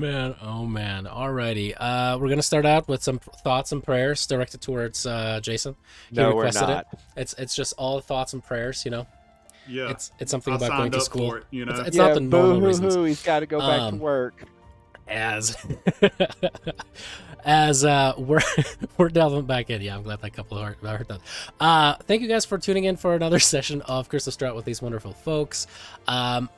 Man, oh man. Alrighty. We're gonna start out with some thoughts and prayers directed towards Jason. He No, we're requested it. not. It's just all thoughts and prayers, you know. Yeah, It's something I about going signed to up school. for it. It's not Yeah, the boo normal hoo reasons. hoo. He's got to go back to Um, work. as as we're we're delving back in. Yeah, I'm glad that couple heard that. Thank you guys for tuning in for another session of Curse of Strahd with these wonderful folks.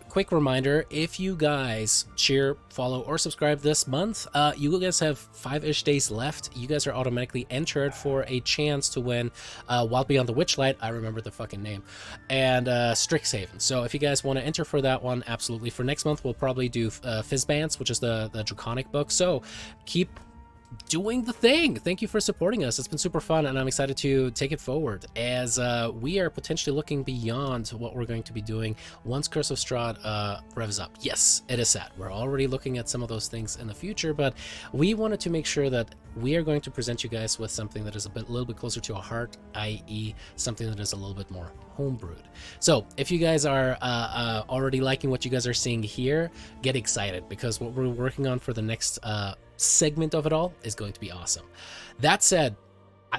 Quick reminder, if you guys cheer, follow, or subscribe this month, you guys have 5-ish days left. You guys are automatically entered for a chance to win Wild Beyond the Witchlight. I remember the fucking name. And Strixhaven. So if you guys want to enter for that one, absolutely. For next month, we'll probably do Fizzbants, which is the Draconic book. So keep doing the thing. Thank you for supporting us. It's been super fun, and I'm excited to take it forward as we are potentially looking beyond what we're going to be doing once Curse of Strahd revs up. Yes, it is set. We're already looking at some of those things in the future, but we wanted to make sure that we are going to present you guys with something that is a little bit closer to our heart, i.e. something that is a little bit more homebrewed. So if you guys are already liking what you guys are seeing here, get excited, because what we're working on for the next segment of it all is going to be awesome. That said,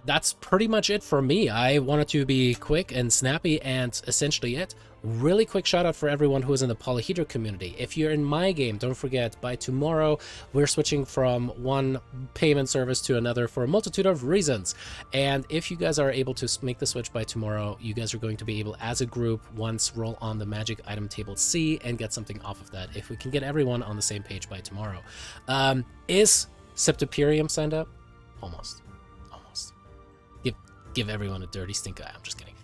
that's pretty much it for me. I wanted to be quick and snappy, and essentially it. Really quick shout out for everyone who is in the Polyhedra community. If you're in my game, don't forget, by tomorrow we're switching from one payment service to another for a multitude of reasons. And if you guys are able to make the switch by tomorrow, you guys are going to be able, as a group, once roll on the magic item table C and get something off of that. If we can get everyone on the same page by tomorrow. Is Sept Imperium signed up? Almost. Give everyone a dirty stink eye. I'm just kidding.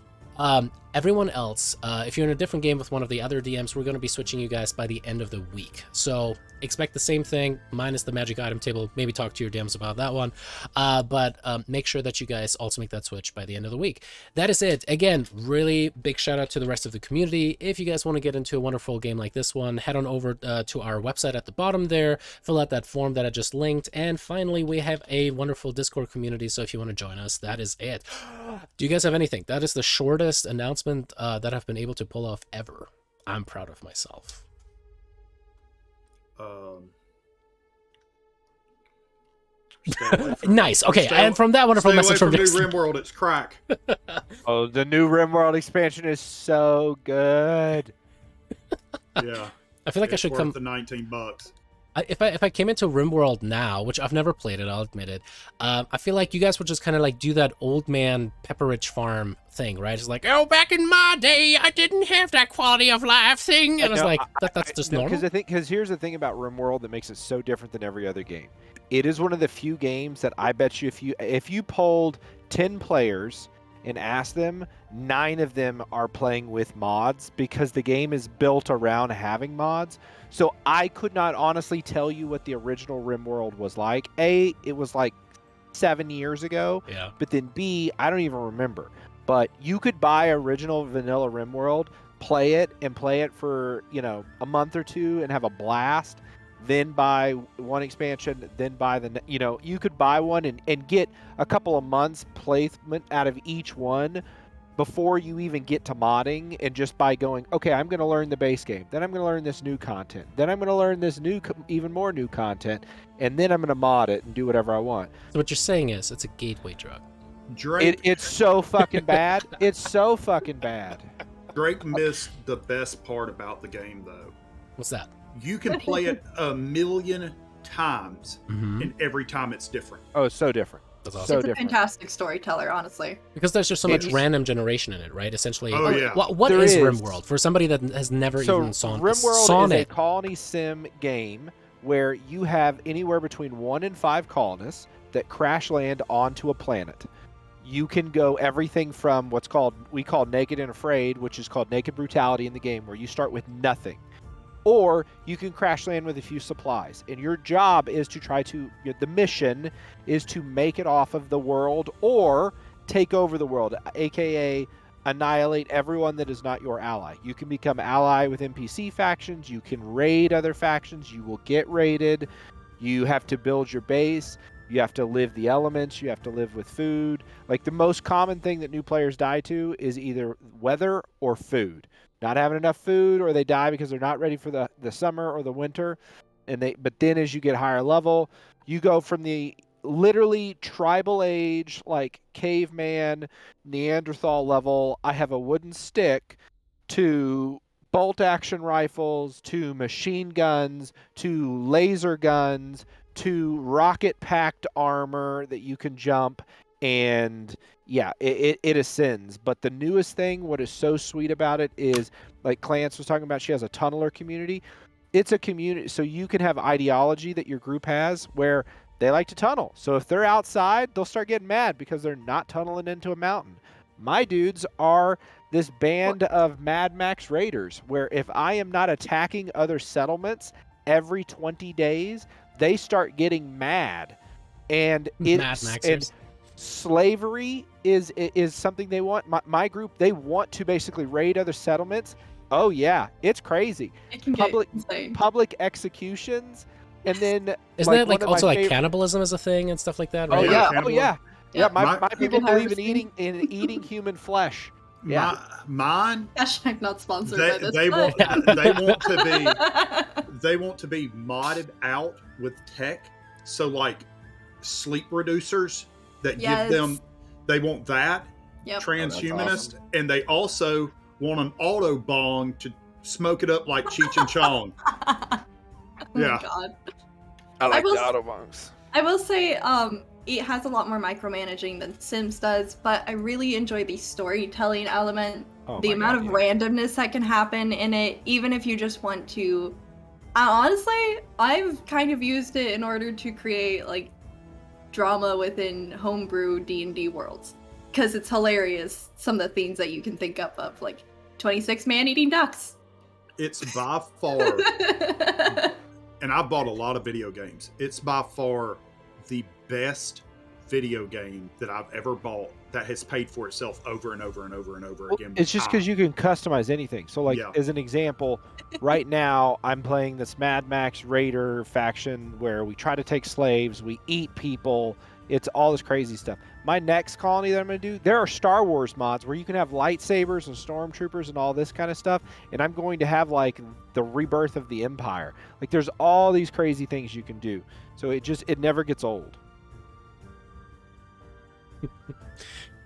Everyone else, if you're in a different game with one of the other DMs, we're going to be switching you guys by the end of the week. So expect the same thing, minus the magic item table. Maybe talk to your DMs about that one. But make sure that you guys also make that switch by the end of the week. That is it. Again, really big shout out to the rest of the community. If you guys want to get into a wonderful game like this one, head on over to our website at the bottom there, fill out that form that I just linked. And finally, we have a wonderful Discord community. So if you want to join us, that is it. Do you guys have anything? That is the shortest announcement that I've been able to pull off ever. I'm proud of myself. Nice. Okay, and from that wonderful message from New Jason. RimWorld, it's crack. Oh, the new RimWorld expansion is so good. Yeah, I feel like I it's should worth come. the $19. If I came into RimWorld now, which I've never played it, I'll admit it. I feel like you guys would just kind of like do that old man Pepperidge Farm thing, right? It's like, oh, back in my day, I didn't have that quality of life thing, and it's like that's just normal. Because here's the thing about RimWorld that makes it so different than every other game. It is one of the few games that I bet you if you polled 10 players and asked them, 9 of them are playing with mods because the game is built around having mods. So I could not honestly tell you what the original RimWorld was like. A, it was like 7 years ago. Yeah. But then B, I don't even remember. But you could buy original vanilla RimWorld, play it for, a month or two and have a blast. Then buy one expansion, then buy you could buy one and get a couple of months placement out of each one before you even get to modding, and just by going, okay, I'm going to learn the base game, then I'm going to learn this new content, then I'm going to learn this even more new content, and then I'm going to mod it and do whatever I want. So what you're saying is it's a gateway drug. Drake, It's so fucking bad. It's so fucking bad. Drake missed the best part about the game, though. What's that? You can play it a million times, Mm-hmm. and every time it's different. Oh, it's so different. That's awesome. So It's a different. fantastic storyteller, honestly. Because there's just so much It's- random generation in it, right? Essentially, Oh, yeah. what There is is. RimWorld for somebody that has never even saw RimWorld is a it? colony sim game where you have anywhere between 1 and 5 colonists that crash land onto a planet. You can go everything from we call Naked and Afraid, which is called Naked Brutality in the game, where you start with nothing. Or you can crash land with a few supplies. And your job is to the mission is to make it off of the world or take over the world, aka annihilate everyone that is not your ally. You can become ally with NPC factions, you can raid other factions, you will get raided, you have to build your base, you have to live the elements, you have to live with food. Like the most common thing that new players die to is either weather or food. Not having enough food, or they die because they're not ready for the summer or the winter. but then as you get higher level, you go from the literally tribal age, like caveman, Neanderthal level. I have a wooden stick to bolt action rifles, to machine guns, to laser guns, to rocket packed armor that you can jump. And yeah, it ascends. But the newest thing, what is so sweet about it is, like Clance was talking about, she has a tunneler community. It's a community, so you can have ideology that your group has where they like to tunnel. So if they're outside, they'll start getting mad because they're not tunneling into a mountain. My dudes are this band of Mad Max raiders where if I am not attacking other settlements every 20 days, they start getting mad. And Mad it's Maxers. and slavery is something they want. My group, they want to basically raid other settlements. Oh yeah, it's crazy. It can Public get insane. public executions, and then Isn't that one like of also my like favorite- cannibalism as a thing and stuff like that? Oh Right? Yeah, yeah, oh cannibalism. yeah. Yeah, my My- people believe in harvesting. eating human flesh. Yeah. Mine, Hashtag not sponsored they, by this. they but- want they want to be they want to be modded out with tech. So like sleep reducers that Yes. give them, they want that Yep. transhumanist, and they also want an auto bong to smoke it up like Cheech and Chong. Oh Yeah. my god. I like the autobongs. I will say, it has a lot more micromanaging than Sims does, but I really enjoy the storytelling element, Oh the my amount God, of yeah. randomness that can happen in it, even if you just want to. Honestly, I've kind of used it in order to create like drama within homebrew D&D worlds, because it's hilarious. Some of the things that you can think up of, like 26 man eating ducks. It's by far, and I bought a lot of video games. It's by far the best video game that I've ever bought that has paid for itself over and over and over and over again. It's just because you can customize anything. So, like, Yeah. as an example, right now I'm playing this Mad Max Raider faction where we try to take slaves, we eat people. It's all this crazy stuff. My next colony that I'm going to do, there are Star Wars mods where you can have lightsabers and stormtroopers and all this kind of stuff. And I'm going to have, like, the rebirth of the Empire. Like, there's all these crazy things you can do. So it never gets old.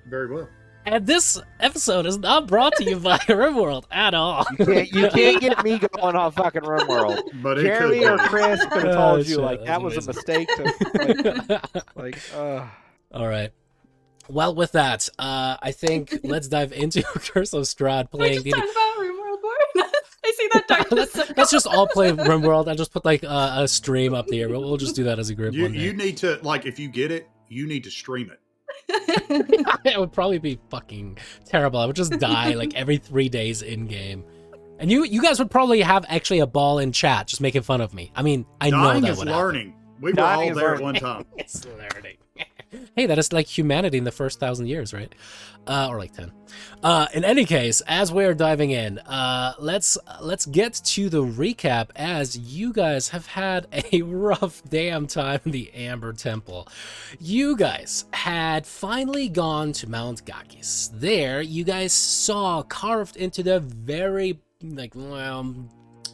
Very well. And this episode is not brought to you by RimWorld at all. You can't get me going on fucking RimWorld. But it Jeremy could or be. Chris could have Oh, told you, shit, like, that's that was a amazing. mistake to, All right. Well, with that, I think let's dive into Curse of Strahd I playing just D&D. talked about RimWorld more. I see that darkness. Let's just all play RimWorld. I just put like a stream up there, but we'll just do that as a group one day. You need to, like, if you get it, you need to stream it. It would probably be fucking terrible. I would just die like every 3 days in game. And you guys would probably have actually a ball in chat just making fun of me. I mean, I know Dying that is would happen. learning. We were Dying all is there at learning. one time. It's learning. Hey, that is like humanity in the first 1,000 years, right? Or like 10. In any case, as we're diving in, let's get to the recap, as you guys have had a rough damn time in the Amber Temple. You guys had finally gone to Mount Gakis. There, you guys saw carved into the very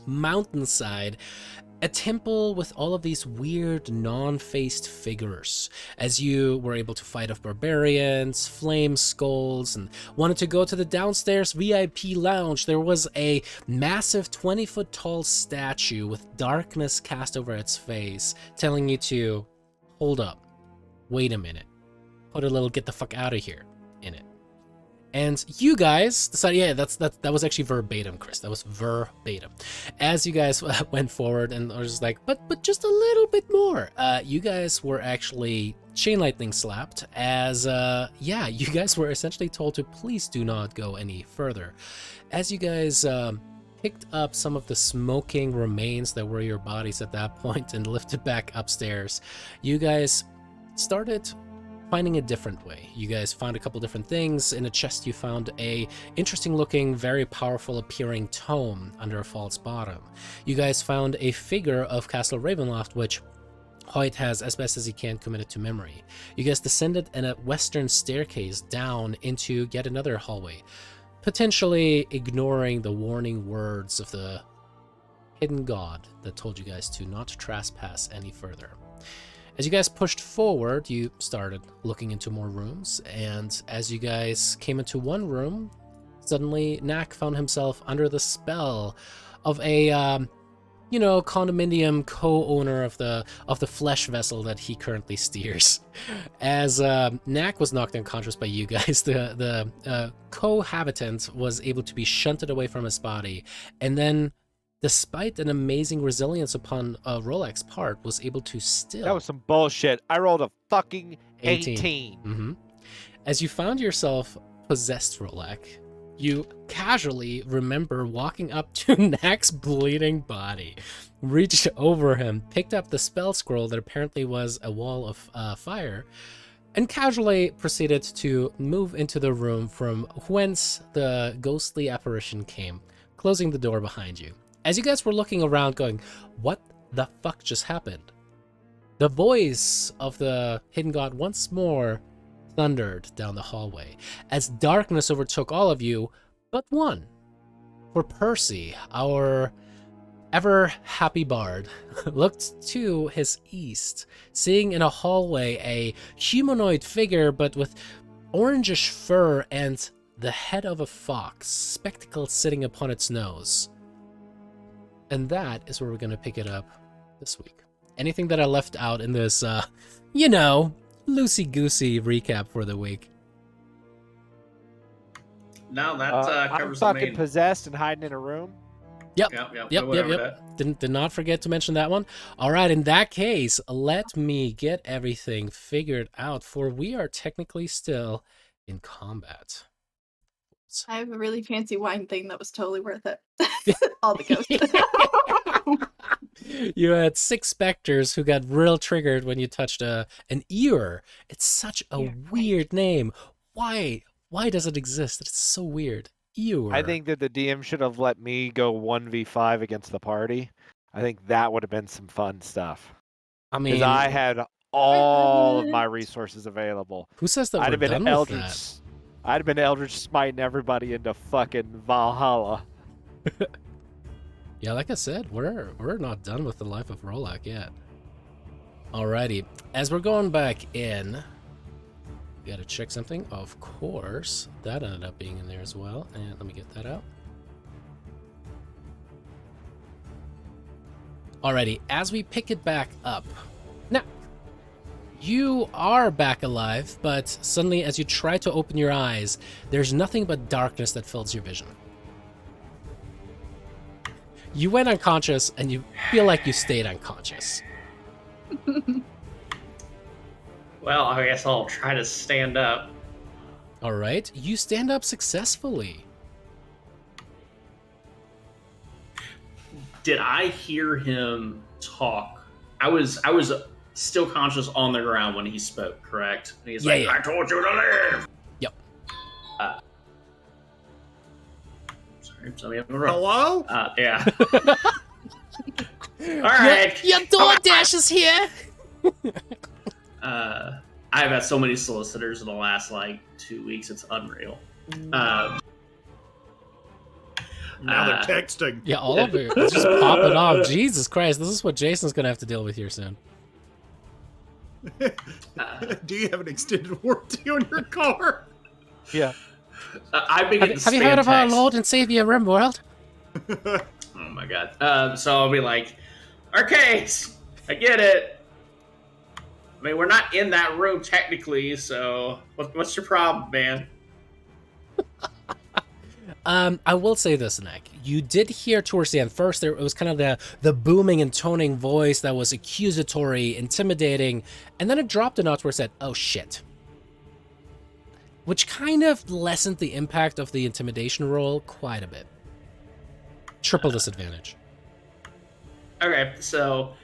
mountainside a temple with all of these weird non-faced figures, as you were able to fight off barbarians, flame skulls, and wanted to go to the downstairs VIP lounge. There was a massive 20-foot tall statue with darkness cast over its face, telling you to hold up, wait a minute, put a little get the fuck out of here in it. And you guys decided, yeah, that was actually verbatim, Chris. That was verbatim. As you guys went forward and I was just like, but just a little bit more. You guys were actually chain lightning slapped, as you guys were essentially told to please do not go any further. As you guys picked up some of the smoking remains that were your bodies at that point and lifted back upstairs, you guys started finding a different way. You guys found a couple different things. In a chest you found a interesting looking, very powerful appearing tome under a false bottom. You guys found a figure of Castle Ravenloft, which Hoyt has, as best as he can, committed to memory. You guys descended in a western staircase down into yet another hallway, potentially ignoring the warning words of the hidden god that told you guys to not trespass any further. As you guys pushed forward, you started looking into more rooms, and as you guys came into one room, suddenly Knack found himself under the spell of a condominium co-owner of the flesh vessel that he currently steers. As Knack was knocked unconscious by you guys, the cohabitant was able to be shunted away from his body, and then, despite an amazing resilience upon Rolak's part, was able to still... That was some bullshit. I rolled a fucking 18. Mm-hmm. As you found yourself possessed, Rolak, you casually remember walking up to Knack's bleeding body, reached over him, picked up the spell scroll that apparently was a wall of fire, and casually proceeded to move into the room from whence the ghostly apparition came, closing the door behind you. As you guys were looking around going, what the fuck just happened? The voice of the hidden god once more thundered down the hallway as darkness overtook all of you but one. For Percy, our ever happy bard, looked to his east, seeing in a hallway a humanoid figure but with orangish fur and the head of a fox, spectacles sitting upon its nose. And that is where we're going to pick it up this week. Anything that I left out in this, loosey-goosey recap for the week? No, that I'm covers the fucking main. possessed and hiding in a room. Yep. Yep. Did not forget to mention that one. All right, in that case, let me get everything figured out, for we are technically still in combat. I have a really fancy wine thing that was totally worth it. All the ghosts. You had 6 specters who got real triggered when you touched an ear. It's such a weird name. Why does it exist? It's so weird. Ear. I think that the DM should have let me go 1v5 against the party. I think that would have been some fun stuff. I mean, Because I had all of my resources available. who says that I'd we're have been done with that? I'd have been Eldritch smiting everybody into fucking Valhalla. Yeah, like I said, we're not done with the life of Rolak yet. Alrighty, as we're going back in, we gotta check something. Of course, that ended up being in there as well. And let me get that out. Alrighty, as we pick it back up. Now, you are back alive, but suddenly as you try to open your eyes, there's nothing but darkness that fills your vision. You went unconscious, and you feel like you stayed unconscious. Well, I guess I'll try to stand up. All right, you stand up successfully. Did I hear him talk? I was still conscious on the ground when he spoke, correct? And he's like, Yeah. I told you to live! Yep. Sorry, somebody having a rough. Hello? Yeah. All right. Your DoorDash is here. I've had so many solicitors in the last, 2 weeks, it's unreal. Now they're texting. Yeah, all of it. It's just popping off. Jesus Christ, this is what Jason's gonna have to deal with here soon. Do you have an extended warranty on your car? Yeah. I've been getting Have you heard of our Lord and Savior Rimworld? Oh my god. So I'll be like, Arcades, I get it. I mean, we're not in that room technically, so what's your problem, man? I will say this, Nick. You did hear towards the end. First, it was kind of the booming and toning voice that was accusatory, intimidating, and then it dropped a notch where it said, "Oh shit," which kind of lessened the impact of the intimidation roll quite a bit. Triple disadvantage. Okay, so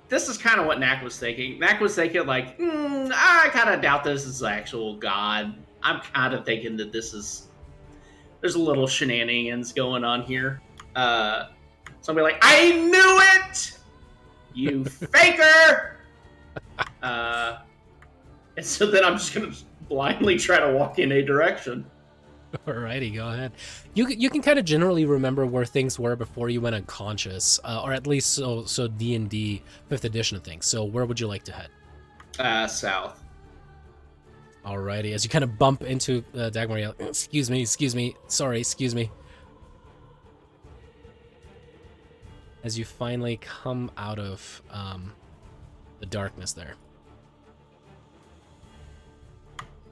this is kind of what Knack was thinking. Knack was thinking I kind of doubt this is the actual god. I'm kind of thinking that there's a little shenanigans going on here. So I'll be like, I knew it! You faker! And so then I'm just going to blindly try to walk in a direction. Alrighty, go ahead. You can kind of generally remember where things were before you went unconscious, or at least so D&D 5th edition things. So where would you like to head? South. Alrighty, as you kind of bump into Dagmar, yell, excuse me, sorry, excuse me. As you finally come out of the darkness there.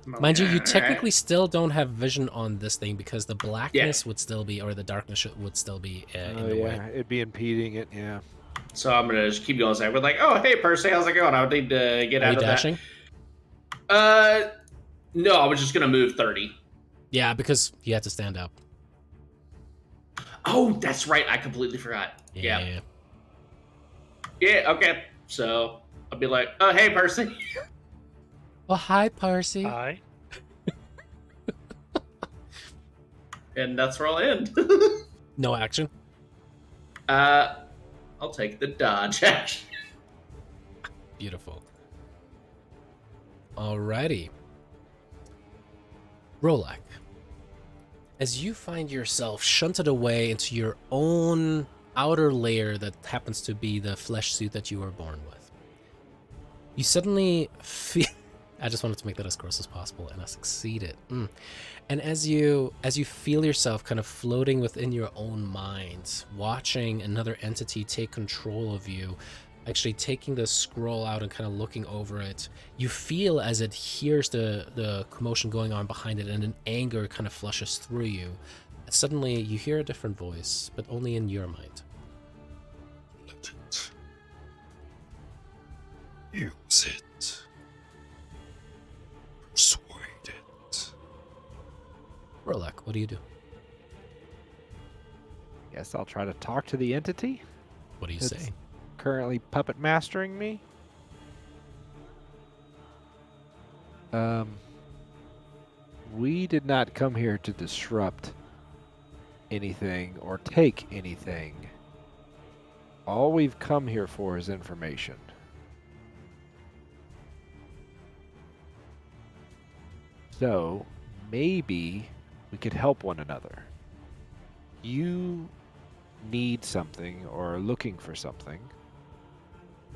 Mind you, you technically still don't have vision on this thing because the blackness would still be, or the darkness would still be in the way. It'd be impeding it, yeah. So I'm gonna just keep going. So we're like, oh, hey, Percy, how's it going? I would need to get out of dashing? that. No, I was just gonna move 30. Yeah, because you had to stand up. Oh, that's right. I completely forgot. Yeah. Okay. So I'll be like, oh, hey, Percy. Well, hi, Percy. Hi. And that's where I'll end. No action. I'll take the dodge action. Beautiful. Alrighty. Rolak. As you find yourself shunted away into your own outer layer that happens to be the flesh suit that you were born with, you suddenly feel... I just wanted to make that as gross as possible, and I succeeded. And as you feel yourself kind of floating within your own mind, watching another entity take control of you, actually taking the scroll out and kind of looking over it, you feel as it hears the commotion going on behind it, and an anger kind of flushes through you. And suddenly, you hear a different voice, but only in your mind. Let it. Use it. Persuade it. Rolak, what do you do? Guess I'll try to talk to the entity. What do you It's say? currently puppet mastering me. We did not come here to disrupt anything or take anything. All we've come here for is information. So, maybe we could help one another. You need something or are looking for something.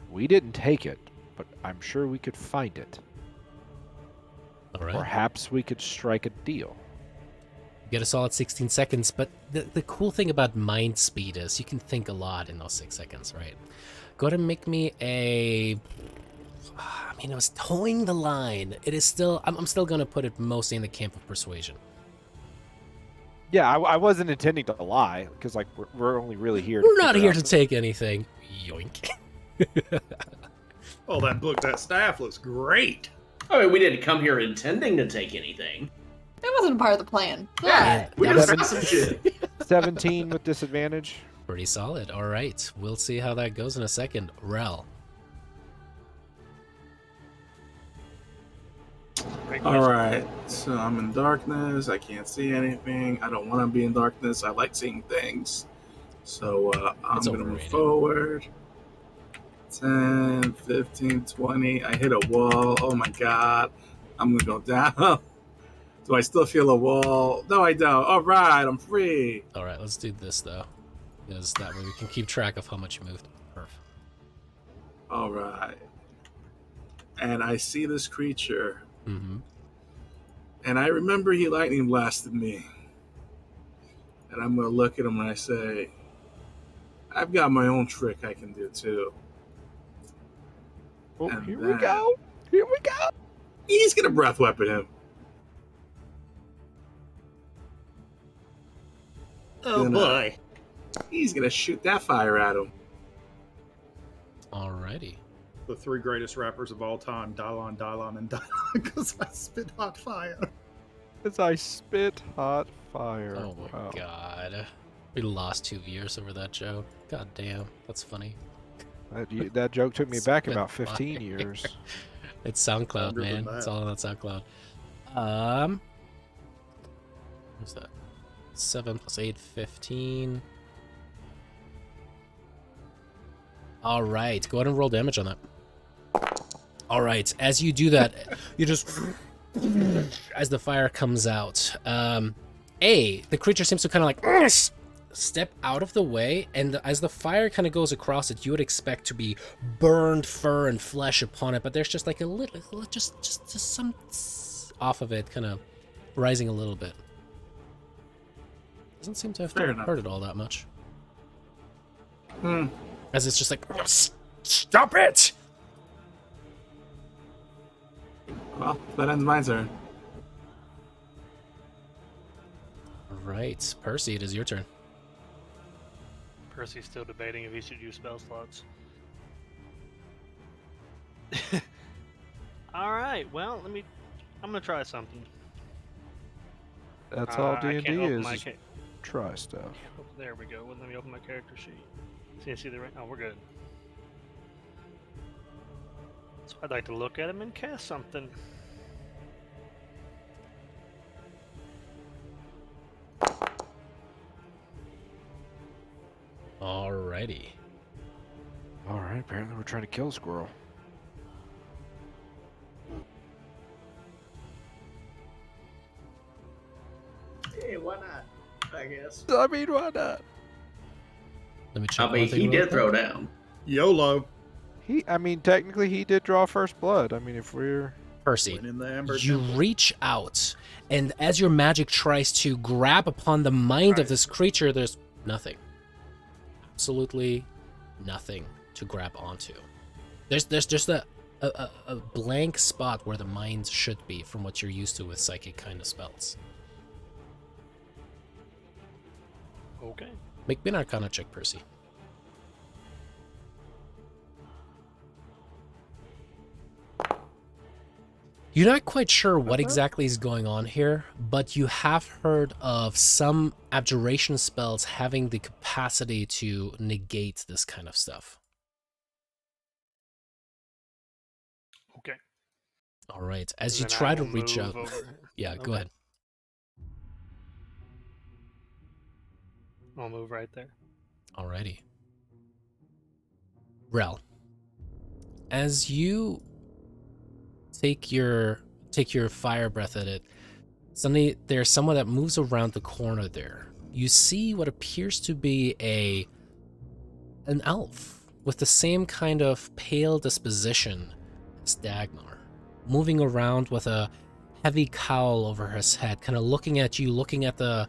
We didn't take it, but I'm sure we could find it. All right. Perhaps we could strike a deal. Get a solid 16 seconds, but the cool thing about mind speed is you can think a lot in those 6 seconds, right? Go ahead and make me a... I mean, I was towing the line. It is still... I'm still going to put it mostly in the camp of persuasion. Yeah, I wasn't intending to lie, because like we're only really here. We're not here to out take anything. Yoink. Oh, that staff looks great. I mean, we didn't come here intending to take anything. It wasn't part of the plan. Yeah, we Yeah, just that got some shit. 17 with disadvantage. Pretty solid. All right. We'll see how that goes in a second. Rel. All right, so I'm in darkness. I can't see anything. I don't want to be in darkness. I like seeing things. So I'm It's going to move overrated. forward. 10, 15, 20. I hit a wall. Oh my God. I'm going to go down. Do I still feel a wall? No, I don't. All right, I'm free. All right, let's do this, though. Because that way we can keep track of how much you moved. Perfect. All right. And I see this creature. Mm-hmm. And I remember he lightning blasted me. And I'm going to look at him and I say, I've got my own trick I can do too. Oh, And here we then- go. Here we go. He's going to breath weapon him. Oh Then, boy. He's going to shoot that fire at him. Alrighty. The three greatest rappers of all time, Dylon, and Dylon, because I spit hot fire. As I spit hot fire. Oh my Wow. god. We lost 2 viewers over that joke. God damn. That's funny. That joke took me back Spit about 15 fire. years. It's SoundCloud, Longer than man. that. It's all on that SoundCloud. What's that? 7 plus 8, 15. All right, go ahead and roll damage on that. All right, as you do that, you just as the fire comes out, the creature seems to kind of like step out of the way, and as the fire kind of goes across it, you would expect to be burned fur and flesh upon it, but there's just like a little, just some off of it, kind of rising a little bit. Doesn't seem to have hurt it all that much. As it's just like, stop it! Well, that ends my turn. Right, Percy, it is your turn. Percy's still debating if he should use spell slots. Alright, well, I'm gonna try something. That's all I D&D can't open is. my Try stuff. There we go. Let me open my character sheet. See the right? Oh, we're good. So I'd like to look at him and cast something. Alrighty. All right. Apparently, we're trying to kill a squirrel. Hey, why not? I guess. I mean, why not? Let me check. I mean, he did throw down. YOLO. Technically, he did draw first blood. I mean, if we're Percy, Went in the Amber you Temple. reach out, and as your magic tries to grab upon the mind of this creature, there's nothing. Absolutely nothing to grab onto. There's just a blank spot where the mind should be from what you're used to with psychic kind of spells. Okay. Make me an Arcana check, Percy. You're not quite sure what exactly is going on here, but you have heard of some abjuration spells having the capacity to negate this kind of stuff. Okay. All right, as And you then try I to will reach move out. over. Yeah, go Okay. ahead. I'll move right there. Alrighty. Rel, as you take your fire breath at it, suddenly there's someone that moves around the corner there. You see what appears to be an elf with the same kind of pale disposition as Dagmar, moving around with a heavy cowl over his head, kind of looking at you, looking at the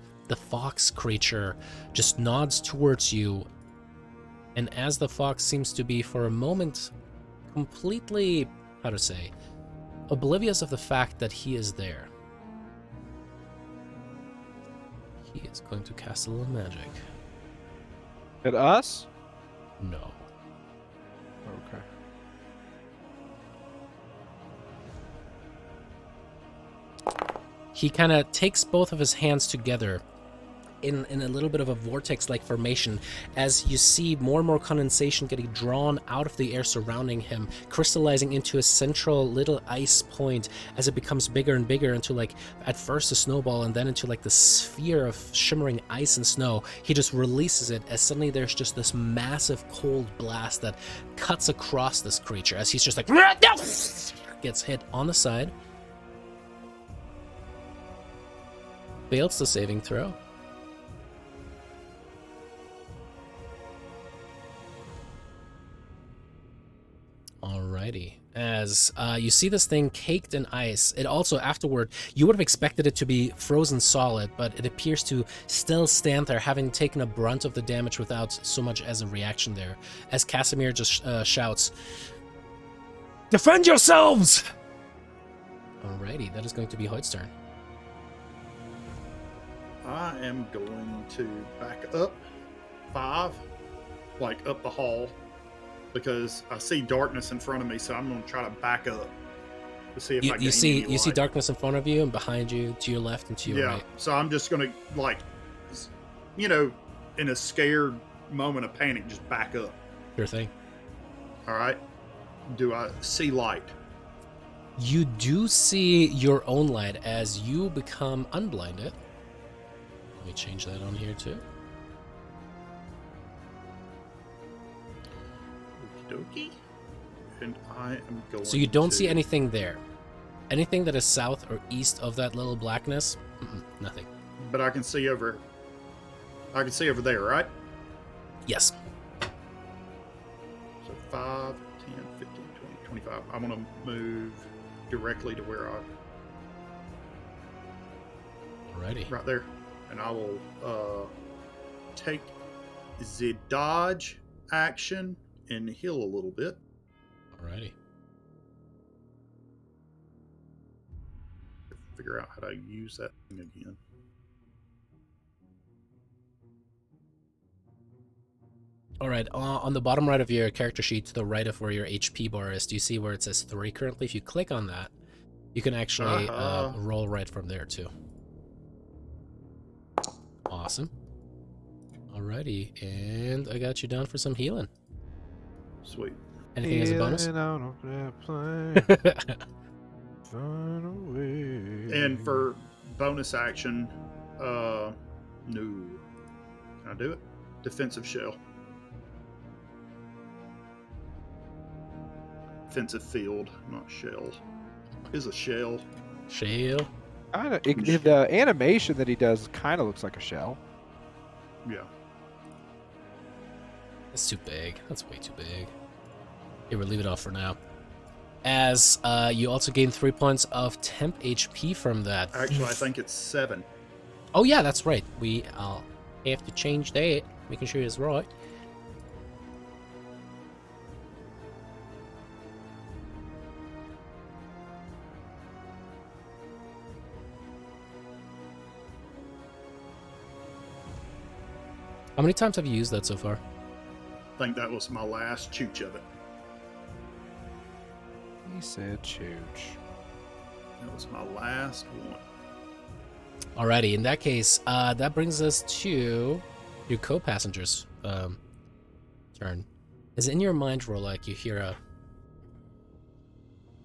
fox creature, just nods towards you. And as the fox seems to be for a moment completely, how to say, oblivious of the fact that he is there, he is going to cast a little magic. at us. No. Okay. He kind of takes both of his hands together in a little bit of a vortex-like formation as you see more and more condensation getting drawn out of the air surrounding him, crystallizing into a central little ice point as it becomes bigger and bigger into, like, at first a snowball and then into like the sphere of shimmering ice and snow. He just releases it as suddenly there's just this massive cold blast that cuts across this creature as he's just like gets hit on the side. Fails the saving throw. Alrighty. As you see this thing caked in ice, it also afterward, you would have expected it to be frozen solid, but it appears to still stand there, having taken a brunt of the damage without so much as a reaction there. As Casimir just shouts, "Defend yourselves!" Alrighty, that is going to be Hoyt's turn. I am going to back up 5, like up the hall, because I see darkness in front of me, so I'm going to try to back up to see if I can You see light. darkness in front of you and behind you, to your left and to your right. So I'm just going to, like, in a scared moment of panic, just back up. Sure thing. All right. Do I see light? You do see your own light as you become unblinded. Let me change that on here too. Okie dokie. And I am going So you don't to... see anything there. Anything that is south or east of that little blackness? Nothing. but I can see over. I can see over there, right? Yes. So 5, 10, 15, 20, 25. I'm gonna move directly to where I Alrighty. right there, and I will take the dodge action and heal a little bit. Alrighty. Figure out how to use that thing again. All right. On the bottom right of your character sheet, to the right of where your HP bar is, do you see where it says 3 currently? If you click on that, you can actually roll right from there too. Awesome. Alrighty, and I got you down for some healing. Sweet. Anything as a bonus? And for bonus action, no. Can I do it? Defensive shell. Defensive field, not shell. Is a shell. Shale. Kinda, the animation that he does kind of looks like a shell. Yeah. That's too big. That's way too big. Here, we'll leave it off for now. As you also gain 3 points of temp HP from that. Actually, I think it's 7. Oh yeah, that's right. I'll have to change that, making sure it's right. How many times have you used that so far? I think that was my last chooch of it. He said chooch. That was my last one. Alrighty, in that case, that brings us to your co-passenger's turn. As in your mind, Rolak, you hear a...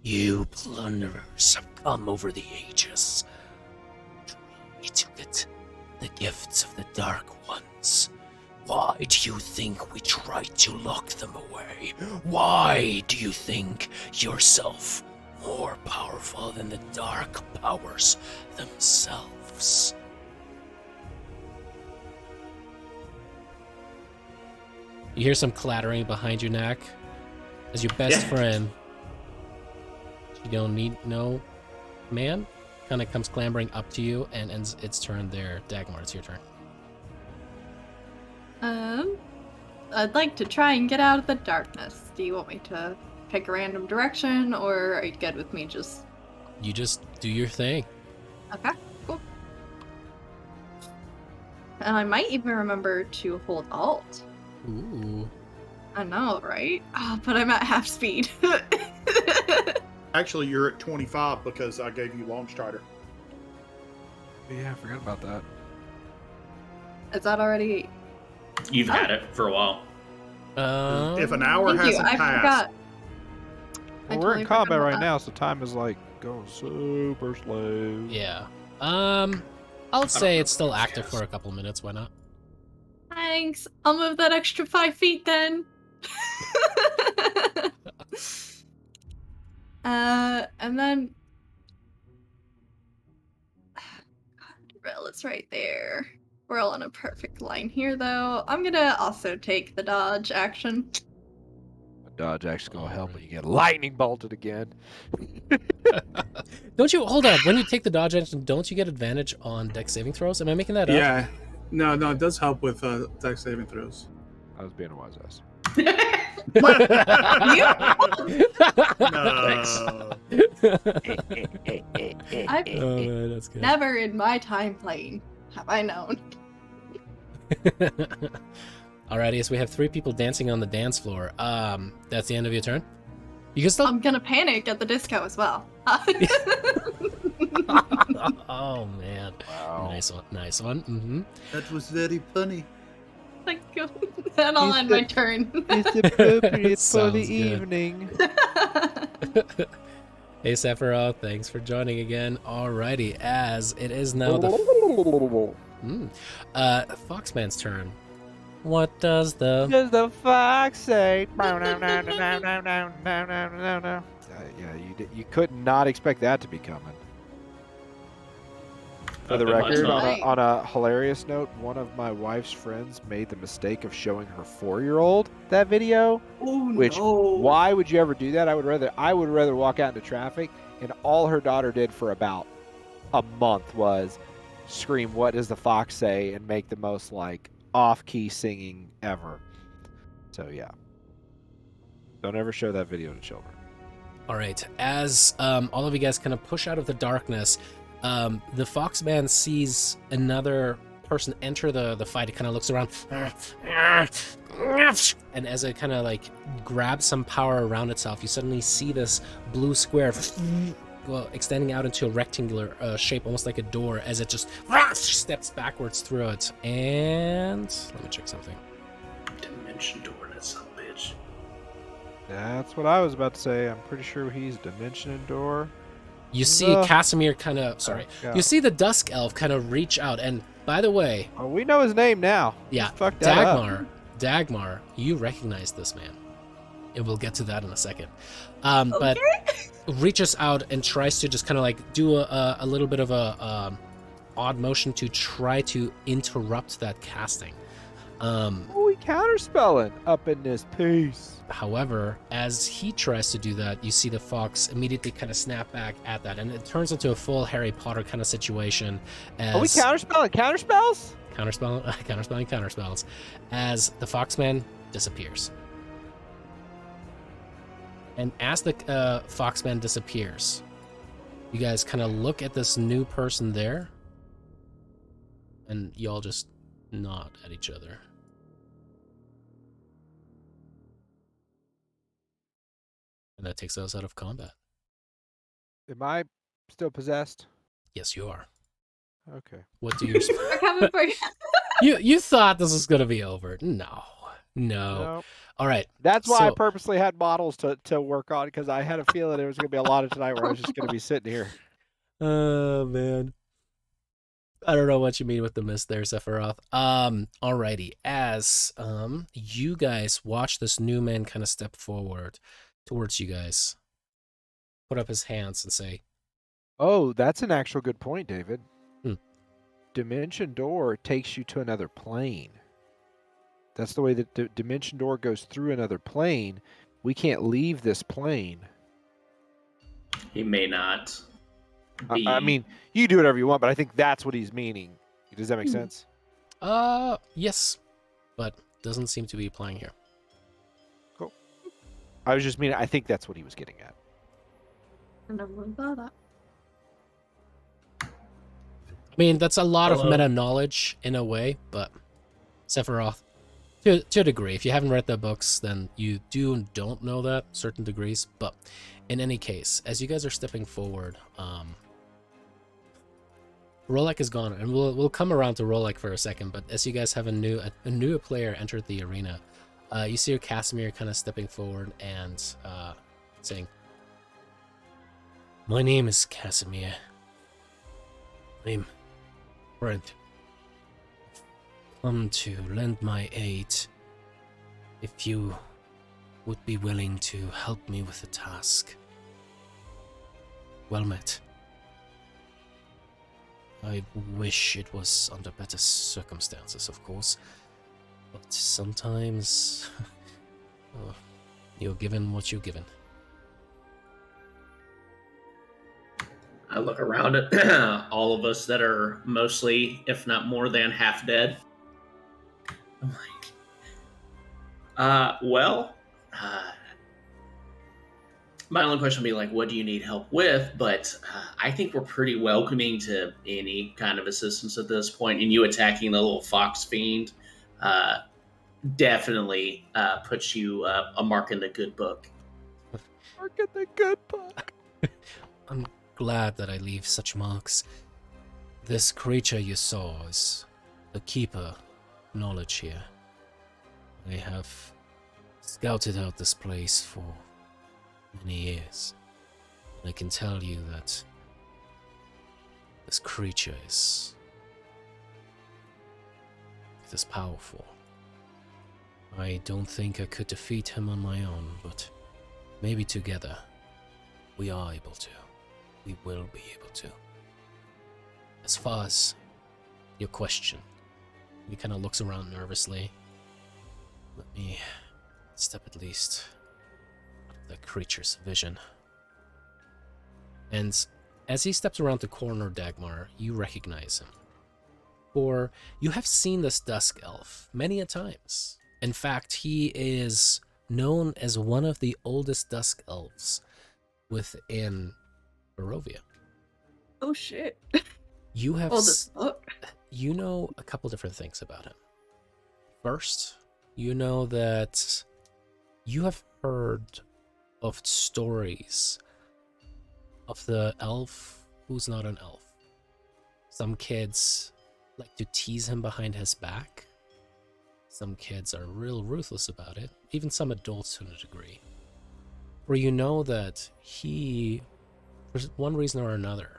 You plunderers have come over the ages to get the gifts of the Dark Ones. Why do you think we tried to lock them away? Why do you think yourself more powerful than the dark powers themselves? You hear some clattering behind you, Knack, as your best friend, you don't need no man, kind of comes clambering up to you and ends its turn there. Dagmar, it's your turn. I'd like to try and get out of the darkness. Do you want me to pick a random direction, or are you good with me just... You just do your thing. Okay, cool. And I might even remember to hold Alt. Ooh. I know, right? Oh, but I'm at half speed. Actually, you're at 25 because I gave you Launch Strider. Yeah, I forgot about that. Is that already... You've had it for a while. If an hour Thank you, hasn't I passed, forgot. Well, I we're totally in forgot combat about right that. now, so time is like going super slow. Yeah. I'll say it's still active for a couple minutes. Why not? Thanks. I'll move that extra 5 feet then. And then... Well, it's right there. We're all on a perfect line here, though. I'm gonna also take the dodge action. A dodge actually gonna help when you get lightning bolted again. Don't you hold up? When you take the dodge action, don't you get advantage on dex saving throws? Am I making that up? Yeah. No, it does help with dex saving throws. I was being a wise ass. I've Oh man, that's good. never in my time playing have I known. Alrighty, so we have 3 people dancing on the dance floor. That's the end of your turn. You can still. I'm gonna panic at the disco as well. Oh man, Wow. nice one. Mm-hmm. that was very funny. Thank you. And I'll end my turn. It's appropriate for Sounds the good. evening. Hey Sephiroth, thanks for joining again. Alrighty, as it is now the Foxman's turn. What does the Does the fox say? Yeah, you could not expect that to be coming. For the Okay, record, that's fine. on a hilarious note, one of my wife's friends made the mistake of showing her 4-year-old that video. Oh Which, no. why would you ever do that? I would rather walk out into traffic, and all her daughter did for about a month was scream, "What does the fox say?" and make the most like off-key singing ever. So yeah, don't ever show that video to children. All right, as all of you guys kind of push out of the darkness, the Foxman sees another person enter the fight. It kind of looks around, and as it kind of like grabs some power around itself, you suddenly see this blue square extending out into a rectangular shape, almost like a door, as it just steps backwards through it. And let me check something. Dimension door, that son of a bitch. That's what I was about to say. I'm pretty sure he's Dimension Door. You see Casimir kind of, Yeah. you see the Dusk Elf kind of reach out, and by the way, Oh, we know his name now. yeah, Just fucked that up. Dagmar, you recognize this man. And we'll get to that in a second. But reaches out and tries to just kind of like do a little bit of a odd motion to try to interrupt that casting. We counterspelling up in this piece. However, as he tries to do that, you see the fox immediately kind of snap back at that, and it turns into a full Harry Potter kind of situation. As Are we counterspelling counterspells? counterspelling counterspells, as the Foxman disappears. And as the Foxman disappears, you guys kind of look at this new person there, and y'all just nod at each other. And that takes us out of combat. Am I still possessed? Yes, you are. Okay. What do you... We're coming for you. you thought this was going to be over. No. Nope. All right. That's why I So- purposely had models to work on, because I had a feeling there was going to be a lot of tonight where I was just going to be sitting here. Oh, man. I don't know what you mean with the mist there, Sephiroth. Alrighty. As you guys watch this new man kind of step forward towards you guys, put up his hands and say, Oh, that's an actual good point, David. Hmm. Dimension Door takes you to another plane. That's the way that the Dimension Door goes through another plane. We can't leave this plane. He may not be. I mean, you do whatever you want, but I think that's what he's meaning. Does that make sense? yes, but doesn't seem to be applying here. I was just meaning, I think that's what he was getting at. I never really thought of that. I mean, that's a lot of Hello. meta knowledge in a way, but Sephiroth, to a degree, if you haven't read the books, then you do and don't know that, certain degrees. But in any case, as you guys are stepping forward, Rolek is gone, and we'll come around to Rolek for a second. But as you guys have a new player entered the arena, you see Casimir kind of stepping forward and saying, "My name is Casimir. I'm friend. Come to lend my aid if you would be willing to help me with a task. Well met. I wish it was under better circumstances, of course, but sometimes you're given what you're given." I look around at all of us that are mostly, if not more than, half dead. I'm like, my only question would be like, what do you need help with? But I think we're pretty welcoming to any kind of assistance at this point. And you attacking the little fox fiend definitely puts you a mark in the good book. Mark in the good book. I'm glad that I leave such marks. This creature you saw is the keeper knowledge here. I have scouted out this place for many years. I can tell you that this creature is powerful. I don't think I could defeat him on my own, but maybe together we are able to. We will be able to. As far as your question, he kind of looks around nervously. Let me step at least out of the creature's vision. And as he steps around the corner, Dagmar, you recognize him. For you have seen this Dusk Elf many a times. In fact, he is known as one of the oldest Dusk Elves within Barovia. Oh shit. You have Old as fuck. you know a couple different things about him. First, you know that you have heard of stories of the elf who's not an elf. Some kids like to tease him behind his back. Some kids are real ruthless about it, even some adults to a degree. Where you know that he, for one reason or another,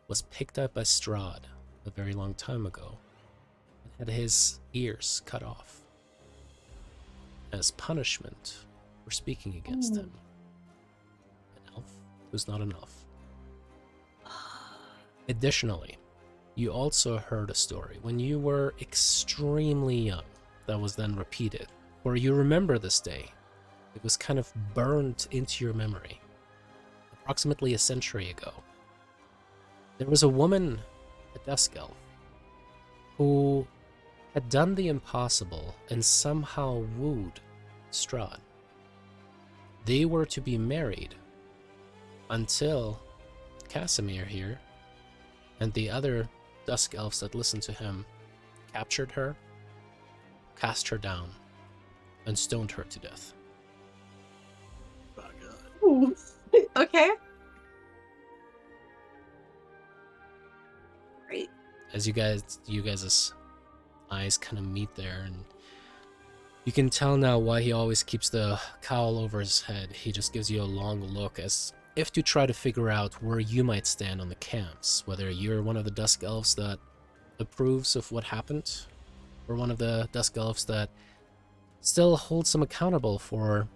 was picked up by Strahd a very long time ago and had his ears cut off as punishment for speaking against him. An elf who's not an elf. Additionally, you also heard a story when you were extremely young that was then repeated, where you remember this day. It was kind of burned into your memory. Approximately a century ago, there was a woman, a Dusk Elf, who had done the impossible and somehow wooed Strahd. They were to be married until Casimir here and the other Dusk Elves that listened to him captured her, cast her down, and stoned her to death. My God. Ooh. Okay. Great. As you guys' eyes kind of meet there, and you can tell now why he always keeps the cowl over his head. He just gives you a long look as if to try to figure out where you might stand on the camps, whether you're one of the Dusk Elves that approves of what happened, or one of the Dusk Elves that still holds him accountable for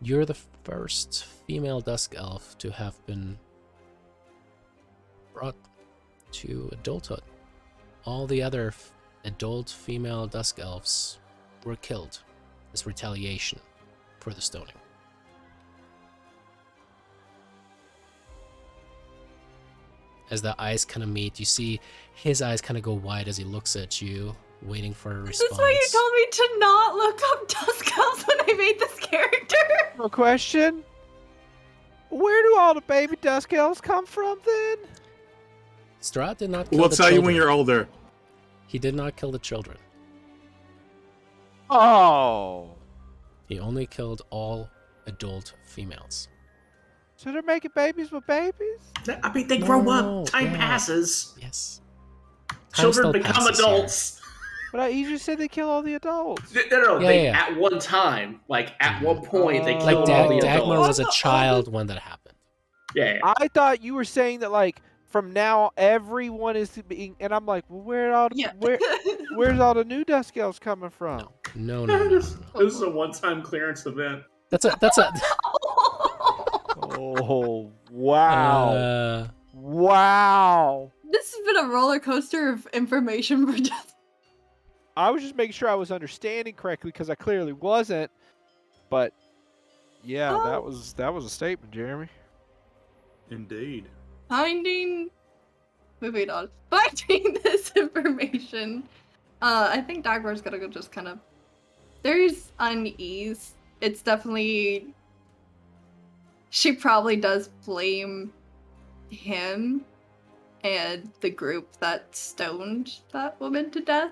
you're the first female Dusk Elf to have been brought to adulthood. All the other adult female Dusk Elves were killed as retaliation for the stoning. As the eyes kind of meet, you see his eyes kind of go wide as he looks at you, waiting for a response. This is why you told me to not look up Dusk Elves when I made this character. No question. Where do all the baby Dusk Elves come from then? Strahd did not kill We'll the tell children. you when you're older. He did not kill the children. Oh. He only killed all adult females. So they're making babies with babies? I mean, they No, grow no, up. no, Time yeah. passes. Yes. Time Children still become passes here. adults. But you just said they kill all the adults. No, Yeah, they, yeah. at one time, like at one point, they Oh. Like killed all the Dagmar adults. was a child when that happened. Yeah. I thought you were saying that, like, from now everyone is being, and I'm like, well, Yeah. where's all the new Dusk Elves coming from? No. This is a one-time clearance event. That's a Oh, wow. Wow. This has been a roller coaster of information for just. I was just making sure I was understanding correctly because I clearly wasn't. But yeah, that was a statement, Jeremy. Indeed. Moving on. Finding this information. I think Dagmar's gonna go just kind of. There's unease. It's definitely. She probably does blame him and the group that stoned that woman to death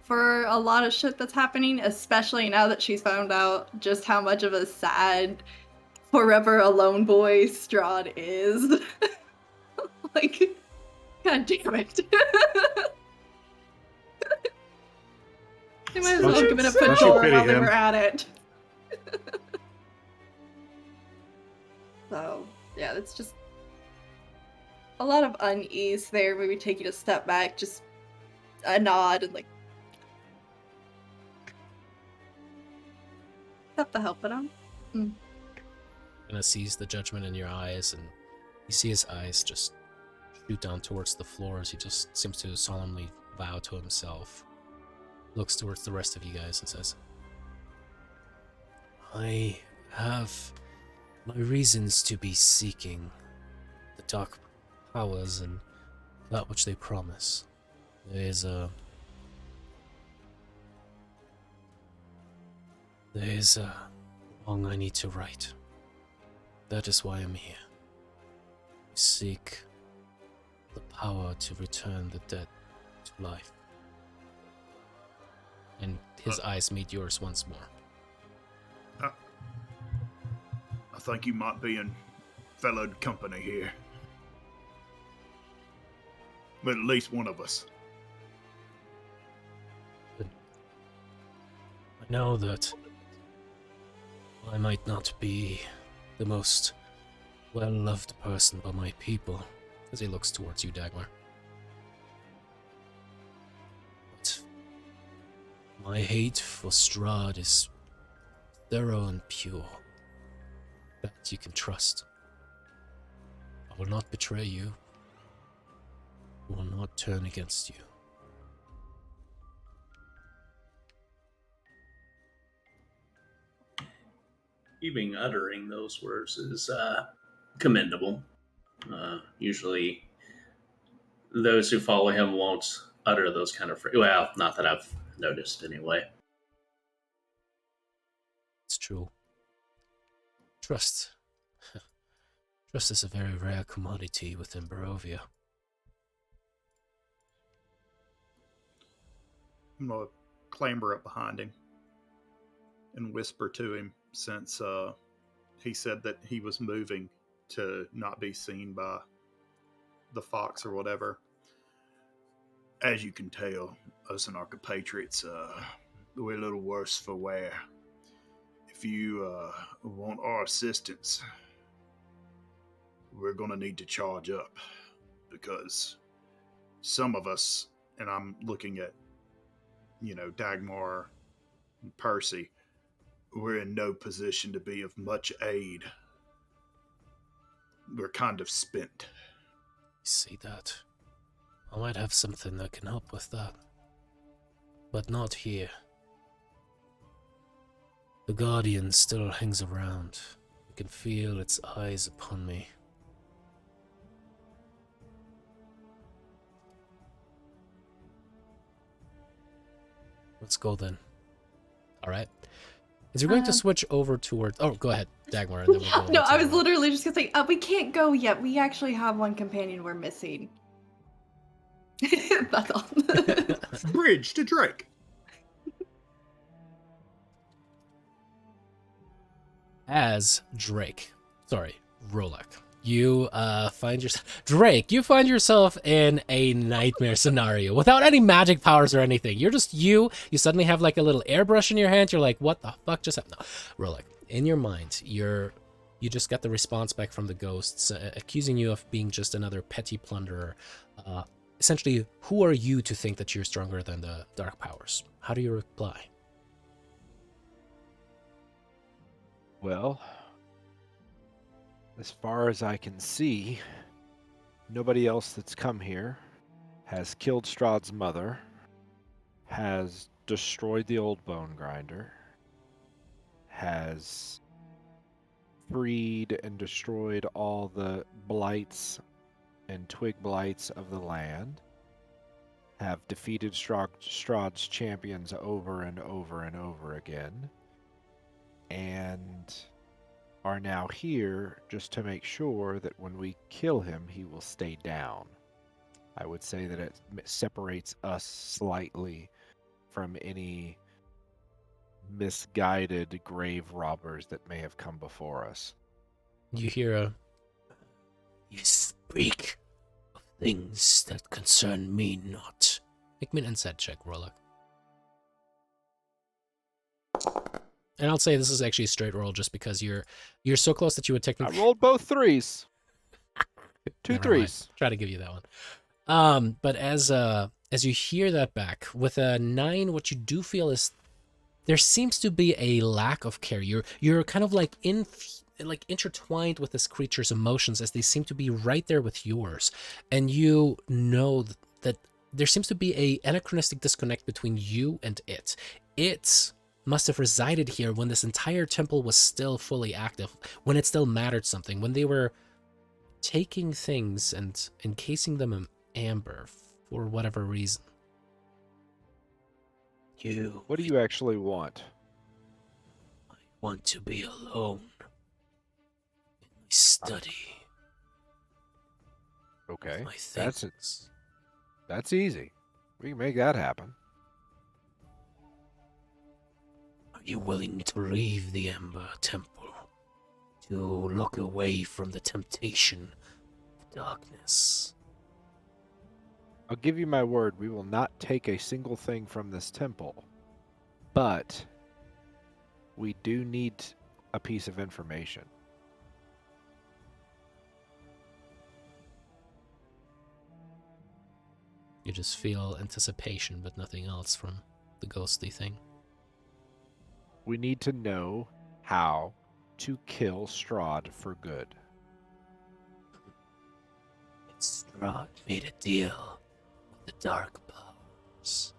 for a lot of shit that's happening, especially now that she's found out just how much of a sad, forever alone boy Strahd is. Like, god damn it. They might as well give it a Don't you patrol pity while they him? were at it. So, yeah, it's just a lot of unease there. Maybe taking a step back, just a nod and like, have to help it out. Kind of sees the judgment in your eyes, and you see his eyes just shoot down towards the floor as he just seems to solemnly vow to himself. Looks towards the rest of you guys and says, I have my reasons to be seeking the dark powers and that which they promise. There is a wrong I need to right. That is why I'm here. I seek the power to return the dead to life. And his eyes meet yours once more. I think you might be in fellowed company here. But at least one of us. But I know that I might not be the most well-loved person by my people, as he looks towards you, Dagmar. But my hate for Strahd is thorough and pure. That you can trust. I will not betray you. I will not turn against you. Even uttering those words is commendable. Usually, those who follow him won't utter those kind of phrases. Well, not that I've noticed anyway. It's true. Trust. Trust is a very rare commodity within Barovia. I'm going to clamber up behind him and whisper to him, since he said that he was moving to not be seen by the fox or whatever. As you can tell, us and our compatriots, we're a little worse for wear. If you want our assistance, we're going to need to charge up, because some of us, and I'm looking at, Dagmar and Percy, we're in no position to be of much aid. We're kind of spent. See that? I might have something that can help with that. But not here. The Guardian still hangs around. I can feel its eyes upon me. Let's go then. Alright. As you're going to switch over towards... Oh, go ahead, Dagmar. And then we'll go over No, to I was literally just gonna say, we can't go yet. We actually have one companion we're missing. That's all. Bridge to Drake. As Drake. Sorry, Rolak. You find yourself in a nightmare scenario without any magic powers or anything. You're just you. You suddenly have like a little airbrush in your hand. You're like, what the fuck just happened? No, Rolak. In your mind, you just got the response back from the ghosts accusing you of being just another petty plunderer. Essentially, who are you to think that you're stronger than the dark powers? How do you reply? Well, as far as I can see, nobody else that's come here has killed Strahd's mother, has destroyed the old bone grinder, has freed and destroyed all the blights and twig blights of the land, have defeated Strahd's champions over and over and over again, and are now here just to make sure that when we kill him, he will stay down. I would say that it separates us slightly from any misguided grave robbers that may have come before us. You hear a... You speak of things that concern me not. Make me an insight check, Rolak. And I'll say this is actually a straight roll just because you're so close that you would technically... I rolled both threes. Two Never mind. threes. Try to give you that one. But as you hear that back, with a 9, what you do feel is there seems to be a lack of care. You're kind of like like intertwined with this creature's emotions as they seem to be right there with yours. And you know that there seems to be a anachronistic disconnect between you and it. It must have resided here when this entire temple was still fully active, when it still mattered something, when they were taking things and encasing them in amber for whatever reason. What do you actually want? I want to be alone in my study. Okay, My things. that's easy. We can make that happen. Are you willing to leave the Amber Temple to look away from the temptation of darkness? I'll give you my word, we will not take a single thing from this temple. But we do need a piece of information. You just feel anticipation, but nothing else from the ghostly thing. We need to know how to kill Strahd for good. Strahd made a deal with the dark powers.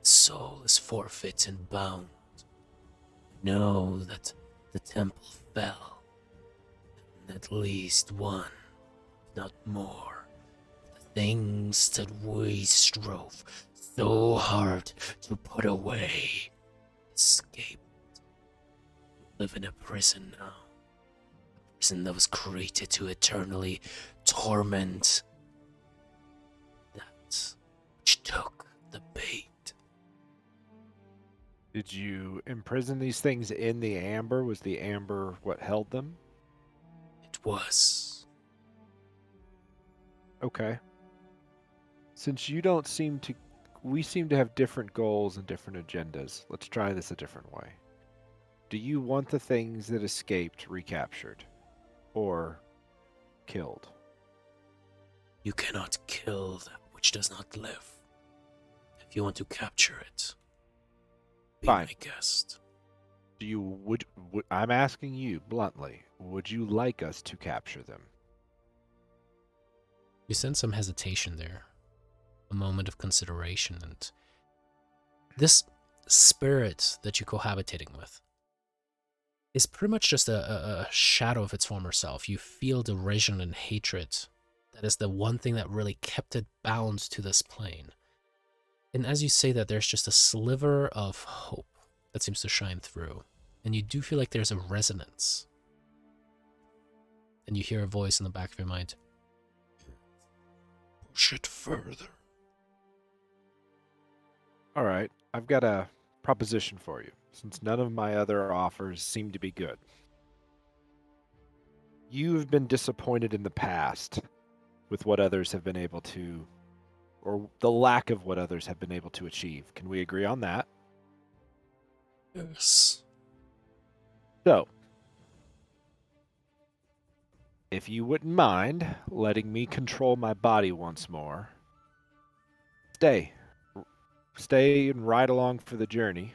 Its soul is forfeit and bound. Know that the temple fell, and at least one, if not more, of the things that we strove so hard to put away escaped. We live in a prison now. A prison that was created to eternally torment that which took the bait. Did you imprison these things in the amber? Was the amber what held them? It was. Okay. Since you don't seem to... We seem to have different goals and different agendas. Let's try this a different way. Do you want the things that escaped recaptured? Or killed? You cannot kill that which does not live. If you want to capture it, be Fine. my guest. Do you would I'm asking you bluntly, would you like us to capture them? You sense some hesitation there, a moment of consideration, and this spirit that you're cohabitating with is pretty much just a shadow of its former self. You feel derision and hatred. That is the one thing that really kept it bound to this plane. And as you say that, there's just a sliver of hope that seems to shine through. And you do feel like there's a resonance. And you hear a voice in the back of your mind. Push it further. All right, I've got a proposition for you, since none of my other offers seem to be good. You've been disappointed in the past with what others have been able to, or the lack of what others have been able to achieve. Can we agree on that? Yes. So, if you wouldn't mind letting me control my body once more, stay and ride along for the journey.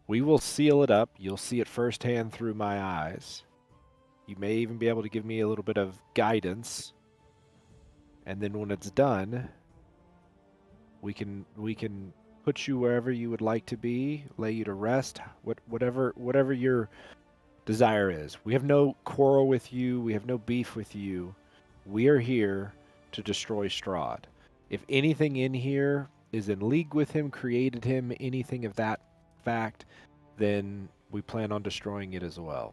We will seal it up. You'll see it firsthand through my eyes. You may even be able to give me a little bit of guidance. And then when it's done, we can put you wherever you would like to be, lay you to rest, whatever your desire is. We have no quarrel with you. We have no beef with you. We are here to destroy Strahd. If anything in here is in league with him, created him, anything of that fact, then we plan on destroying it as well.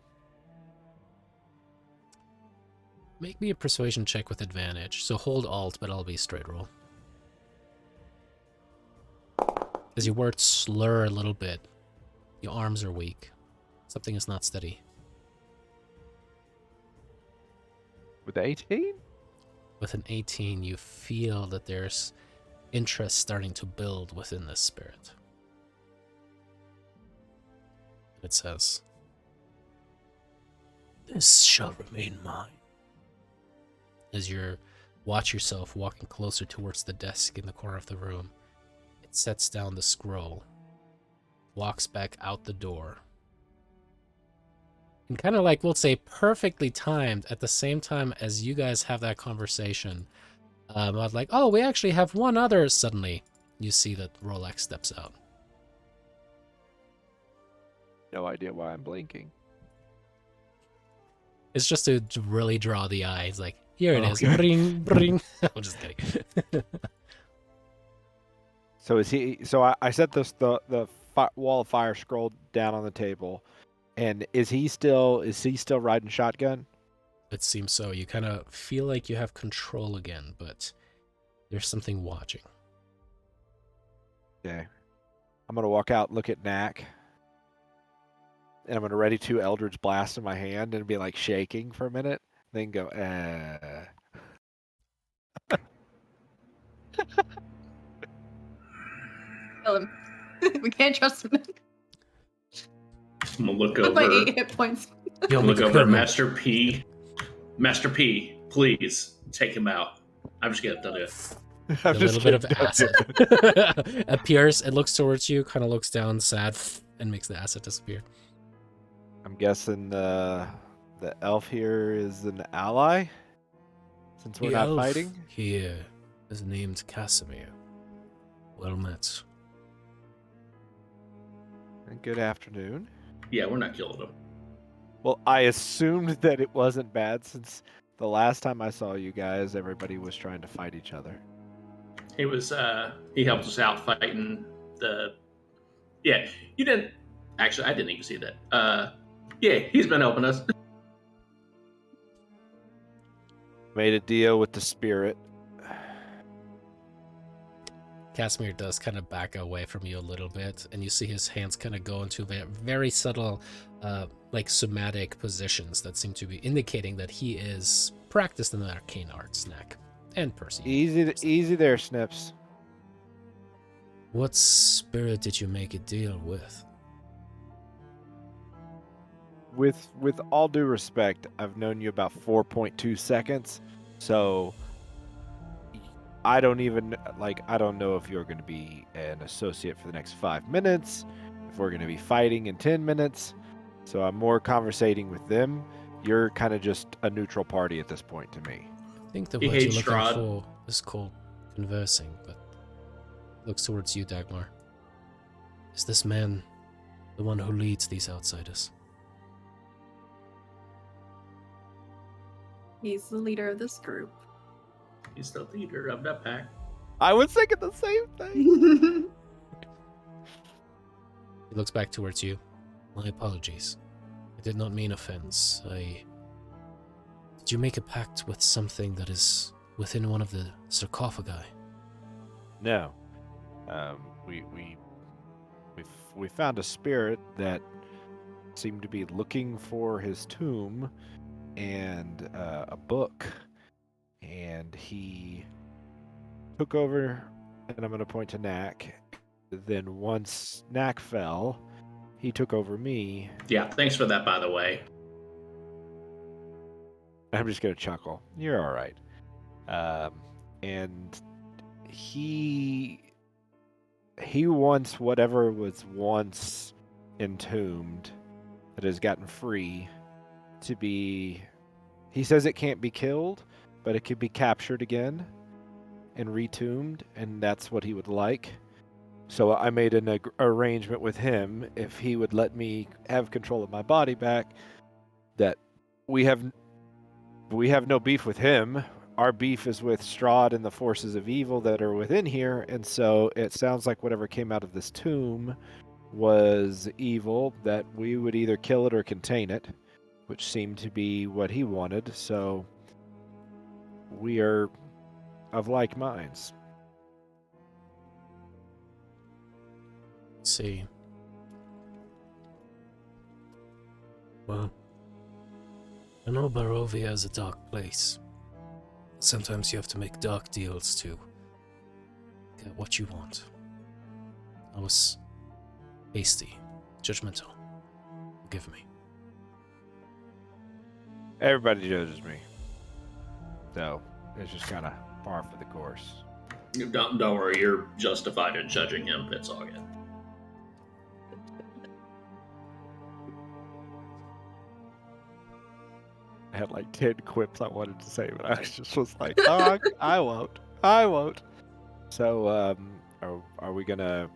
Make me a persuasion check with advantage. So hold alt, but I'll be straight roll. As your words slur a little bit, your arms are weak. Something is not steady. With the 18? With an 18, you feel that there's interest starting to build within this spirit. It says, "This shall remain mine." As you watch yourself walking closer towards the desk in the corner of the room, it sets down the scroll, walks back out the door, And kind of like, we'll say, perfectly timed at the same time as you guys have that conversation. I was like, oh, we actually have one other. Suddenly, you see that Rolex steps out. No idea why I'm blinking. It's just to really draw the eye. It's like, here it is. Okay. Bring, bring. I'm just kidding. So is he? So I set the wall of fire scroll down on the table, and is he still riding shotgun? It seems so. You kind of feel like you have control again, but there's something watching. Okay. I'm gonna walk out, look at Knack, and I'm gonna ready to Eldritch Blast in my hand and be like shaking for a minute, then go, Kill him. We can't trust him. I'm gonna look With my over. 8 hit points. Yo, Look over at McCurman. Master P. Master P, please take him out. I'm just gonna do it. A little bit of acid appears. It looks towards you, kind of looks down, sad, and makes the acid disappear. I'm guessing the elf here is an ally, since we're The not elf fighting. here is named Casimir. Well met. And good afternoon. Yeah, we're not killing him. Well, I assumed that it wasn't bad since the last time I saw you guys, everybody was trying to fight each other. He was he helped us out fighting the yeah, you didn't actually I didn't even see that. Yeah, he's been helping us. Made a deal with the spirit. Casimir does kind of back away from you a little bit, and you see his hands kind of go into very subtle, like somatic positions that seem to be indicating that he is practiced in the arcane arts, Snack. And Percy. Easy there, Snips. What spirit did you make a deal with? With all due respect, I've known you about 4.2 seconds, so I don't know if you're going to be an associate for the next 5 minutes, if we're going to be fighting in 10 minutes. So I'm more conversating with them. You're kind of just a neutral party at this point to me. I think the He word you're hates looking Strahd. for is called conversing, but looks towards you, Dagmar. Is this man the one who leads these outsiders? He's the leader of this group. He's the leader of the pack. I was thinking the same thing. He looks back towards you. My apologies. I did not mean offense. Did you make a pact with something that is within one of the sarcophagi? No. We found a spirit that seemed to be looking for his tomb and a book, and he took over, and I'm going to point to Knack. Then once Knack fell, he took over me. Yeah, thanks for that, by the way. I'm just going to chuckle. You're all right. And he wants whatever was once entombed that has gotten free to be... He says it can't be killed, but it could be captured again and retombed, and that's what he would like. So I made an arrangement with him, if he would let me have control of my body back, that we have no beef with him. Our beef is with Strahd and the forces of evil that are within here, and so it sounds like whatever came out of this tomb was evil, that we would either kill it or contain it, which seemed to be what he wanted, so we are of like minds. Let's see. Well, I know Barovia is a dark place. Sometimes you have to make dark deals to get what you want. I was hasty, judgmental. Forgive me. Everybody judges me, so it's just kind of par for the course. Don't worry, you're justified in judging him. It's all good. I had like 10 quips I wanted to say, but I was like, oh, I won't. So, are we gonna,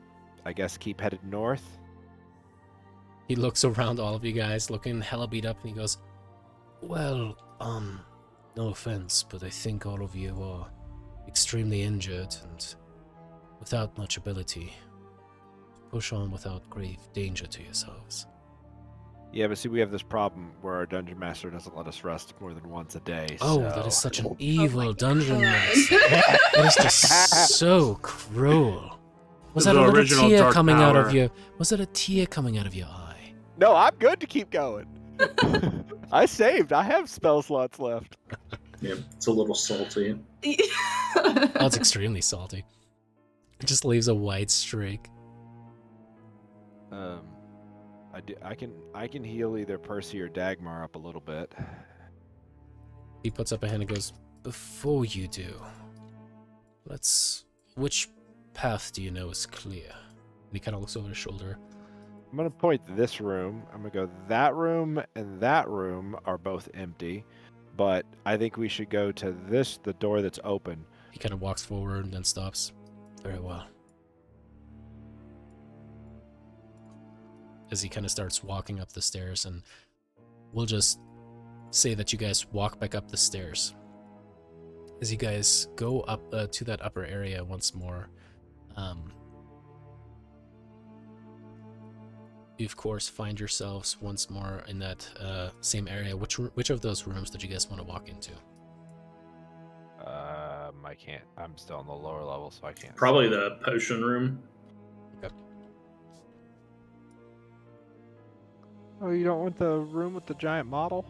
I guess, keep headed north? He looks around all of you guys, looking hella beat up, and he goes, well, no offense, but I think all of you are extremely injured and without much ability to push on without grave danger to yourselves. Yeah, but see, we have this problem where our dungeon master doesn't let us rest more than once a day. Oh, so... that is such an evil dungeon God. master. That is just so cruel. Was that The a little original tear Dark coming out of Power. you? Was it a tear coming out of your eye? No, I'm good to keep going. I saved. I have spell slots left. Yeah, it's a little salty. Oh, it's extremely salty. It just leaves a white streak. I can heal either Percy or Dagmar up a little bit. He puts up a hand and goes, before you do, which path do you know is clear? And he kind of looks over his shoulder. I'm gonna point to this room. I'm gonna go, that room and that room are both empty, but I think we should go to the door that's open. He kind of walks forward and then stops. Very well. As he kind of starts walking up the stairs, and we'll just say that you guys walk back up the stairs. As you guys go up to that upper area once more, you of course find yourselves once more in that same area. Which of those rooms did you guys want to walk into? I can't. I'm still on the lower level, so I can't. Probably see. the potion room. Okay. Oh, you don't want the room with the giant model?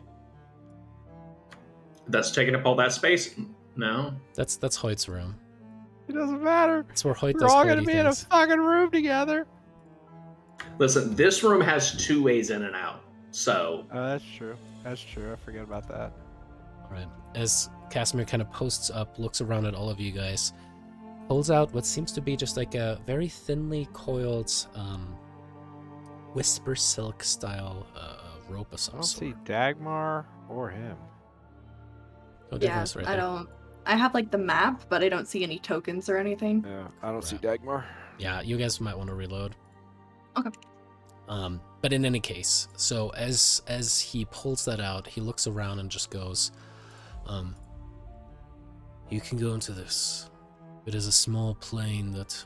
That's taking up all that space. No. That's Hoyt's room. It doesn't matter. That's where Hoyt We're does all gonna Hoyty be in a things. fucking room together. Listen, this room has 2 ways in and out. So That's true. That's true. I forget about that. Alright. As Casimir kind of posts up, looks around at all of you guys, pulls out what seems to be just like a very thinly coiled whisper silk style rope of some I don't sort. see Dagmar or him. Oh, Yeah, Dagmar's right I there. don't. I have like the map, but I don't see any tokens or anything. Yeah, I don't see Right. Dagmar. Yeah, you guys might want to reload. Okay. But in any case, so as he pulls that out, he looks around and just goes, you can go into this. It is a small plane that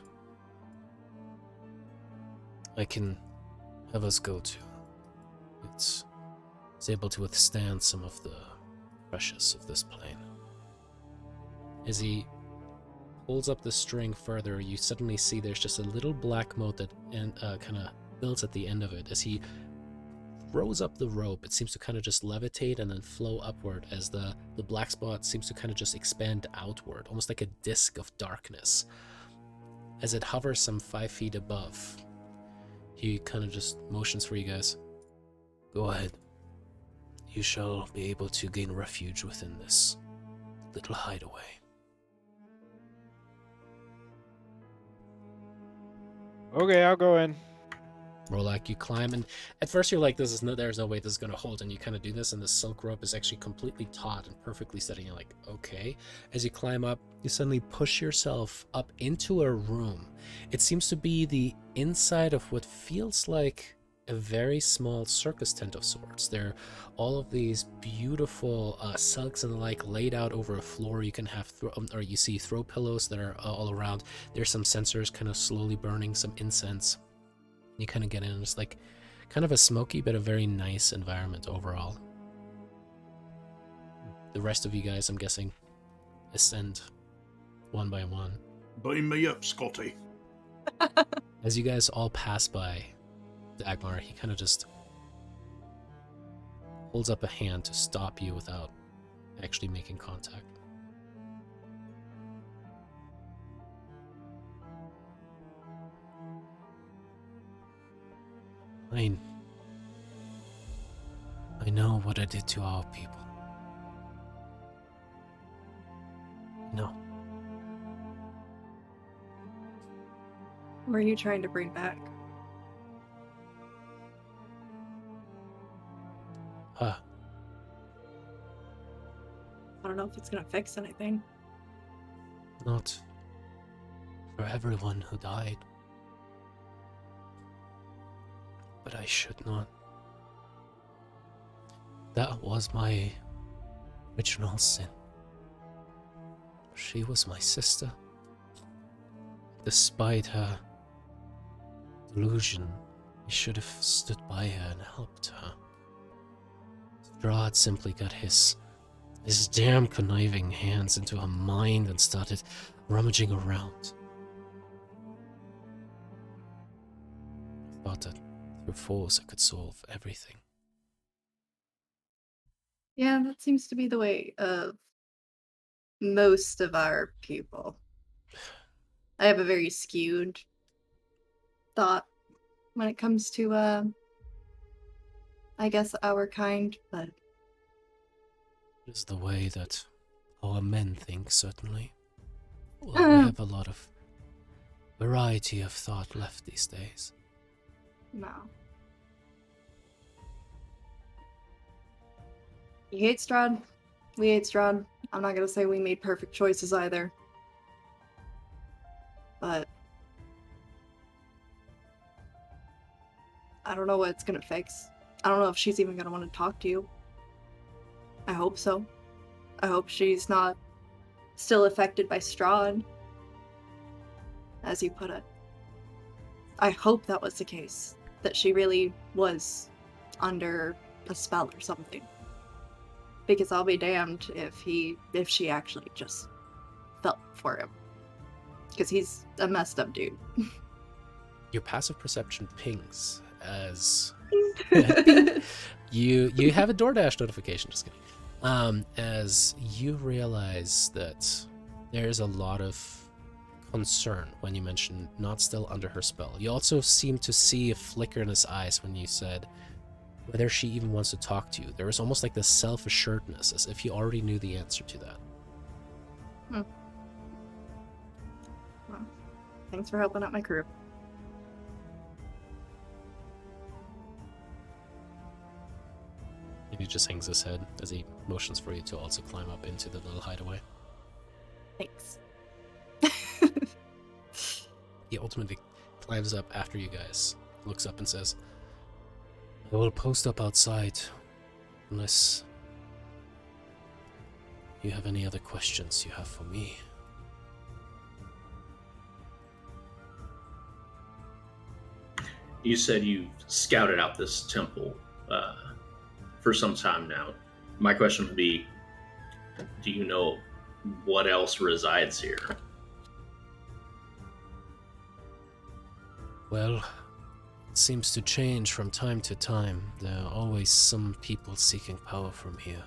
I can have us go to. It's able to withstand some of the pressures of this plane. As he pulls up the string further, you suddenly see there's just a little black mote that kind of builds at the end of it. As he throws up the rope, it seems to kind of just levitate and then flow upward as the black spot seems to kind of just expand outward, almost like a disc of darkness. As it hovers some 5 feet above, he kind of just motions for you guys. Go ahead. You shall be able to gain refuge within this little hideaway. Okay, I'll go in. Rolak, you climb, and at first you're like, there's no way this is going to hold, and you kind of do this, and the silk rope is actually completely taut and perfectly set, and you're like, okay. As you climb up, you suddenly push yourself up into a room. It seems to be the inside of what feels like a very small circus tent of sorts. There are all of these beautiful silks and the like laid out over a floor. You can have, or you see throw pillows that are all around. There's some censers kind of slowly burning, some incense. You kind of get in, and it's like kind of a smoky but a very nice environment overall. The rest of you guys, I'm guessing, ascend one by one. Beam me up, Scotty. As you guys all pass by Dagmar, he kind of just holds up a hand to stop you without actually making contact. I know what I did to our people. No. What are you trying to bring back? know if it's gonna fix anything. Not for everyone who died. But I should not. That was my original sin. She was my sister. Despite her delusion, I should have stood by her and helped her. Strahd simply got his damn conniving hands into her mind and started rummaging around. I thought that through force I could solve everything. Yeah, that seems to be the way of most of our people. I have a very skewed thought when it comes to, I guess, our kind, but It is the way that our men think, certainly. Well, we have a lot of variety of thought left these days. no. You hate Strahd? We hate Strahd. I'm not gonna say we made perfect choices either. But I don't know what it's gonna fix. I don't know if she's even gonna want to talk to you. I hope so. I hope she's not still affected by Strahd, as you put it. I hope that was the case. That she really was under a spell or something. Because I'll be damned if she actually just fell for him. Because he's a messed up dude. Your passive perception pings as you have a DoorDash notification. Just kidding. As you realize that there's a lot of concern when you mention not still under her spell. You also seem to see a flicker in his eyes when you said whether she even wants to talk to you. There was almost like this self-assuredness, as if you already knew the answer to that. Well, thanks for helping out my crew. And he just hangs his head as he motions for you to also climb up into the little hideaway. Thanks. He ultimately climbs up after you guys, looks up and says, I will post up outside unless you have any other questions you have for me. You said you scouted out this temple for some time now. My question would be, do you know what else resides here? Well, it seems to change from time to time. There are always some people seeking power from here.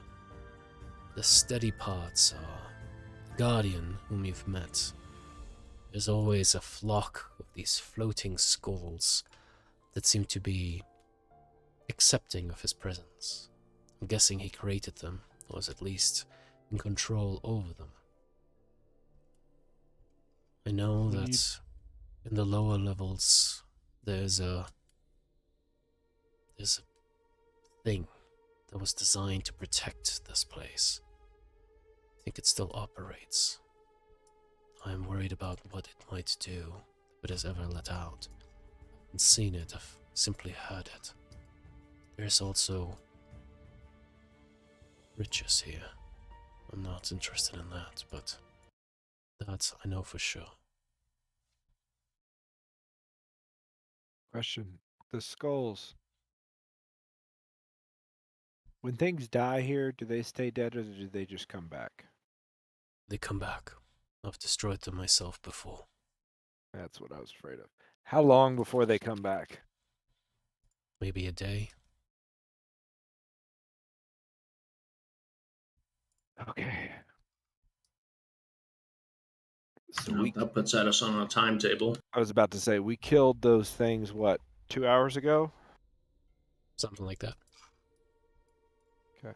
The steady parts are the Guardian, whom you've met. There's always a flock of these floating skulls that seem to be accepting of his presence. I'm guessing he created them, or was at least in control over them. I know that in the lower levels, there's a thing that was designed to protect this place. I think it still operates. I'm worried about what it might do if it is ever let out. I haven't seen it, I've simply heard it. There's also riches here. I'm not interested in that, but that I know for sure. Question. The skulls. When things die here, do they stay dead or do they just come back? They come back. I've destroyed them myself before. That's what I was afraid of. How long before they come back? Maybe a day. Okay. So Well, that puts us on a timetable. I was about to say, we killed those things, what, 2 hours ago? Something like that. Okay.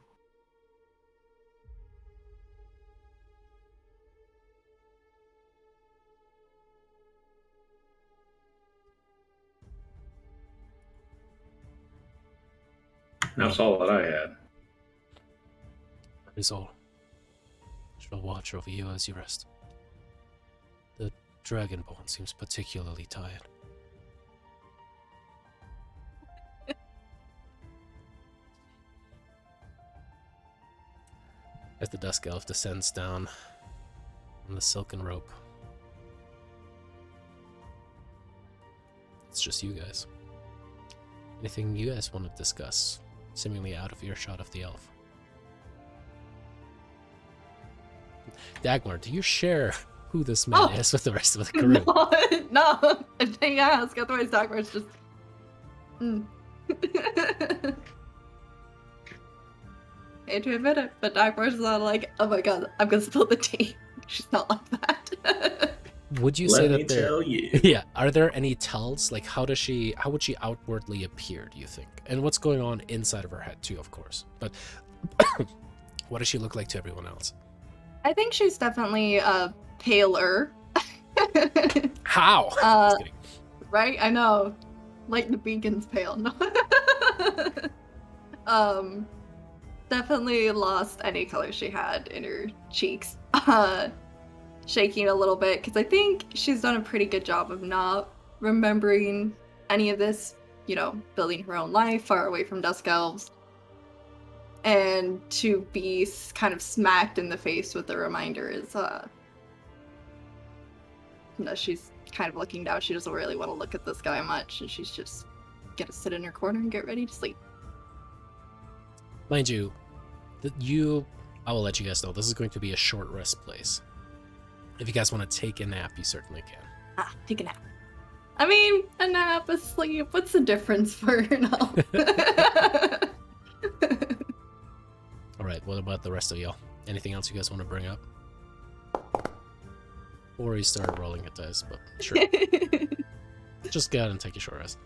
That's all that I had. That is all. Shall watch over you as you rest. The Dragonborn seems particularly tired. As the Dusk Elf descends down on the silken rope. It's just you guys. Anything you guys want to discuss, seemingly out of earshot of the elf? Dagmar, do you share who this man is with the rest of the crew? No. I think I ask. Otherwise, Dagmar's just. Hate to admit it, but Dagmar's not like, oh my god, I'm gonna spill the tea. She's not like that. Would you say Let me that there? tell you. Yeah. Are there any tells? Like, how would she outwardly appear? Do you think? And what's going on inside of her head too, of course. But what does she look like to everyone else? I think she's definitely paler. How? Just kidding. Right? I know. Like the beacon's pale. No. Definitely lost any color she had in her cheeks. Shaking a little bit, because I think she's done a pretty good job of not remembering any of this, you know, building her own life far away from Dusk Elves. And to be kind of smacked in the face with the reminder is, that she's kind of looking down. She doesn't really want to look at this guy much, and she's just gonna sit in her corner and get ready to sleep. Mind you, I will let you guys know this is going to be a short rest place. If you guys want to take a nap, you certainly can. Take a nap. I mean, a nap, a sleep, what's the difference for now? Alright, what about the rest of y'all? Anything else you guys want to bring up? Or you start rolling at dice, but sure. Just go ahead and take a short rest.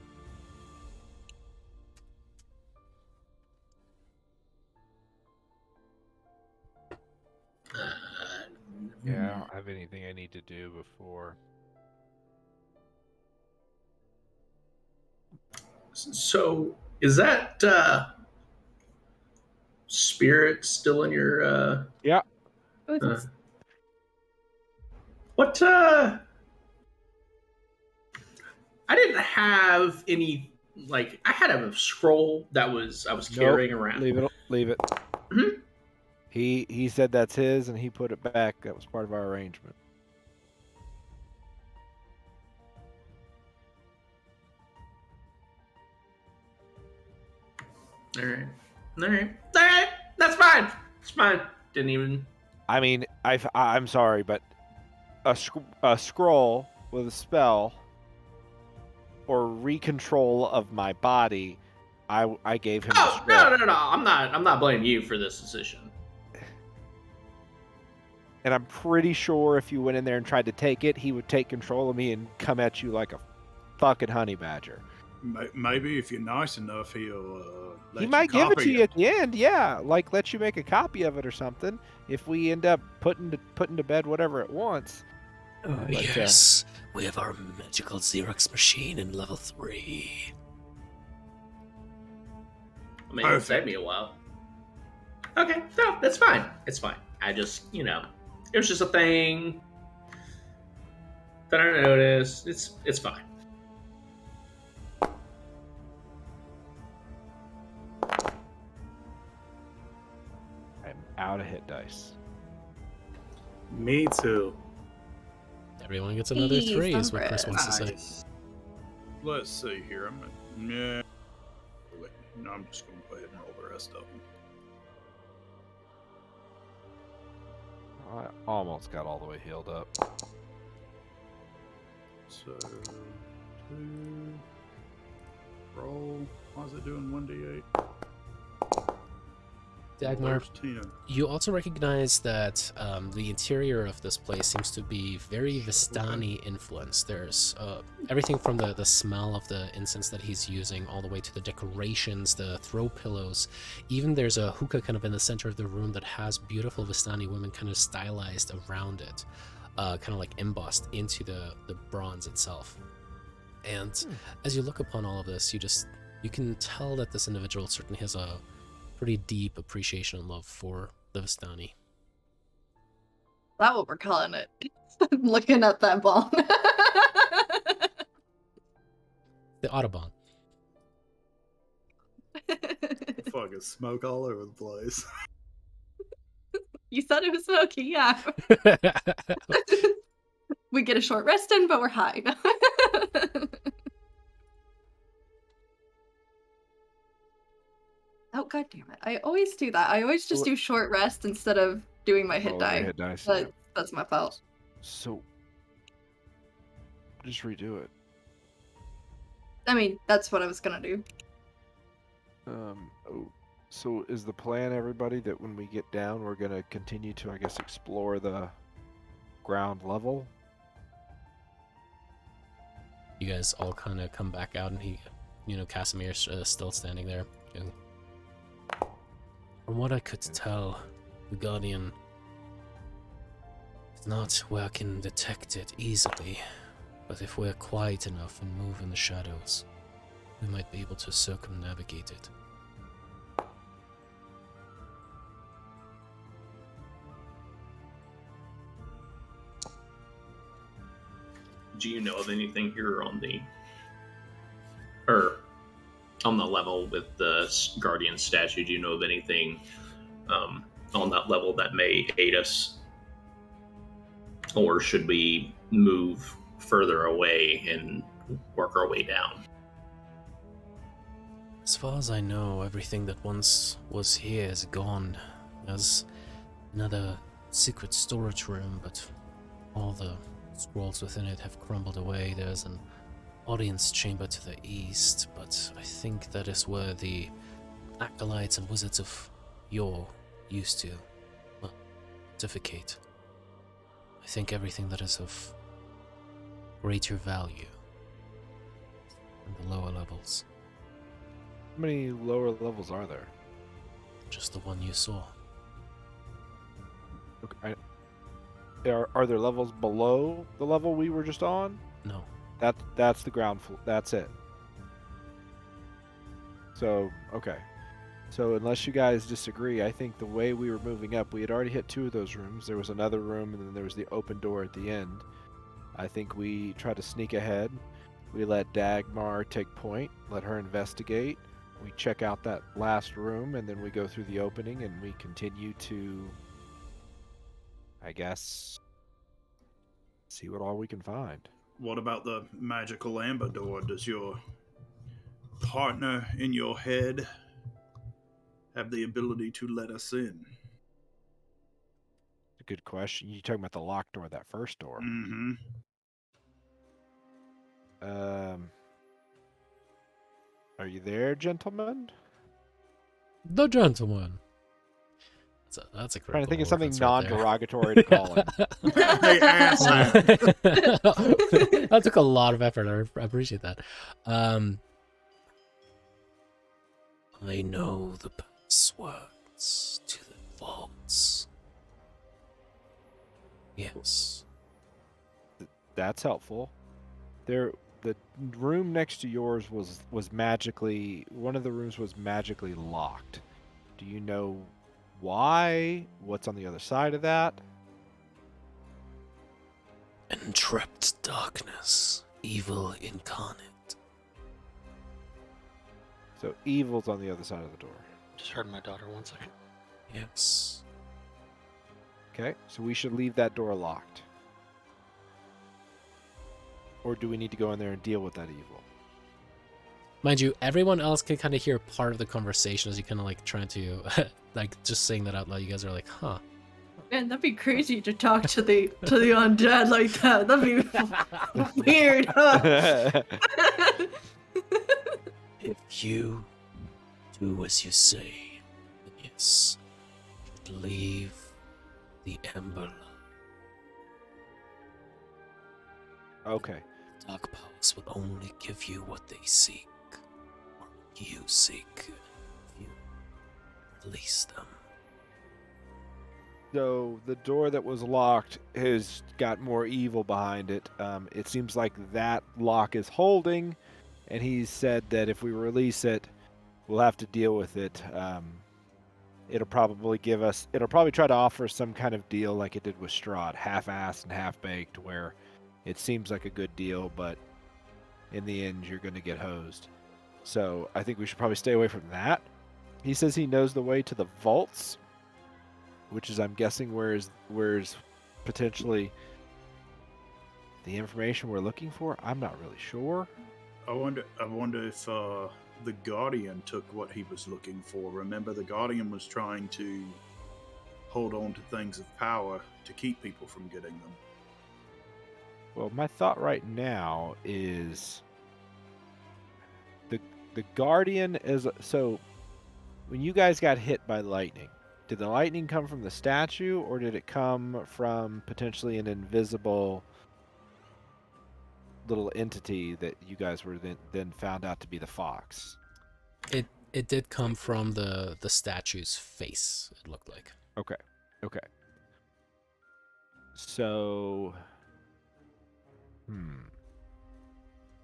Yeah, I don't have anything I need to do before. So, is that spirit still in your Yeah. What I didn't have any, like, I had a scroll that I was carrying around. Leave it. Mhm. He said that's his, and he put it back. That was part of our arrangement. All right. That's fine. It's fine. Didn't even. I mean, I'm sorry, but a scroll with a spell or recontrol of my body, I gave him. Oh the scroll. no! I'm not blaming you for this decision. And I'm pretty sure if you went in there and tried to take it, he would take control of me and come at you like a fucking honey badger. Maybe if you're nice enough, he'll let He you might give it copy to you at the end, yeah. Like let you make a copy of it or something. If we end up putting to bed whatever it wants. But, Yes, we have our magical Xerox machine in level 3. I mean, it'll take me a while. Okay, no, that's fine. It's fine. I just, it was just a thing that I noticed. It's fine. I'm out of hit dice. Me too. Everyone gets another Ease 3 is on what Chris wants to say. Nice. Let's see here. No, I'm just going to go ahead and roll the rest of them. I almost got all the way healed up. So, 2. Roll. Why is it doing 1d8? Dagmar, There's 10. you also recognize that the interior of this place seems to be very Vistani influenced. There's everything from the smell of the incense that he's using all the way to the decorations, the throw pillows. Even there's a hookah kind of in the center of the room that has beautiful Vistani women kind of stylized around it, kind of like embossed into the bronze itself. And as you look upon all of this, you can tell that this individual certainly has a pretty deep appreciation and love for the Vistani. That's what we're calling it. Looking at that ball. The Autobahn. Fucking smoke all over the place. You said it was smoky, yeah. We get a short rest in, but we're high. Oh, god damn it. I always do that. I always just do short rest instead of doing my hit Rolling your die. hit dice, But yeah. that's my fault. So, just redo it. I mean, that's what I was gonna do. So is the plan, everybody, that when we get down, we're gonna continue to, I guess, explore the ground level? You guys all kind of come back out, and he, Casimir's still standing there. And from what I could tell, the Guardian is not where I can detect it easily, but if we're quiet enough and move in the shadows, we might be able to circumnavigate it. Do you know of anything here on the level with the Guardian statue? Do you know of anything on that level that may aid us, or should we move further away and work our way down? As far as I know, everything that once was here is gone. There's another secret storage room, but all the scrolls within it have crumbled away. There's an audience chamber to the east, but I think that is where the acolytes and wizards of yore used to pontificate. I think everything that is of greater value in the lower levels. How many lower levels are there? Just the one you saw. Okay. Are there levels below the level we were just on? No. That's the ground floor. That's it. So, okay. So unless you guys disagree, I think the way we were moving up, we had already hit 2 of those rooms. There was another room, and then there was the open door at the end. I think we try to sneak ahead. We let Dagmar take point, let her investigate. We check out that last room, and then we go through the opening, and we continue to, I guess, see what all we can find. What about the magical amber door? Does your partner in your head have the ability to let us in? A good question. You talking about the locked door, that first door? Mm-hmm. Are you there, gentlemen? The gentleman. That's a Trying to think of critical something reference right there. non-derogatory to call him. Hey, asshat. That took a lot of effort. I appreciate that. I know the passwords to the vaults. Yes. That's helpful. The room next to yours was magically, one of the rooms was magically locked. Do you know why? What's on the other side of that? Entrapped darkness, evil incarnate. So evil's on the other side of the door. Just heard my daughter 1 second. Yes. Okay, so we should leave that door locked. Or do we need to go in there and deal with that evil? Mind you, everyone else can kind of hear part of the conversation as you kind of like trying to, like just saying that out loud. You guys are like, huh. Man, that'd be crazy to talk to the undead like that. That'd be weird, huh? If you do as you say, then yes, you should leave the Ember Line. Okay. Dark powers will only give you what they seek, or what you seek, if you release them. So the door that was locked has got more evil behind it. It seems like that lock is holding, and he said that if we release it, we'll have to deal with it it'll probably try to offer some kind of deal like it did with Strahd, half-assed and half-baked, where it seems like a good deal, but in the end you're going to get hosed. So I think we should probably stay away from that. He says he knows the way to the vaults, which is, I'm guessing, where's potentially the information we're looking for. I'm not really sure. I wonder if the Guardian took what he was looking for. Remember, the Guardian was trying to hold on to things of power to keep people from getting them. Well, my thought right now is the Guardian is, so when you guys got hit by lightning, did the lightning come from the statue, or did it come from potentially an invisible little entity that you guys were then found out to be the fox? It did come from the statue's face, it looked like. Okay. So,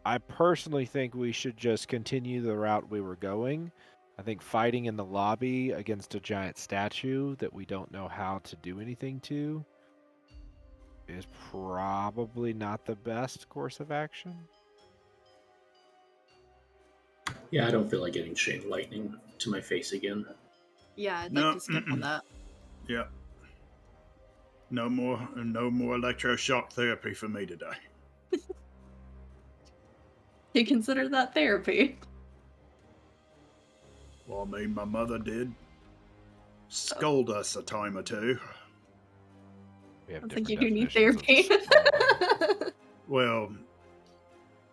I personally think we should just continue the route we were going. I think fighting in the lobby against a giant statue that we don't know how to do anything to is probably not the best course of action. Yeah, I don't feel like getting chain lightning to my face again. Yeah, I'd No, like to skip on that. Yeah. No more electroshock therapy for me today. You consider that therapy? Well, I mean, my mother did scold us a time or two. We have I think different you do need definitions of therapy. Well,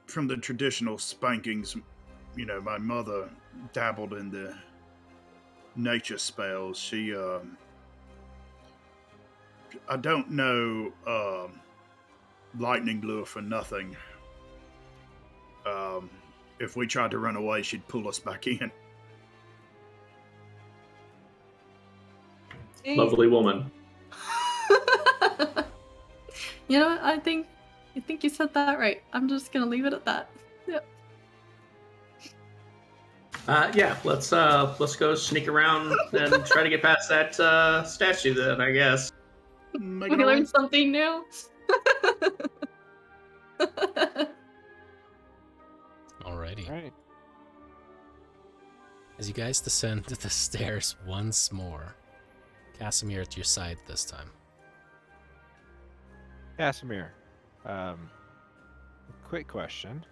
from the traditional spankings, you know, my mother dabbled in the nature spells. She, I don't know, lightning blew her for nothing. If we tried to run away, she'd pull us back in. Lovely woman. You know what? I think you said that right. I'm just gonna leave it at that. Yep. Yeah, let's go sneak around and try to get past that statue then, I guess. We learned something new. Alrighty. All right. As you guys descend the stairs once more, Casimir at your side this time. Casimir, quick question.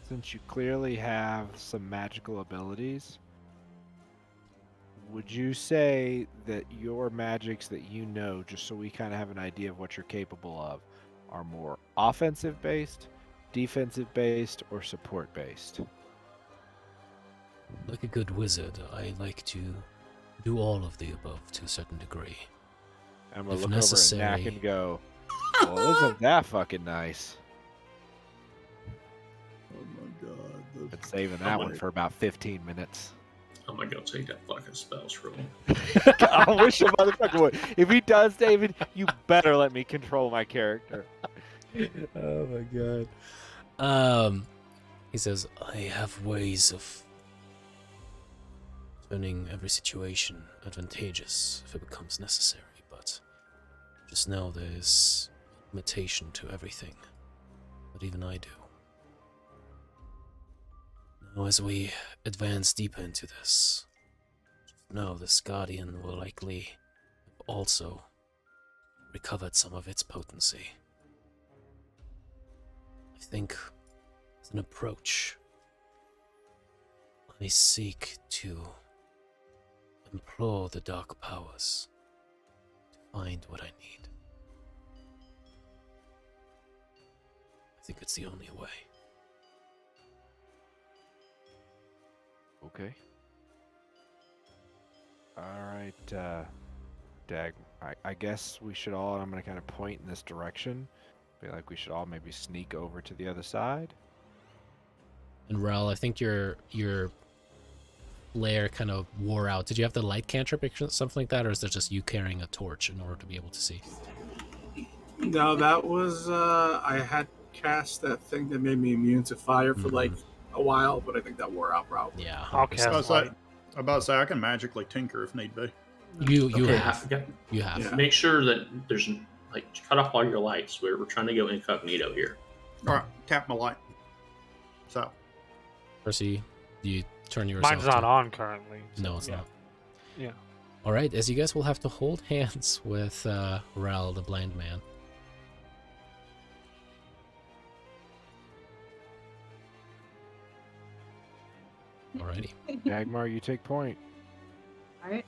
Since you clearly have some magical abilities, would you say that your magics that you know, just so we kind of have an idea of what you're capable of, are more offensive based, defensive based, or support based? Like a good wizard, I like to do all of the above to a certain degree. I'm gonna If look necessary. over at Knack and go, well, isn't that fucking nice? Oh my god. Been saving that one for about 15 minutes. I'm gonna go take that fucking spell scroll. I wish a motherfucker would. If he does, David, you better let me control my character. Oh my god. He says, I have ways of turning every situation advantageous if it becomes necessary, but just know there's limitation to everything that even I do. Now, as we advance deeper into this, just know this Guardian will likely have also recovered some of its potency. I think as an approach, I seek to implore the dark powers to find what I need. I think it's the only way. Okay. Alright, Dag, I guess we should all, I'm going to kind of point in this direction. Be like we should all maybe sneak over to the other side. And Rel, I think your flare kind of wore out. Did you have the light cantrip or something like that, or is there just you carrying a torch in order to be able to see? No, that was I had cast that thing that made me immune to fire for like a while, but I think that wore out probably. Yeah, I'll 100%. cast light. I'm about to say I can magically tinker if need be. You Okay, have. You have. Yeah. Make sure that there's like cut off all your lights. We're trying to go incognito here. All right, tap my light. So Percy, you turn yourself Mine's not to... on currently. so No, it's yeah. not. Yeah. All right, as you guys will have to hold hands with Ral, the blind man. Alrighty. Dagmar, you take point. All right.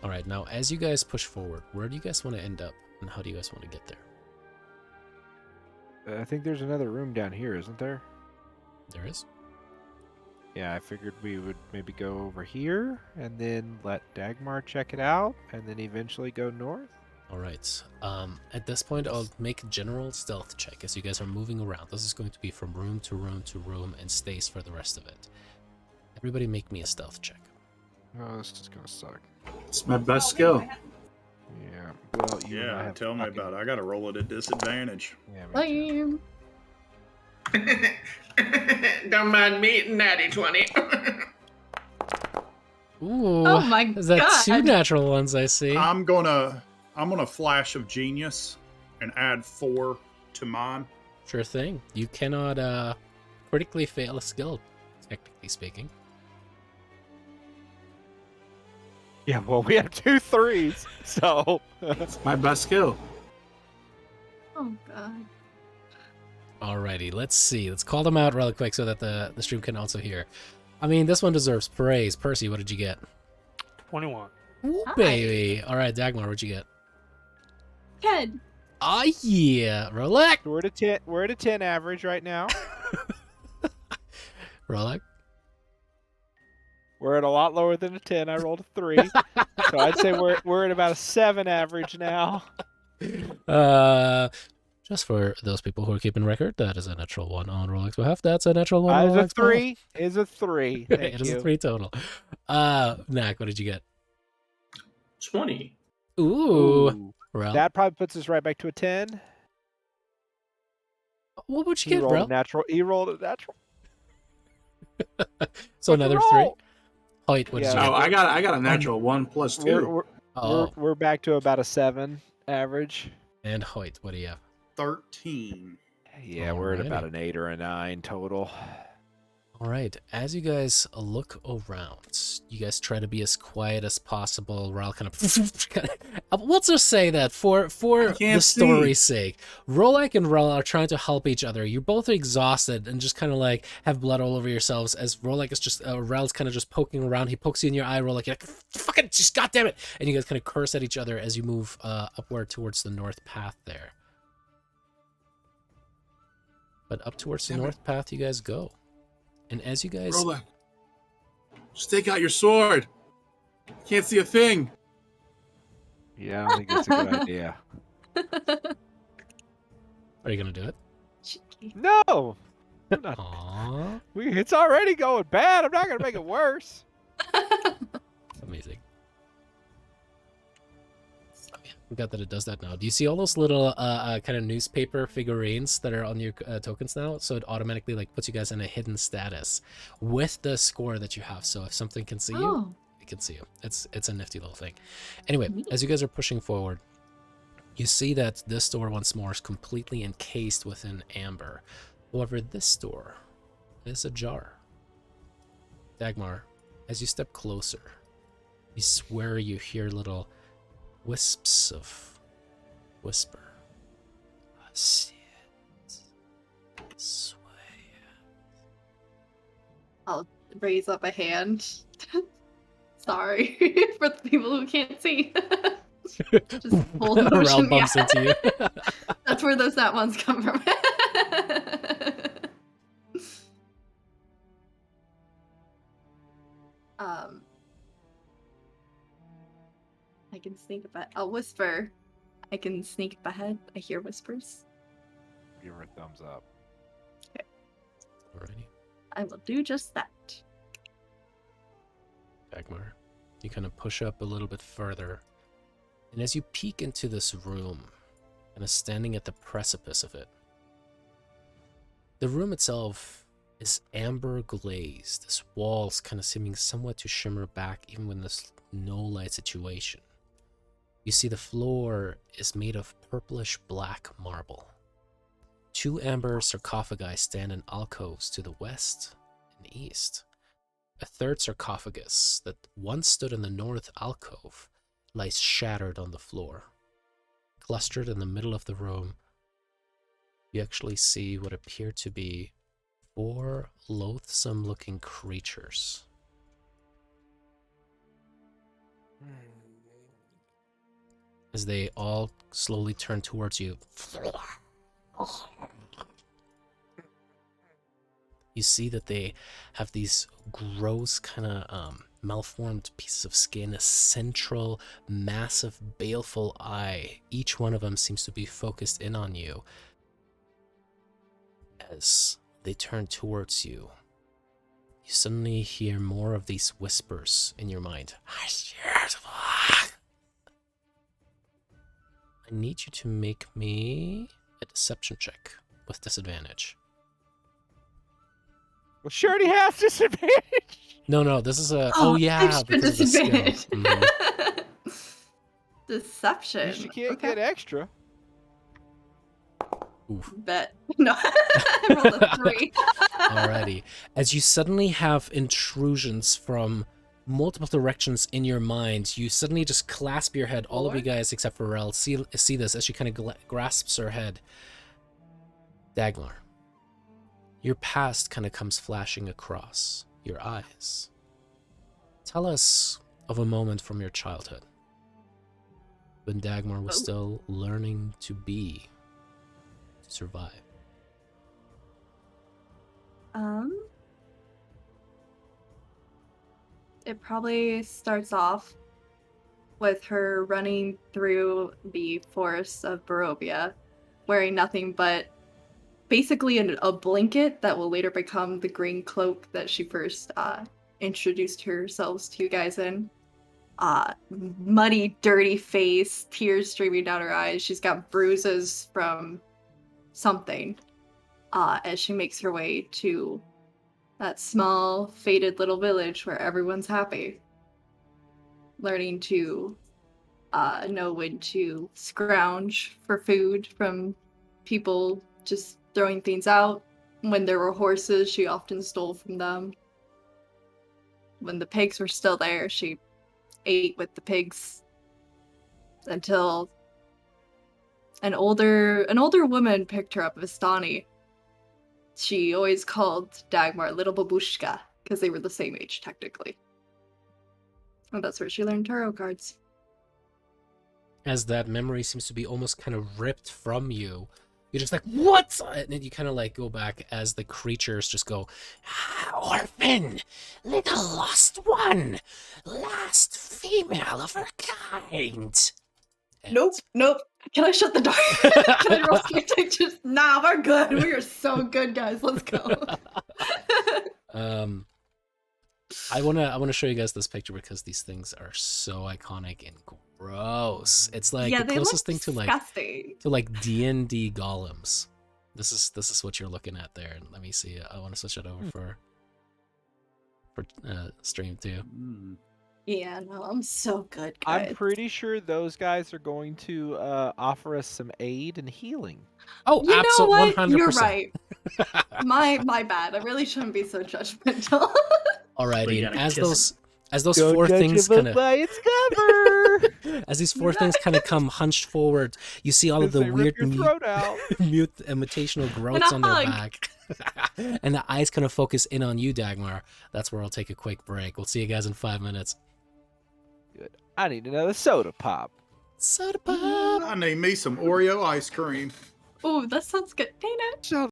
All right, now as you guys push forward, where do you guys want to end up, and how do you guys want to get there? I think there's another room down here, isn't there? There is. Yeah, I figured we would maybe go over here and then let Dagmar check it out and then eventually go north. All right. At this point, I'll make a general stealth check as you guys are moving around. This is going to be from room to room to room and stays for the rest of it. Everybody make me a stealth check. Oh, this is going to suck. It's my best skill. Yeah. Well, you and I yeah, have tell me fucking- about it. I got to roll it at disadvantage. Yeah, me too. Lame. Don't mind me, natty 20. Ooh. Oh my Is that god. two natural ones I see? I'm gonna flash of genius and add 4 to mine. Sure thing. You cannot critically fail a skill, technically speaking. Yeah, well, we have 2 3s, so. It's my best skill. Oh god. Alrighty, let's see. Let's call them out really quick so that the stream can also hear. I mean, this one deserves praise. Percy, what did you get? 21. Ooh, Hi. baby. All right, Dagmar, what'd you get? 10. Ah, yeah. Rolek. We're at a 10 average right now. Rolek. We're at a lot lower than a 10. I rolled a 3. So I'd say we're at about a 7 average now. Just for those people who are keeping record, that is a natural 1 on Rolek's behalf. That's a natural 1 on Is a Rolek's behalf. 3. Is a 3. Thank It is you. a 3 total. Knack, what did you get? 20. Ooh. Rel. That probably puts us right back to a 10. What would you He get, rolled bro? a natural. He rolled a natural. So What'd you another 3. roll? Hoyt, what did you Yeah. Oh, get? I got a natural 1 plus 2. We're back to about a 7 average. And Hoyt, what do you have? 13. Yeah, we're at Alrighty. about an 8 or a 9 total. All right, as you guys look around, you guys try to be as quiet as possible. Ral kind of, we'll just say that for the can't story's sake, Rolek and Rel are trying to help each other. You're both exhausted and just kind of like have blood all over yourselves. As Rolek is just, Rel's kind of just poking around. He pokes you in your eye, Rolek. You're like, fucking, just goddamn it! And you guys kind of curse at each other as you move upward towards the north path there. But up towards the Damn it. north path, you guys go. And as you guys Rolek, just take out your sword. Can't see a thing. Yeah, I don't think that's a good idea. are you gonna do it? Cheeky. No! I'm not- Aww, it's already going bad. I'm not going to make it worse. amazing. Oh, yeah, forgot that it does that now. Do you see all those little kind of newspaper figurines that are on your tokens now? So it automatically like puts you guys in a hidden status with the score that you have. So if something can see you, Oh. it can see you. It's a nifty little thing. Anyway, Neat. as you guys are pushing forward, you see that this door once more is completely encased within amber. However, this door is ajar. Dagmar, as you step closer, you swear you hear little wisps of whisper. Sit, sway. I'll raise up a hand. Sorry for the people who can't see. Just hold Rel motion. bumps Yeah. into you. That's where those that ones come from. I can sneak up. I'll whisper. I can sneak up ahead. I hear whispers. Give her a thumbs up. Alrighty, I will do just that. Dagmar, you kind of push up a little bit further, and as you peek into this room, kind of standing at the precipice of it, the room itself is amber glazed. This wall's kind of seeming somewhat to shimmer back even when there's no light situation. You see the floor is made of purplish black marble. 2 amber sarcophagi stand in alcoves to the west and east. A third sarcophagus that once stood in the north alcove lies shattered on the floor. Clustered in the middle of the room, you actually see what appear to be 4 loathsome-looking creatures. As they all slowly turn towards you, you see that they have these gross kind of malformed pieces of skin, a central, massive, baleful eye. Each one of them seems to be focused in on you. As they turn towards you, you suddenly hear more of these whispers in your mind. I need you to make me a deception check with disadvantage. Well, she already has disadvantage. No, this is a... Oh, yeah, extra because of the skill. disadvantage. Mhm. Deception. She can't Okay. get extra. Oof. Bet. No. I rolled a 3. Alrighty. As you suddenly have intrusions from multiple directions in your mind, you suddenly just clasp your head. All of you guys, except for Rel, see this as she kind of grasps her head. Dagmar, your past kind of comes flashing across your eyes. Tell us of a moment from your childhood when Dagmar was still learning to be, to survive. It probably starts off with her running through the forests of Barovia, wearing nothing but basically a blanket that will later become the green cloak that she first introduced herself to you guys in. Muddy, dirty face, tears streaming down her eyes. She's got bruises from something as she makes her way to that small, faded little village where everyone's happy. Learning to know when to scrounge for food from people just throwing things out. When there were horses, she often stole from them. When the pigs were still there, she ate with the pigs until an older woman picked her up, Vistani. She always called Dagmar Little Babushka because they were the same age technically. And that's where she learned tarot cards. As that memory seems to be almost kind of ripped from you, you're just like, what? And then you kind of like go back as the creatures just go, orphan, little lost one, last female of her kind. And Nope. Can I shut the door? Can I roll straight? Just nah, we're good. We are so good, guys. Let's go. I wanna show you guys this picture because these things are so iconic and gross. It's like the they closest look thing disgusting. to like D&D golems. This is what you're looking at there. And let me see. I want to switch it over for stream too. Yeah, no, I'm so good, guys. I'm pretty sure those guys are going to offer us some aid and healing. Oh, you know what? 100%. You're right. My bad. I really shouldn't be so judgmental. Alrighty, and as those Don't four judge things a book kind of by its cover. as these 4 things kind of come hunched forward, you see all of the They rip weird your throat out. mute imitational growths on their hug. back. And the eyes kind of focus in on you, Dagmar. That's where I'll take a quick break. We'll see you guys in 5 minutes. Good. I need another soda pop. Soda pop! I need me some Oreo ice cream. Ooh, that sounds good. Dana.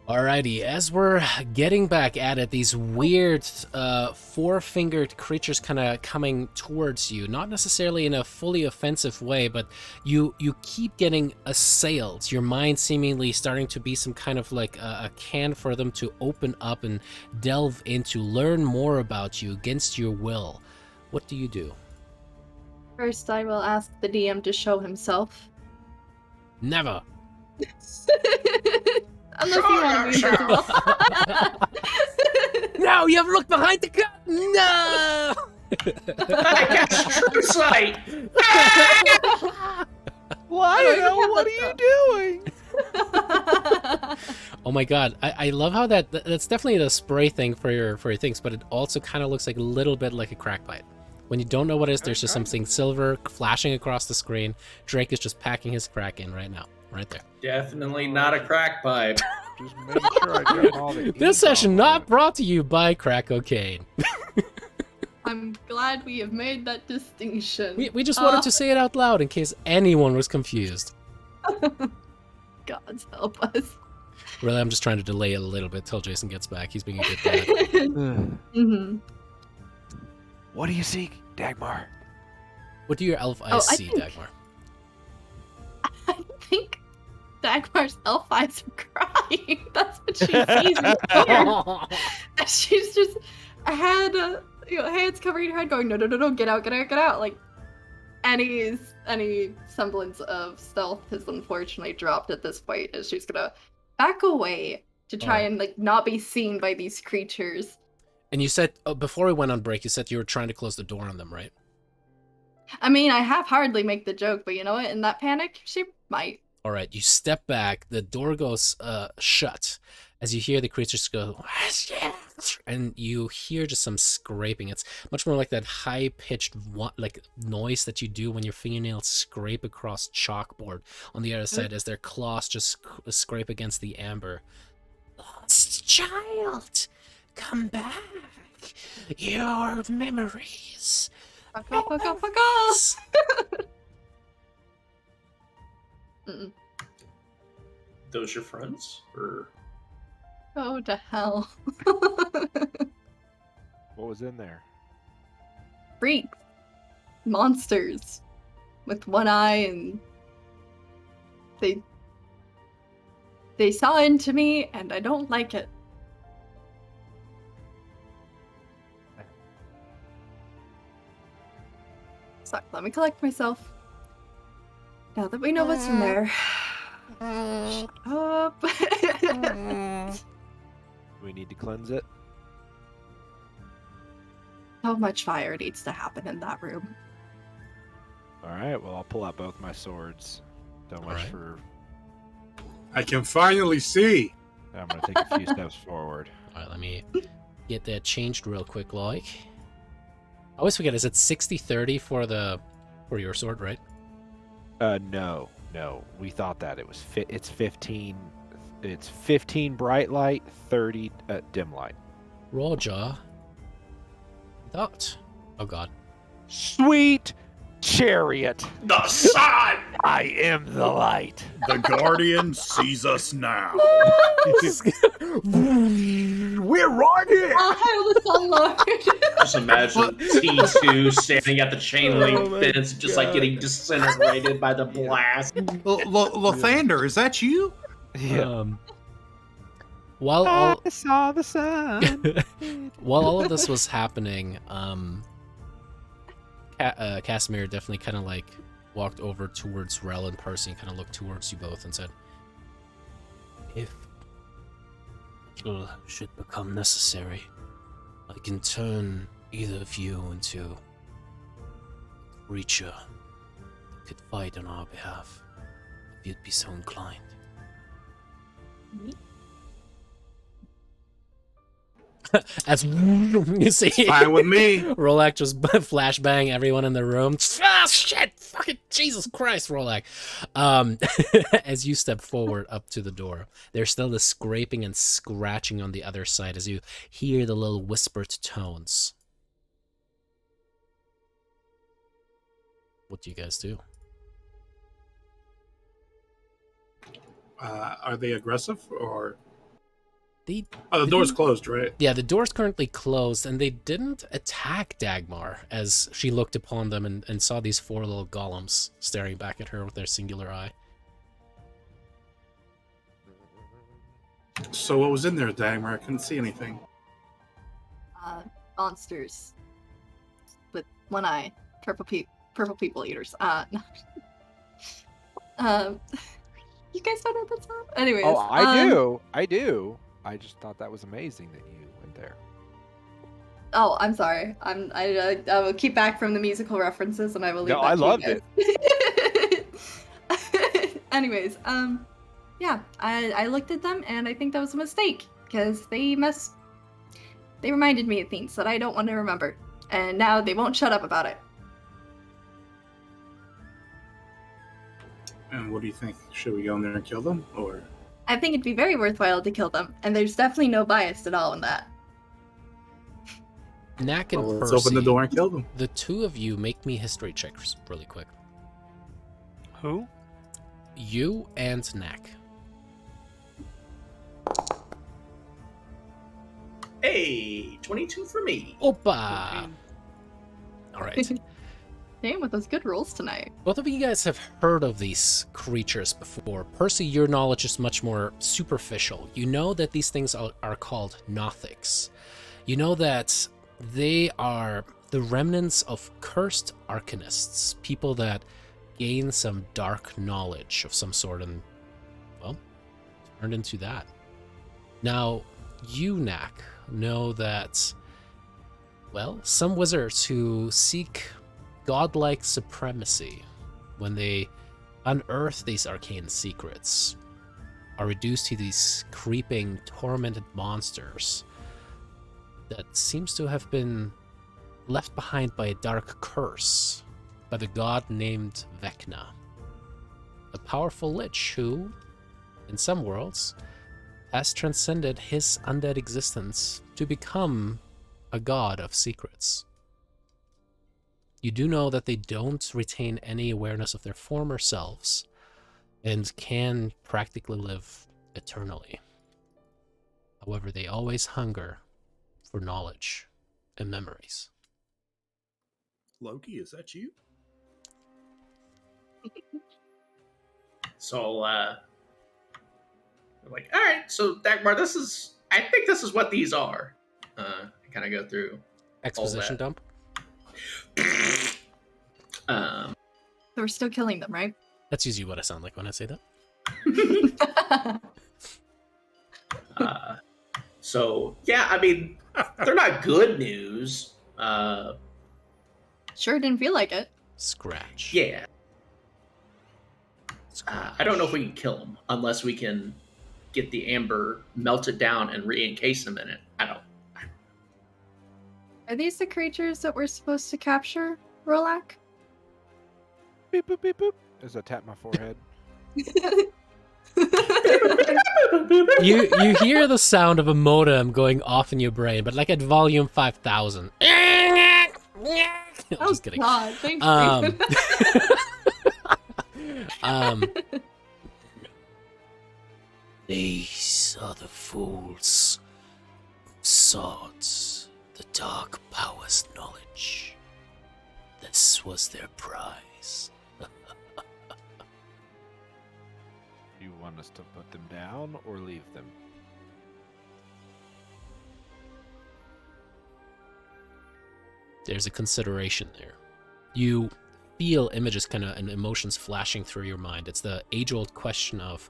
Alrighty, as we're getting back at it, these weird four-fingered creatures kind of coming towards you, not necessarily in a fully offensive way, but you keep getting assailed. Your mind seemingly starting to be some kind of like a can for them to open up and delve into, learn more about you against your will. What do you do? First, I will ask the DM to show himself. Never. Unless you want to be invisible. No, you haven't looked behind the curtain. No. I cast True Sight. Lionel, what are you doing? Oh my god, I love how that's definitely the spray thing for your things, but it also kind of looks like a little bit like a crack pipe. When you don't know what it is, there's just something silver flashing across the screen. Drake is just packing his crack in right now, right there. Definitely not a crack pipe. Just making sure I got all the This ink session off not of brought to you by crack cocaine. I'm glad we have made that distinction. We just wanted to say it out loud in case anyone was confused. God help us. Really, I'm just trying to delay it a little bit till Jason gets back. He's being a good dad. Mm-hmm. What do you seek, Dagmar? What do your elf eyes I see, think- Dagmar? I think Dagmar's elf eyes are crying. That's what she sees in the And she's just hands covering her head going, no, get out. Like any semblance of stealth has unfortunately dropped at this point, as she's gonna back away to try and like not be seen by these creatures. And you said, before we went on break, you said you were trying to close the door on them, right? I mean, I hardly make the joke, but you know what? In that panic, she might. All right, you step back, the door goes shut as you hear the creatures go, and you hear just some scraping. It's much more like that high-pitched like noise that you do when your fingernails scrape across chalkboard on the other side as their claws just scrape against the amber. Lost child, come back. Your memories. Fuck off. Mm-mm. Those your friends? Or Oh, to hell. What was in there? Freaks. Monsters. With one eye, and they saw into me, and I don't like it. So, let me collect myself. Now that we know what's in there. Shut up. We need to cleanse it. So much fire needs to happen in that room. All right. Well, I'll pull out both my swords. So much right. for. I can finally see. I'm gonna take a few steps forward. All right, let me get that changed real quick, like. I always forget, is it 60-30 for your sword, right? No. We thought that it was it's 15. It's 15 bright light, 30 dim light. Roll jaw. Thought. Oh god. Sweet chariot. the sun. I am the light. The Guardian sees us now. We're right here. I'll hail the Sun Lord. Just imagine T2 standing at the chain link Oh my fence, just like God. getting disintegrated by the blast. Lathander, is that you? Yeah. While all I saw the sun. while all of this was happening, Casimir definitely kind of like walked over towards Rel and Percy and kind of looked towards you both and said, "If it should become necessary, I can turn either of you into a creature that could fight on our behalf, if you'd be so inclined." As you see, Fine with me. Rolak just flashbang everyone in the room. Ah, shit! Fucking Jesus Christ, Rolak. As you step forward up to the door, there's still the scraping and scratching on the other side as you hear the little whispered tones. What do you guys do? Are they aggressive or? They Oh, the door's closed, right? Yeah, the door's currently closed, and they didn't attack Dagmar as she looked upon them and saw these 4 little golems staring back at her with their singular eye. So what was in there, Dagmar? I couldn't see anything. Monsters with one eye, purple people eaters. No. You guys don't know that song? Anyways. Oh, I do. I do. I just thought that was amazing that you went there. Oh, I'm sorry. I will keep back from the musical references, and I will leave No, that I to loved you guys. Anyways, yeah, I looked at them, and I think that was a mistake because they reminded me of things that I don't want to remember, and now they won't shut up about it. And what do you think? Should we go in there and kill them, or? I think it'd be very worthwhile to kill them, and there's definitely no bias at all in that. Knack and Well, let's Percy, open the door and kill them. the 2 of you make me history checks really quick. Who? You and Knack. Hey, 22 for me. Opa! Alright. Damn, with those good rolls tonight. Both of you guys have heard of these creatures before. Percy, your knowledge is much more superficial. You know that these things are called Nothics. You know that they are the remnants of cursed arcanists, people that gain some dark knowledge of some sort and, well, turned into that. Now, you, Knack, know that, well, some wizards who seek godlike supremacy, when they unearth these arcane secrets, are reduced to these creeping, tormented monsters that seems to have been left behind by a dark curse by the god named Vecna, a powerful lich who, in some worlds, has transcended his undead existence to become a god of secrets. You do know that they don't retain any awareness of their former selves and can practically live eternally. However, they always hunger for knowledge and memories. Loki, is that you? So, like, all right, so Dagmar, I think this is what these are. Kind of go through Exposition dump? Um, So we're still killing them, right? That's usually what I sound like when I say that. so yeah, I mean, they're not good news. Sure didn't feel like it. Scratch. Yeah, Scratch. I don't know if we can kill them unless we can get the amber, melt it down, and re-encase them in it. I don't. Are these the creatures that we're supposed to capture, Rolak? Beep, boop, beep, boop. As I tap my forehead. You hear the sound of a modem going off in your brain, but like at volume 5000. I'm just kidding. God, thanks, Um, David. These are the fools who sought the dark power's knowledge. This was their prize. You want us to put them down or leave them? There's a consideration there. You feel images and emotions flashing through your mind. It's the age-old question of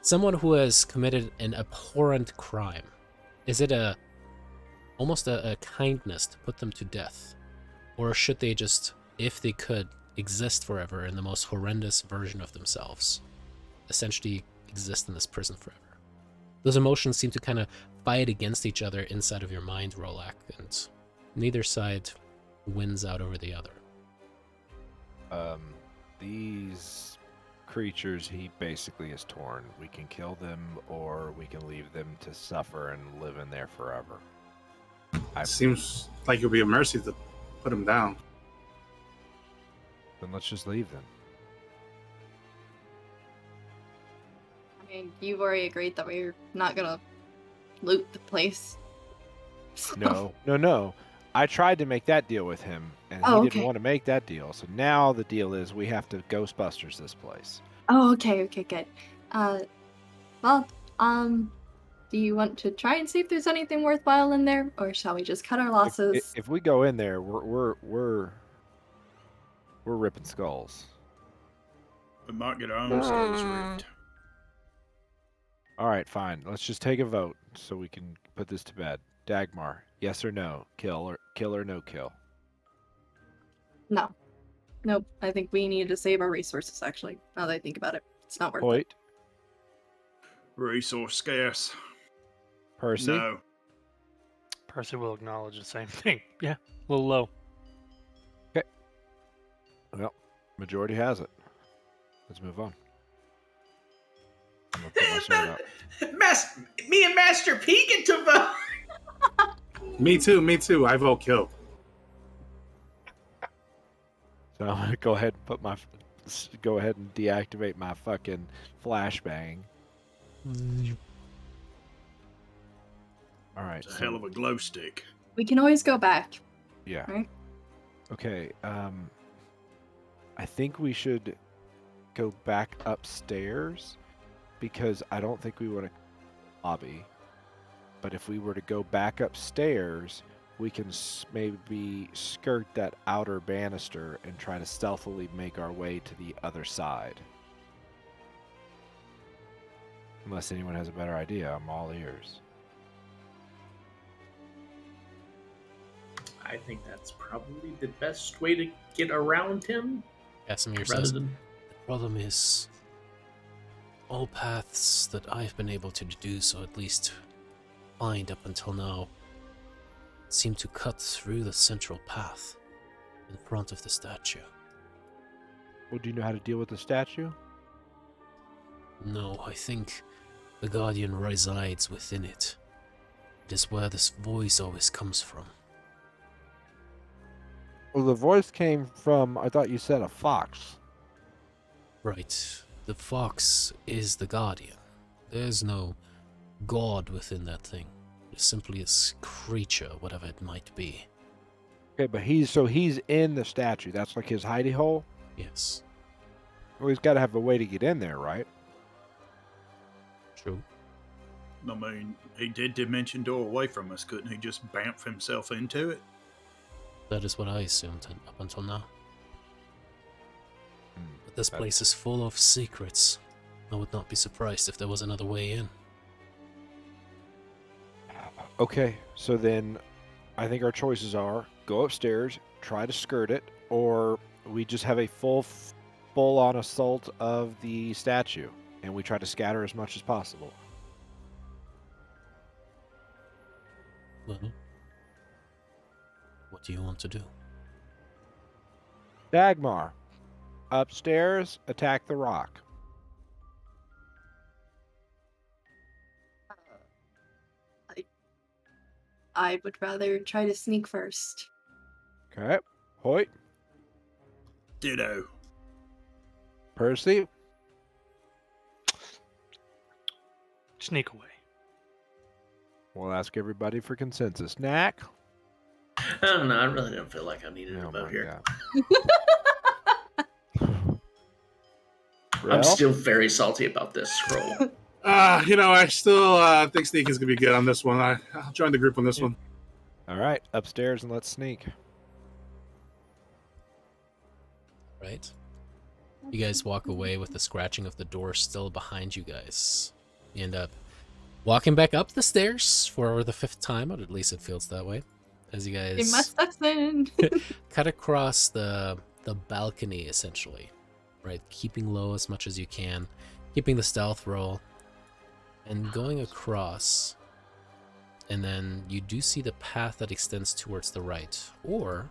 someone who has committed an abhorrent crime. Is it almost a kindness to put them to death? Or should they just, if they could, exist forever in the most horrendous version of themselves? Essentially exist in this prison forever. Those emotions seem to kind of fight against each other inside of your mind, Rolak, and neither side wins out over the other. These creatures he basically is torn. We can kill them or we can leave them to suffer and live in there forever. It seems like it would be a mercy to put them down. Then let's just leave them. I mean, you've already agreed that we're not gonna loot the place. No. I tried to make that deal with him, and Oh, he okay. didn't want to make that deal. So now the deal is we have to Ghostbusters this place. Oh, okay, good. Well, do you want to try and see if there's anything worthwhile in there, or shall we just cut our losses? If we go in there, we're ripping skulls. We might get our own skulls ripped. All right, fine. Let's just take a vote so we can put this to bed. Dagmar, yes or no? Kill or no kill? No. Nope. I think we need to save our resources, actually. Now that I think about it. It's not worth it. Hoyt, Resource scarce. Percy. No. Percy will acknowledge the same thing. Yeah, a little low. Well, majority has it. Let's move on. I'm gonna put my sword out. Me and Master P get to vote. Me too. I vote kill. So I'm gonna go ahead and deactivate my fucking flashbang. All right. It's a hell of a glow stick. We can always go back. Yeah. Right? Okay. I think we should go back upstairs because I don't think we want to lobby. But if we were to go back upstairs, we can maybe skirt that outer banister and try to stealthily make our way to the other side. Unless anyone has a better idea, I'm all ears. I think that's probably the best way to get around him. Casimir Rather says, than the problem is all paths that I've been able to deduce, or at least find up until now, seem to cut through the central path in front of the statue. Well, do you know how to deal with the statue? No, I think the Guardian resides within it. It is where this voice always comes from. Well, the voice came from, I thought you said a fox. Right. The fox is the Guardian. There's no god within that thing. It's simply a creature, whatever it might be. Okay, but he's in the statue. That's like his hidey hole? Yes. Well, he's got to have a way to get in there, right? True. I mean, he did dimension door away from us. Couldn't he just bamf himself into it? That is what I assumed up until now. Hmm. But this place is full of secrets. I would not be surprised if there was another way in. Okay, so then I think our choices are go upstairs, try to skirt it, or we just have a full-on assault of the statue, and we try to scatter as much as possible. Well, what do you want to do? Dagmar, upstairs, attack the rock. I would rather try to sneak first. Okay, Hoyt, Ditto. Percy, Sneak away. we'll ask everybody for consensus. Knack? I don't know. I really don't feel like I needed a Oh vote my here. God. I'm Ralph? still very salty about this scroll. I still think sneak is gonna be good on this one. I'll join the group on this one. All right, upstairs and let's sneak. Right? You guys walk away with the scratching of the door still behind you guys. You end up walking back up the stairs for the 5th time, or at least it feels that way. As you It guys must have been. cut across the balcony, essentially. Right? Keeping low as much as you can. Keeping the stealth roll. And going across. And then you do see the path that extends towards the right. Or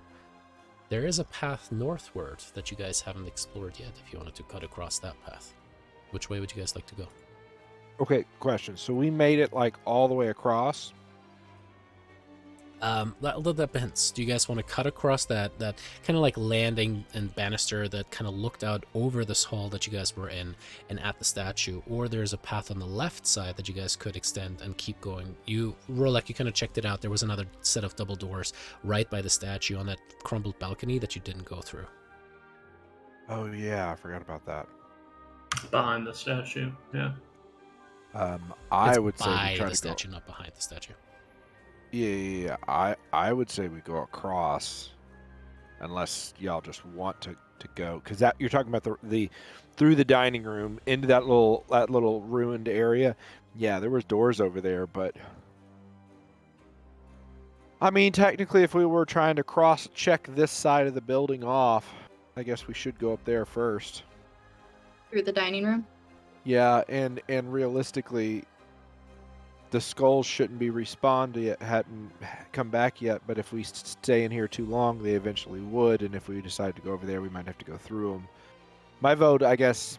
there is a path northward that you guys haven't explored yet if you wanted to cut across that path. Which way would you guys like to go? Okay, question. So we made it like all the way across? That depends. Do you guys want to cut across that kind of like landing and banister that kind of looked out over this hall that you guys were in and at the statue, or there's a path on the left side that you guys could extend and keep going? You, Rolek, you kind of checked it out. There was another set of double doors right by the statue on that crumbled balcony that you didn't go through. Oh yeah, I forgot about that. Behind the statue. Yeah. I It's would say we by try the to statue, not behind the statue. Yeah. I would say we go across, unless y'all just want to go, because that you're talking about the through the dining room into that little ruined area. Yeah, there was doors over there, but I mean, technically, if we were trying to cross-check this side of the building off, I guess we should go up there first. Through the dining room? Yeah, and realistically, the skulls shouldn't be respawned yet, hadn't come back yet, but if we stay in here too long, they eventually would, and if we decide to go over there, we might have to go through them. My vote, I guess,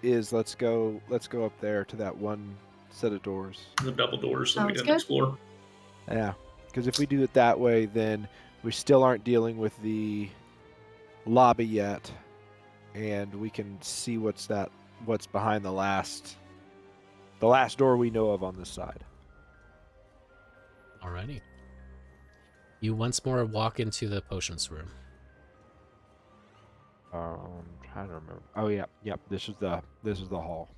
is let's go up there to that one set of doors. The double doors that we Sounds didn't good. explore. Yeah, because if we do it that way, then we still aren't dealing with the lobby yet, and we can see what's behind the last door we know of on this side. Alrighty. You once more walk into the potions room. Trying to remember. Oh yeah, yep. This is the hall.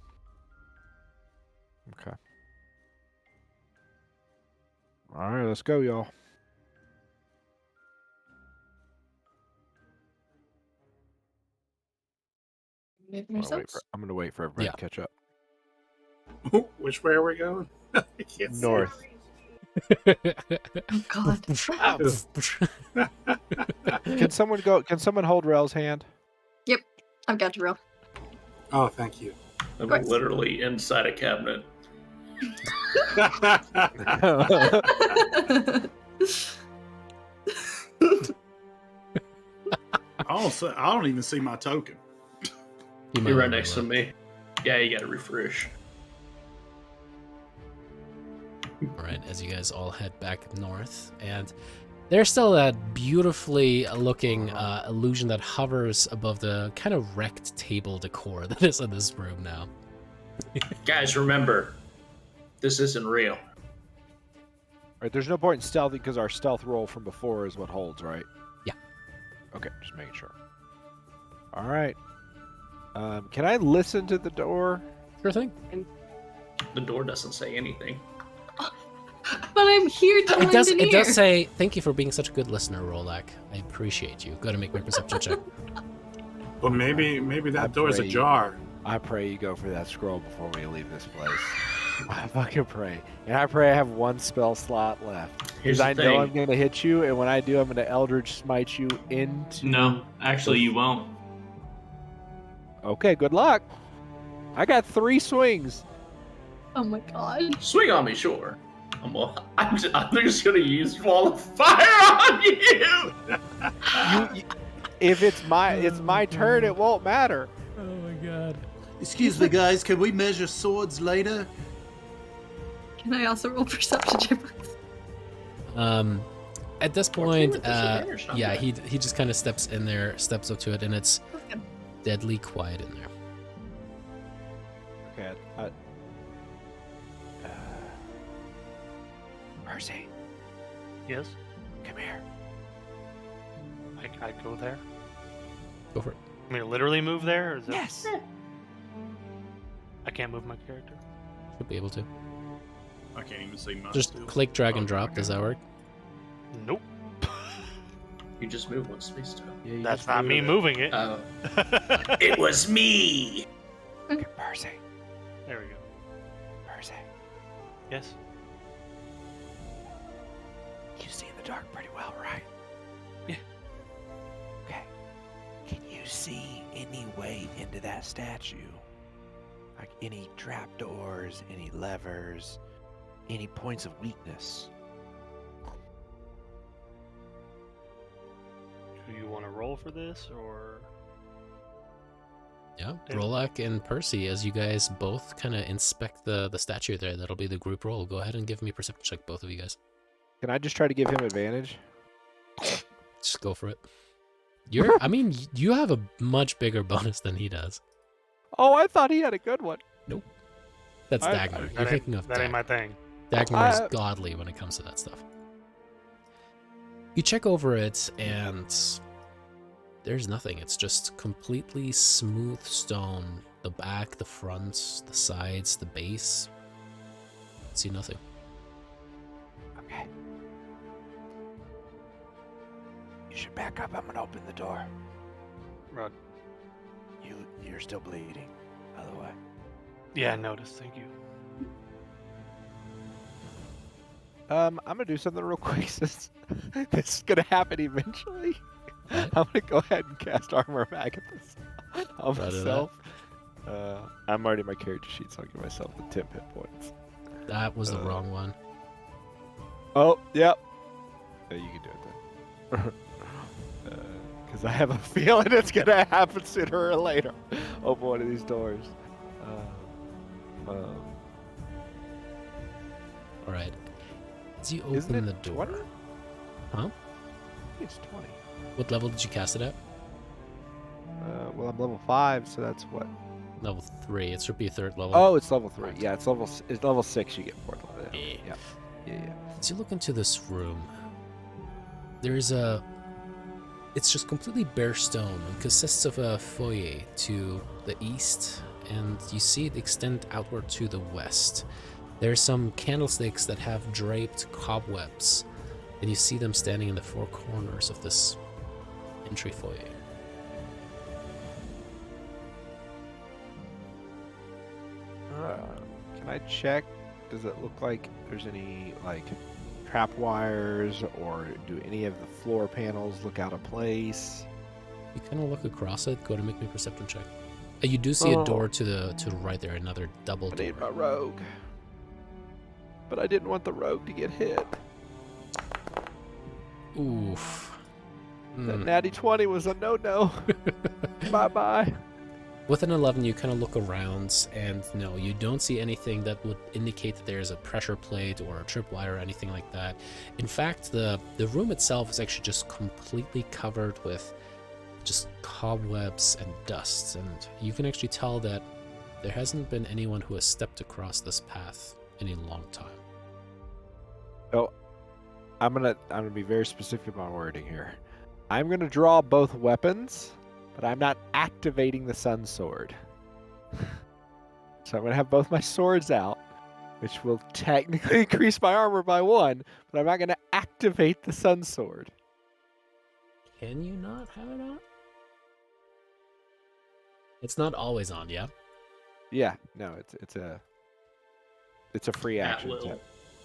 Okay. All right, let's go, y'all. I'm gonna wait for everybody to catch up. Which way are we going? I can't see. North. Oh god. Can someone hold Rel's hand? Yep, I've got you, Real. Oh, thank you. I'm course. literally inside a cabinet. I don't even see my token. You're right next to me. Yeah, you gotta refresh. Alright, as you guys all head back north, and there's still that beautifully looking illusion that hovers above the kind of wrecked table decor that is in this room now. Guys, remember, this isn't real. Right, there's no point in stealthing because our stealth roll from before is what holds, right? Yeah. Okay, just making sure. All right. Can I listen to the door? Sure thing. The door doesn't say anything. But I'm here to It does. lend It an does ear. say, "Thank you for being such a good listener, Rolak. I appreciate you." Go to make my perception check. Well, maybe that door's pray- ajar. I pray you go for that scroll before we leave this place. I fucking pray. And I pray I have one spell slot left. Here's Because the I know thing. I'm going to hit you, and when I do, I'm going to Eldritch Smite you into... No, actually, you won't. Okay, good luck. I got 3 swings. Oh my god. Swing on me, sure. I'm just gonna use Wall of Fire on you! If it's my turn, it won't matter. Oh my god. Excuse me, guys. Can we measure swords later? Can I also roll perception check? At this 14 point, with disadvantage, not yeah, bad. he just kind of steps in there, steps up to it, and it's deadly quiet in there. Okay. Mercy, Yes, come here. I go there. Go for it. I mean, literally move there? Or is that... Yes. I can't move my character. Should be able to. I can't even see my. Just click, drag, and drop. Does that work? Nope. You just move one space to. Yeah, you That's just not me it. moving it. It was me! Okay, Mercy. There we go. Mercy. Yes. You see in the dark pretty well, right? Yeah. Okay. Can you see any way into that statue? Like any trapdoors, any levers, any points of weakness? Do you want to roll for this, or... Yeah. Yeah. Rolak and Percy, as you guys both kind of inspect the statue there, that'll be the group roll. Go ahead and give me a perception check, both of you guys. Can I just try to give him advantage? Just go for it. I mean, you have a much bigger bonus than he does. Oh, I thought he had a good one. That's I- Dagmar. You're That thinking of ain't Dagmar. my thing. Dagmar is godly when it comes to that stuff. You check over it, and there's nothing. It's just completely smooth stone. The back, the front, the sides, the base. See nothing. Okay. You should back up. I'm gonna open the door. Rod. You're still bleeding, by the way. Yeah, I noticed. Thank you. I'm gonna do something real quick since this is gonna happen eventually. Right. I'm gonna go ahead and cast armor back at this on Right, do myself. I'm already in my character sheet, so I'll give myself the 10 hit points. That was the wrong one. Oh, yep. Yeah, you can do it then. Because I have a feeling it's gonna happen sooner or later. Open one of these doors. All right. As you Isn't open it the door. 20? Huh? I think it's 20. What level did you cast it at? Well, I'm level 5, so that's what? Level 3. It should be a third level. Oh, it's level 3. Right. Yeah, it's level 6. You get 4th level. Yeah. Yeah. As you look into this room, it's just completely bare stone and consists of a foyer to the east, and you see it extend outward to the west. There's some candlesticks that have draped cobwebs, and you see them standing in the four corners of this entry foyer. Can I check? Does it look like there's any trap wires, or do any of the floor panels look out of place? You kind of look across it. Go to make me a perception check. You do see a door to the right there, another double I door. need my rogue, but I didn't want the rogue to get hit. Oof. That natty 20 was a no-no. Bye-bye. With an 11, you kind of look around, and no, you don't see anything that would indicate that there's a pressure plate or a tripwire or anything like that. In fact, the room itself is actually just completely covered with just cobwebs and dust, and you can actually tell that there hasn't been anyone who has stepped across this path in a long time. Oh, I'm gonna be very specific about my wording here. I'm gonna draw both weapons, but I'm not activating the sun sword. So I'm gonna have both my swords out, which will technically increase my armor by 1, but I'm not gonna activate the sun sword. Can you not have it on? It's not always on, yeah? Yeah, no, it's a free At action. will.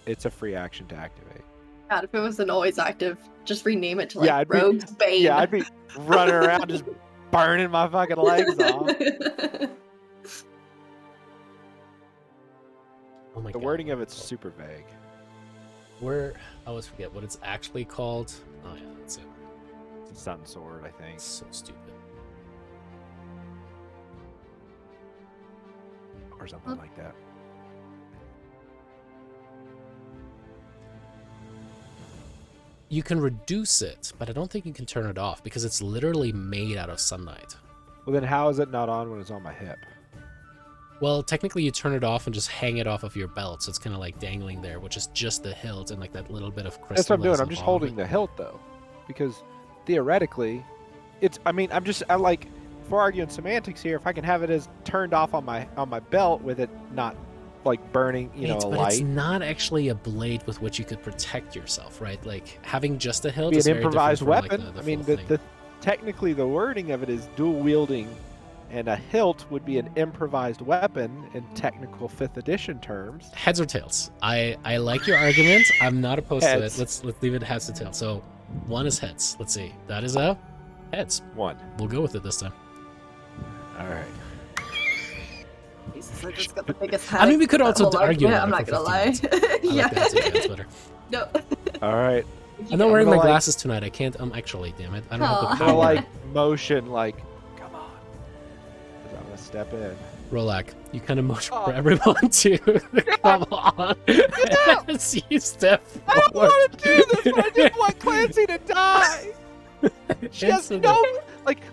It's a free action to activate. God, if it was an always active, just rename it to Yeah, I'd be- Rogue's Bane. Yeah, I'd be running around just burning my fucking legs off. Oh my The god. wording of it's super vague. I always forget what it's actually called. Oh yeah, that's it. It's a sun sword, I think. It's so stupid. Or something like that. You can reduce it, but I don't think you can turn it off because it's literally made out of sunlight. Well, then how is it not on when it's on my hip? Well, technically you turn it off and just hang it off of your belt, so it's kind of like dangling there, which is just the hilt and like that little bit of crystal. That's what I'm doing. that's I'm on just the bottom of holding it. the hilt, though. Because theoretically, I like, for arguing semantics here, if I can have it as turned off on my belt with it not like burning, Wait, a but light. it's not actually a blade with which you could protect yourself, right? Like having just a hilt Be is an very different improvised from, like, weapon. the I mean, full thing. technically the wording of it is dual wielding, and a hilt would be an improvised weapon in technical 5th edition terms. Heads or tails? I like your argument. I'm not opposed to it. Heads. Let's leave it heads to tails. So one is heads. Let's see. That is a heads. 1. We'll go with it this time. All right. Jesus, I just got the biggest I mean, we could headache also with that whole argue argument, about I'm it not for gonna lie. 15 I Yeah. like the heads or tails better. No. All right. I'm not wearing my gonna, glasses tonight. I can't. Actually, damn it. I don't have Aw. the I'm gonna power. motion come on. 'Cause I'm gonna step in. Rolak, you kind of motion Oh. for everyone to come on as you step I don't forward. want to do this, but I just want Clancy to die. She has Incident. no,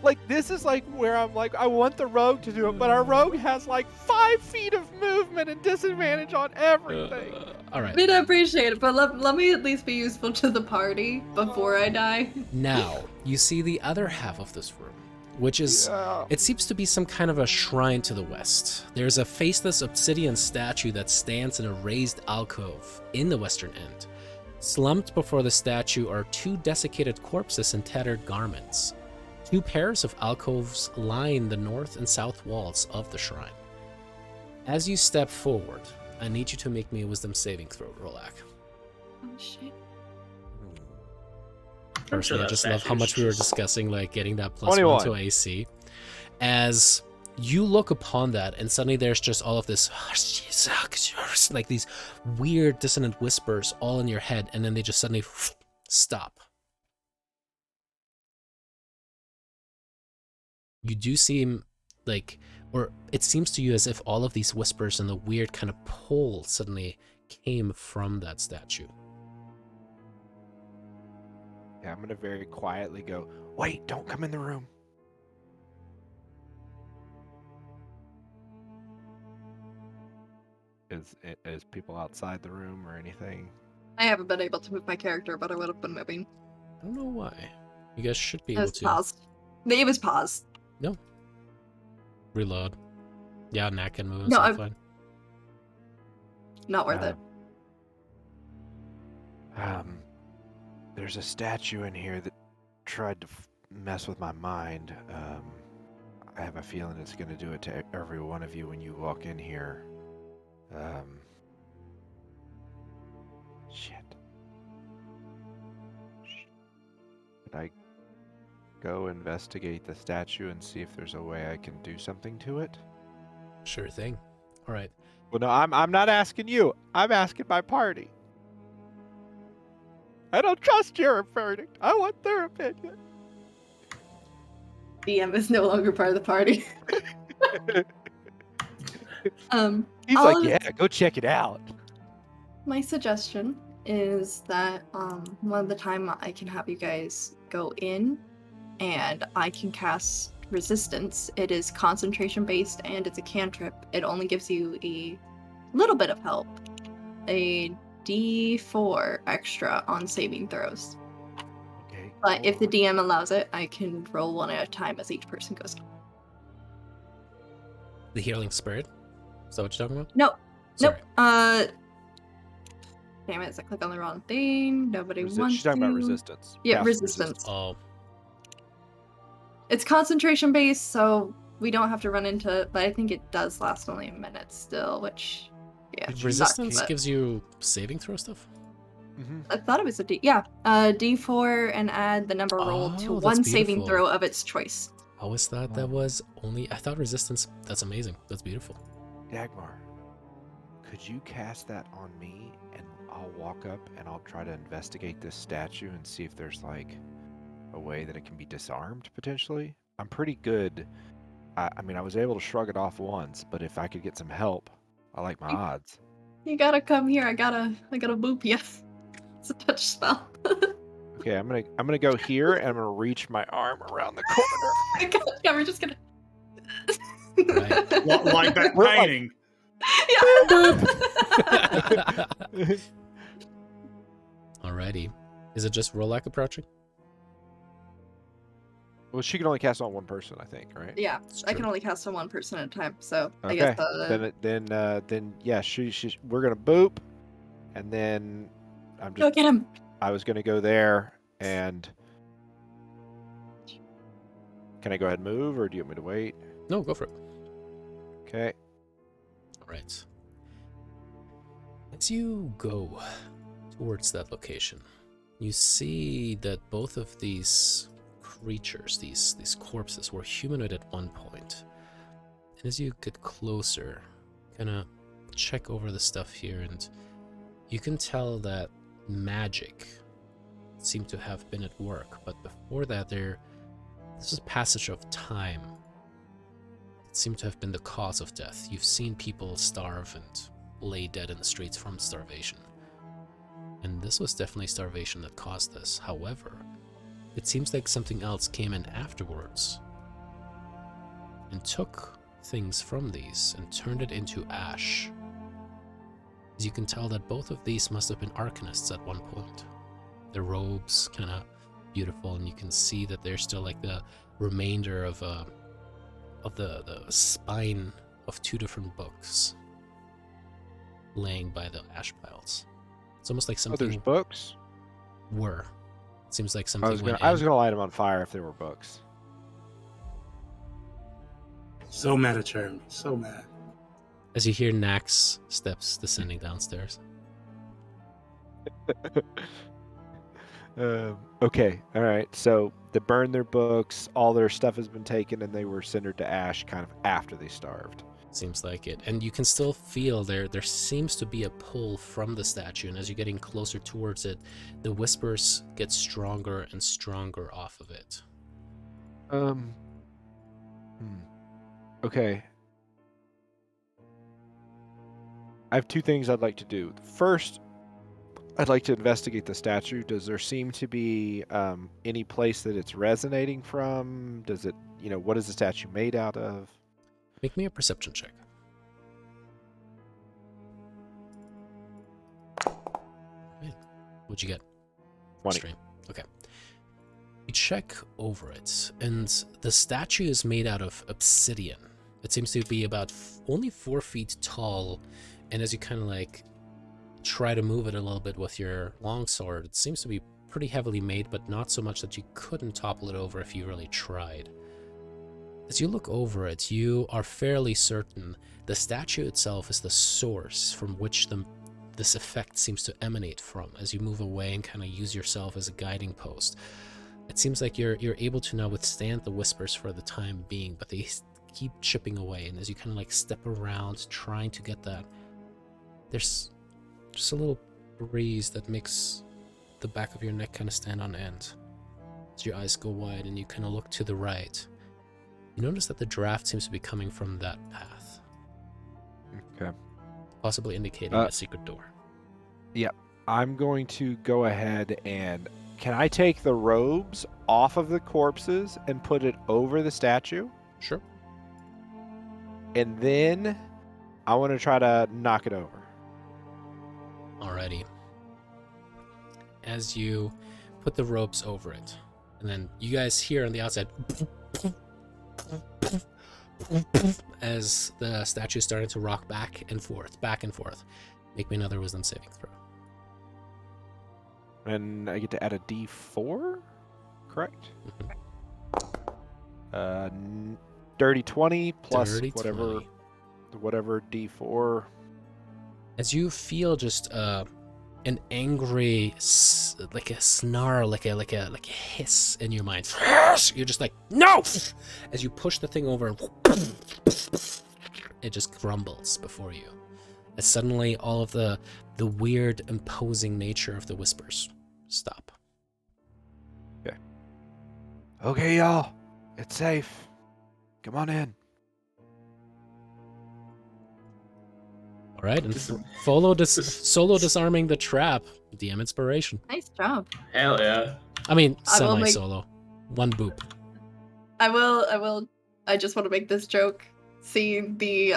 like this is like where I'm like, I want the rogue to do it, but our rogue has like 5 feet of movement and disadvantage on everything. All I right. mean, I appreciate it, but let me at least be useful to the party before I die. Now, you see the other half of this room, which is, Yeah. it seems to be some kind of a shrine to the west. There's a faceless obsidian statue that stands in a raised alcove in the western end. Slumped before the statue are 2 desiccated corpses in tattered garments. 2 pairs of alcoves line the north and south walls of the shrine. As you step forward, I need you to make me a wisdom saving throw, Rolak. Oh shit. Personally, I that just love how statue's much we were just- discussing, like getting that plus 21. 1 to AC. As you look upon that, and suddenly there's just all of this, like these weird dissonant whispers all in your head, and then they just suddenly stop. You do seem like, or it seems to you as if all of these whispers and the weird kind of pull suddenly came from that statue. Yeah, I'm gonna very quietly go, wait, don't come in the room. Is people outside the room or anything? I haven't been able to move my character, but I would have been moving. I don't know why. You guys should be It able was to. paused. It was paused. Reload. Yeah, Knack can move and No, stuff I'm- fine. Not worth it. There's a statue in here that tried to mess with my mind. I have a feeling it's going to do it to every one of you when you walk in here. Shit. Could I go investigate the statue and see if there's a way I can do something to it? Sure thing. All right. Well, no, I'm not asking you. I'm asking my party. I don't trust your verdict. I want their opinion. DM is no longer part of the party. He's I'll- like, yeah, go check it out. My suggestion is that one of the time I can have you guys go in and I can cast resistance. It is concentration based and it's a cantrip. It only gives you a little bit of help. A D4 extra on saving throws. Okay. But if the hold DM allows it, I can roll one at a time as each person goes. The healing spirit. Is that what you're talking about? No, Sorry. nope. Damn it! I click on the wrong thing. Nobody wants She's talking about to- resistance. Yeah, Cast resistance. Oh, It's concentration based, so we don't have to run into it, but I think it does last only a minute still, which, yeah. Did you- sucks, resistance but gives you saving throw stuff? Mhm. I thought it was a D. Yeah, D4 and add the number rolled to Oh, that's one saving beautiful. throw of its choice. I always thought that was only. I thought resistance. That's amazing. That's beautiful. Dagmar, could you cast that on me and I'll walk up and I'll try to investigate this statue and see if there's like a way that it can be disarmed potentially? I'm pretty good. I mean, I was able to shrug it off once, but if I could get some help, I like my odds. You gotta come here. I gotta boop you. It's a touch spell. Okay, I'm gonna go here and I'm gonna reach my arm around the corner. Yeah, we're just gonna. Right. Like that We're like- painting. Yeah. Alrighty. Is it just Rolak approaching? Well, she can only cast on one person, I think, right? Yeah, It's I can true. only cast on one person at a time, so I Okay. guess Then yeah, we're gonna boop, and then I'm go just get him. I was gonna go there and can I go ahead and move or do you want me to wait? No, go for it. Okay. All right. As you go towards that location, you see that both of these creatures, these corpses, were humanoid at one point. And as you get closer, kind of check over the stuff here, and you can tell that magic seemed to have been at work. But before that, this is a passage of time. It seem to have been the cause of death. You've seen people starve and lay dead in the streets from starvation. And this was definitely starvation that caused this. However, it seems like something else came in afterwards and took things from these and turned it into ash. As you can tell that both of these must have been arcanists at one point. Their robes kind of beautiful, and you can see that there's still like the remainder of the spine of 2 different books laying by the ash piles. It's almost like Oh, something there's books? were. It seems like something I was went gonna light them on fire if they were books. So mad at Jeremy. So mad. as you hear Nax steps descending downstairs. Okay, all right. So they burned their books, all their stuff has been taken, and they were cindered to ash kind of after they starved. Seems like it. And you can still feel there seems to be a pull from the statue, and as you're getting closer towards it, the whispers get stronger and stronger off of it. Okay. I have two things I'd like to do. First, I'd like to investigate the statue. Does there seem to be any place that it's resonating from? Does it, what is the statue made out of? Make me a perception check. Right. What'd you get? 20. Straight. Okay. You check over it, and the statue is made out of obsidian. It seems to be about only 4 feet tall, and as you kind of like try to move it a little bit with your longsword, it seems to be pretty heavily made, but not so much that you couldn't topple it over if you really tried. As you look over it, you are fairly certain the statue itself is the source from which this effect seems to emanate from. As you move away and kind of use yourself as a guiding post, it seems like you're able to now withstand the whispers for the time being, but they keep chipping away. And as you kind of like step around trying to get that, there's just a little breeze that makes the back of your neck kind of stand on end. As your eyes go wide and you kind of look to the right, you notice that the draft seems to be coming from that path. Okay. Possibly indicating a secret door. Yep. I'm going to go ahead and... Can I take the robes off of the corpses and put it over the statue? Sure. And then I want to try to knock it over. Alrighty. As you put the robes over it, and then you guys hear on the outside as the statue is starting to rock back and forth. Make me another wisdom saving throw. And I get to add a D4, correct? Dirty 20 plus Dirty whatever 20. whatever D4. As you feel just an angry, like a snarl, like a hiss in your mind, you're just like, no! As you push the thing over, it just grumbles before you. As suddenly all of the weird, imposing nature of the whispers stop. Okay, y'all. It's safe. Come on in. All right, and solo disarming the trap. DM inspiration. Nice job. Hell yeah. I mean, I will semi-solo. One boop. I will. I just want to make this joke. Seeing the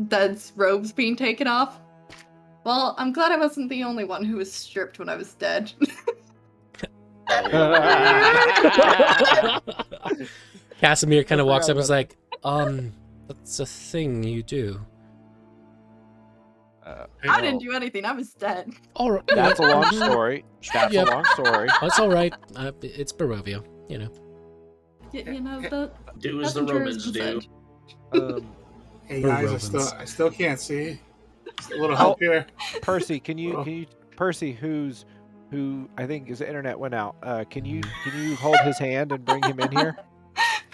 dead's robes being taken off. Well, I'm glad I wasn't the only one who was stripped when I was dead. Casimir kind of walks up and is like, that's a thing you do. I didn't do anything. I was dead. All right. That's a long story. That's Yep. a long story. That's all right. It's Barovia, You know the. Do as the Romans do. Hey Or guys, Romans. I still can't see. Just a little help here. Percy, Percy, who I think his internet went out. Can you hold his hand and bring him in here?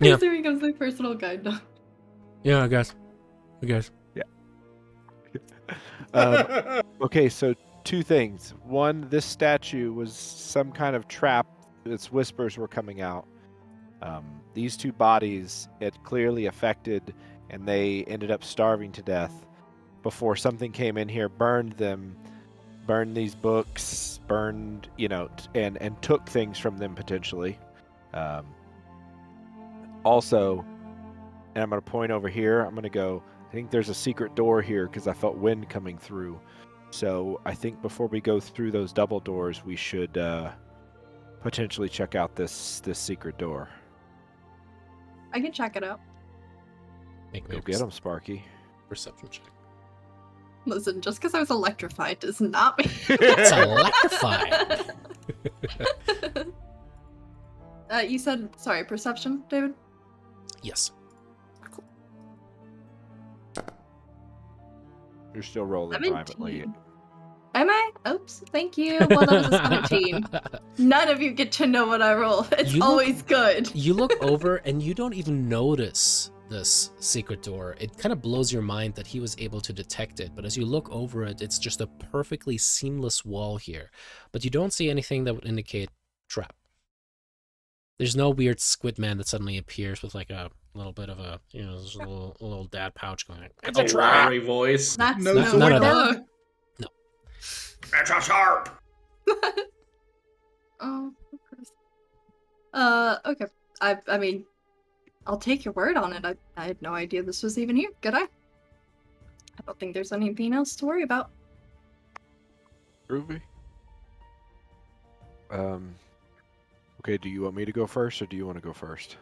Yeah. There becomes my personal guide dog. Yeah, I guess. Okay, so two things. One, this statue was some kind of trap. Its whispers were coming out. These two bodies it clearly affected, and they ended up starving to death before something came in here, burned them, burned these books, burned, and took things from them potentially. Also, and I'm going to point over here. I'm going to go, I think there's a secret door here because I felt wind coming through. So I think before we go through those double doors, we should potentially check out this secret door. I can check it out. Make me Go a get them, Sparky. perception check. Listen, just because I was electrified does not mean It's electrified. You said, sorry, perception, David? Yes. You're still rolling 17. privately. Am I? Oops, thank you. Well, that was a 17. None of you get to know what I roll. It's always good. You look over and you don't even notice this secret door. It kind of blows your mind that he was able to detect it, but as you look over it, it's just a perfectly seamless wall here. But you don't see anything that would indicate trap. There's no weird squid man that suddenly appears with like a little bit of a, just a little dad pouch going, It's a wiry voice. That's No, no, so none of no. that. No. It's a sharp. Oh, okay. I mean, I'll take your word on it. I had no idea this was even here. Good eye. I don't think there's anything else to worry about. Groovy. Okay, do you want me to go first, or do you want to go first?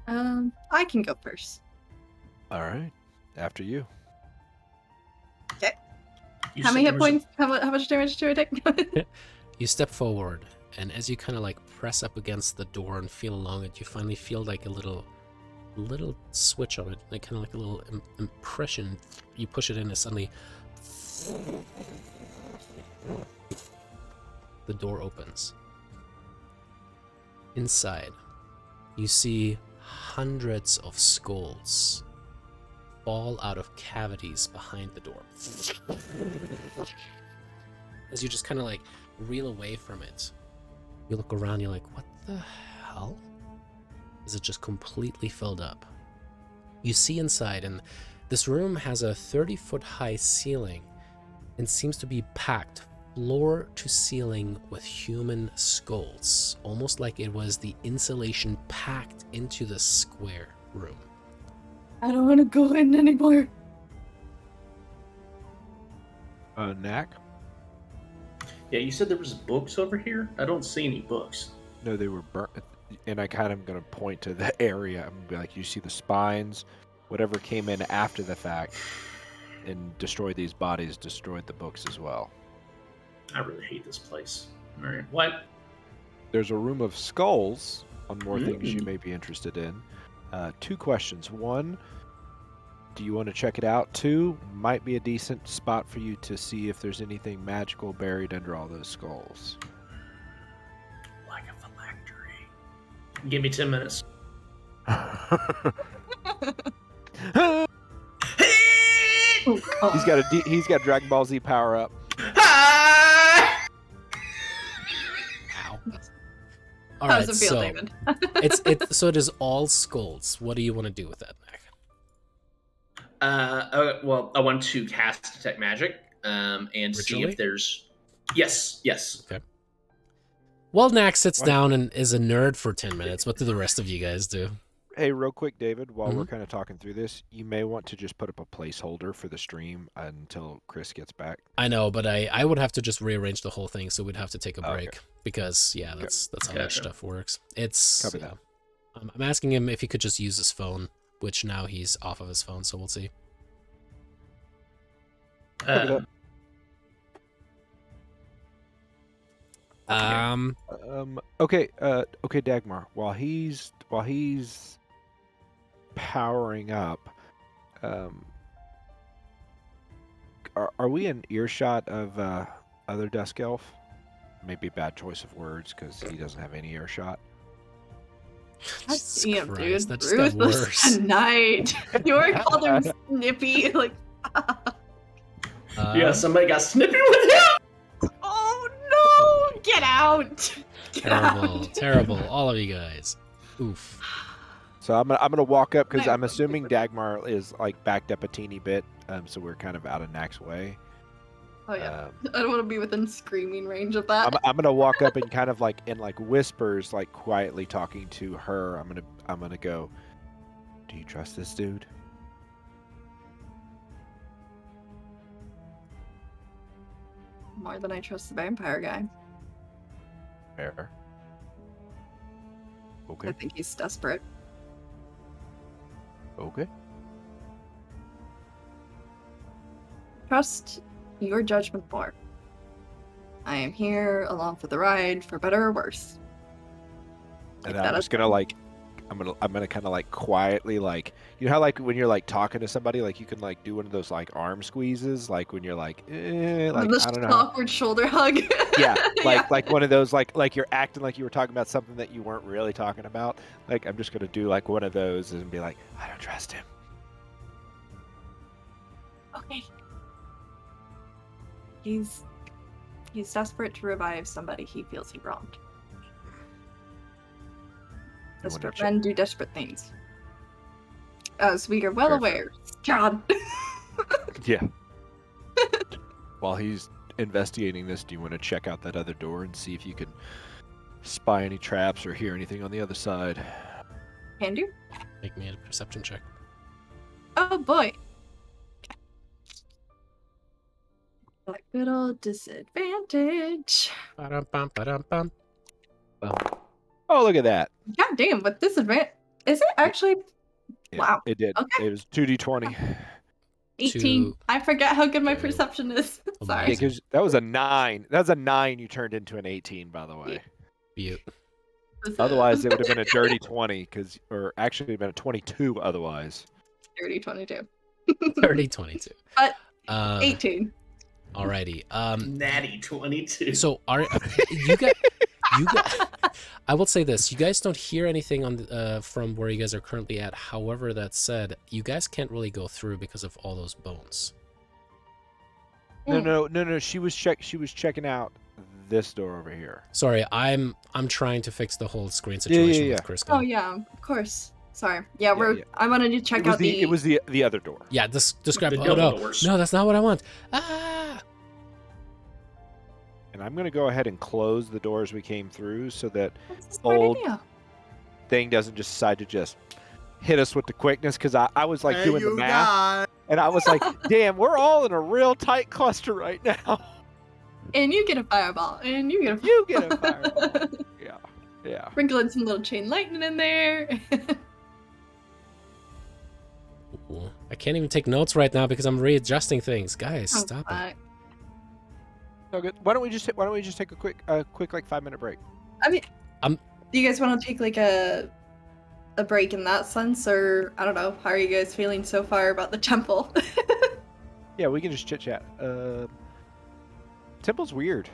I can go first. All right. After you. Okay. You How said many there hit was a- points? How much damage do I take? You step forward, and as you kind of like press up against the door and feel along it, you finally feel like a little switch on it, like kind of like a little impression. You push it in, and suddenly the door opens. Inside, you see hundreds of skulls fall out of cavities behind the door. As you just kind of like reel away from it, you look around, you're like, what the hell? Is it just completely filled up? You see inside, and this room has a 30-foot high ceiling and seems to be packed floor to ceiling with human skulls, almost like it was the insulation packed into the square room. I don't want to go in anymore. Knack? Yeah, you said there was books over here? I don't see any books. No, they were burnt. And I kind of going to point to the area. I'm going to be like, you see the spines, whatever came in after the fact and destroyed these bodies, destroyed the books as well. I really hate this place. All right, what? There's a room of skulls on more things you may be interested in. 2 questions. 1, do you want to check it out? 2, might be a decent spot for you to see if there's anything magical buried under all those skulls. Like a phylactery. Give me 10 minutes. He's got Dragon Ball Z power up. Ow. How Alright, does it feel, so David? so it is all skulls. What do you want to do with that, Mac? Well, I want to cast Detect Magic and see Ritually? if there's... Yes. Okay. Well, Knack sits down and is a nerd for 10 minutes. What do the rest of you guys do? Hey, real quick, David, while we're kind of talking through this, you may want to just put up a placeholder for the stream until Chris gets back. I know, but I would have to just rearrange the whole thing, so we'd have to take a break. Okay. Because, yeah, that's how much stuff works. It's... Copy yeah. that. I'm asking him if he could just use his phone, which now he's off of his phone, so we'll see. Okay, Dagmar. While he's powering up, are we in earshot of other Dusk Elf? Maybe a bad choice of words because he doesn't have any earshot. Jesus Damn, Christ, dude. that just got Ruthless worse. tonight. You were called him Snippy. Like, yeah, somebody got snippy with him! oh Oh no! Get out! Get Terrible, out. terrible. All of you guys. Oof. So I'm gonna walk up because No, I'm assuming super. Dagmar is like backed up a teeny bit, so we're kind of out of Knack's way. Oh yeah. Um, I don't want to be within screaming range of that. I'm gonna walk up and kind of like in like whispers, like quietly talking to her. I'm gonna go. Do you trust this dude? More than I trust the vampire guy. Fair. I Okay. think he's desperate. Okay. Trust your judgment more. I am here along for the ride, for better or worse. And Take I'm that just as gonna well. like, I'm gonna kind of like quietly like, you know how like when you're like talking to somebody, like you can like do one of those like arm squeezes, like when you're like, like The I don't know. How, awkward shoulder hug. yeah, Yeah. like one of those like you're acting like you were talking about something that you weren't really talking about. Like I'm just gonna do like one of those and be like, I don't trust him. Okay. He's desperate to revive somebody he feels he wronged. You wanna Desperate check- men do desperate things. As we are well Fair, aware. God. Yeah. While he's investigating this, do you want to check out that other door and see if you can spy any traps or hear anything on the other side? Can do? Make me a perception check. Oh boy. That good old disadvantage. Ba-dum-bum, ba-dum-bum. Oh, look at that. God damn, with disadvantage. Is it actually Yeah, Wow. It did. Okay. It was 2d20. 18? Two. I forget how good my Two. perception is. Yeah, Sorry. Amazing. because that was a 9. That was a 9 you turned into an 18, by the way. Butte. Otherwise, it would have been a dirty 20, or actually, it would have been a 22 otherwise. Dirty 22. 30, 22. But 18. 18. Alrighty. Natty 22. So are you guys? I will say this: you guys don't hear anything on from where you guys are currently at. However, that said, you guys can't really go through because of all those bones. No. She was checking out this door over here. Sorry, I'm trying to fix the whole screen situation yeah. with Chris. Oh yeah, of course. Sorry. Yeah, Yeah. I wanted to check out It was the other door. Yeah, describe. The Oh no, double doors. no, that's not what I want. Ah. And I'm gonna go ahead and close the doors we came through so that That's a smart old- idea. thing doesn't just decide to just hit us with the quickness. Because I was like Hey, doing the you math, guys. and I was like, damn, we're all in a real tight cluster right now. And you get a fireball. And you get a You get a fireball. Yeah. Sprinkling some little chain lightning in there. Ooh, I can't even take notes right now because I'm readjusting things. Guys, Oh, stop it. fuck. So good. Why don't we just take a quick like 5-minute break? I mean, I'm- do you guys want to take like a break in that sense, or I don't know? How are you guys feeling so far about the temple? Yeah, we can just chit chat. Temple's weird.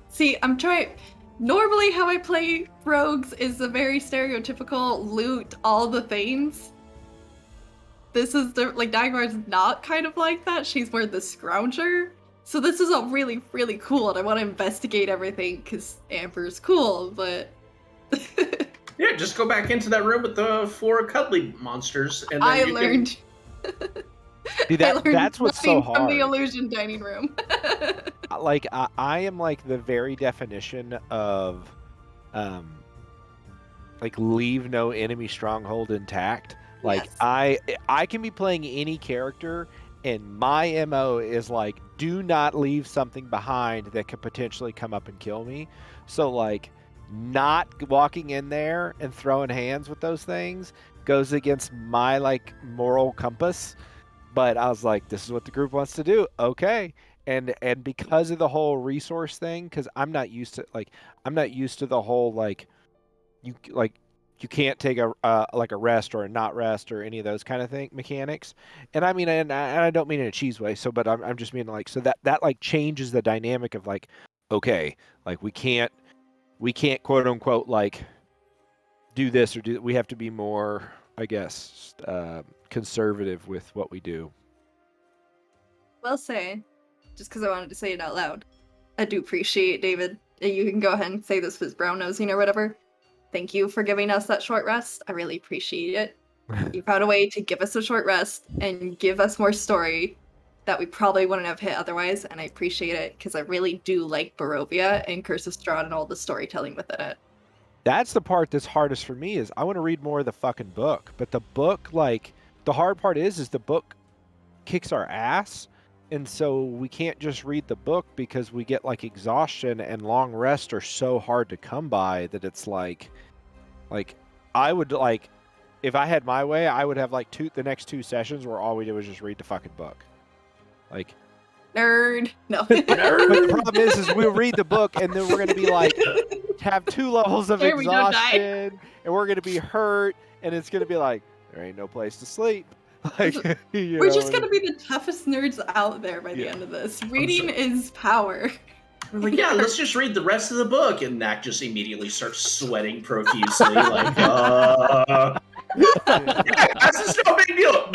See, I'm trying. Normally, how I play rogues is a very stereotypical loot all the things. This is like Dagmar's not kind of like that. She's more the scrounger. So this is all really, really cool, and I want to investigate everything because Amber's cool, but. Yeah, just go back into that room with the 4 cuddly monsters, and then I you learned. See, I learned that's what's so nothing from the hard. illusion dining room. Like I am like the very definition of like leave no enemy stronghold intact. Like Yes. I can be playing any character, and my MO is like, do not leave something behind that could potentially come up and kill me. So like not walking in there and throwing hands with those things goes against my like moral compass. But I was like, this is what the group wants to do. Okay. And because of the whole resource thing, because I'm not used to the whole like you can't take a like a rest or a not rest or any of those kind of thing mechanics. And I mean, and I don't mean in a cheese way. So, but I'm just meaning like, so that like changes the dynamic of like, okay, like we can't quote unquote like do this or do. We have to be more, I guess, conservative with what we do. Well said. Just because I wanted to say it out loud. I do appreciate, David. You can go ahead and say this was brown nosing or whatever. Thank you for giving us that short rest. I really appreciate it. You found a way to give us a short rest and give us more story that we probably wouldn't have hit otherwise, and I appreciate it because I really do like Barovia and Curse of Strahd and all the storytelling within it. That's the part that's hardest for me is I want to read more of the fucking book. But the book, like, the hard part is the book kicks our ass. And so we can't just read the book because we get like exhaustion, and long rest are so hard to come by that it's like I would like, if I had my way, I would have like the next 2 sessions where all we did was just read the fucking book. Like, Nerd. No. but the problem is we'll read the book and then we're going to be like, have 2 levels of Here we don't die. exhaustion, and we're going to be hurt, and it's going to be like, there ain't no place to sleep. Like, We're just gonna be the toughest nerds out there by the end of this. Reading is power. I'm like, yeah, let's just read the rest of the book, and Knack just immediately starts sweating profusely, like, yeah, that's no big deal.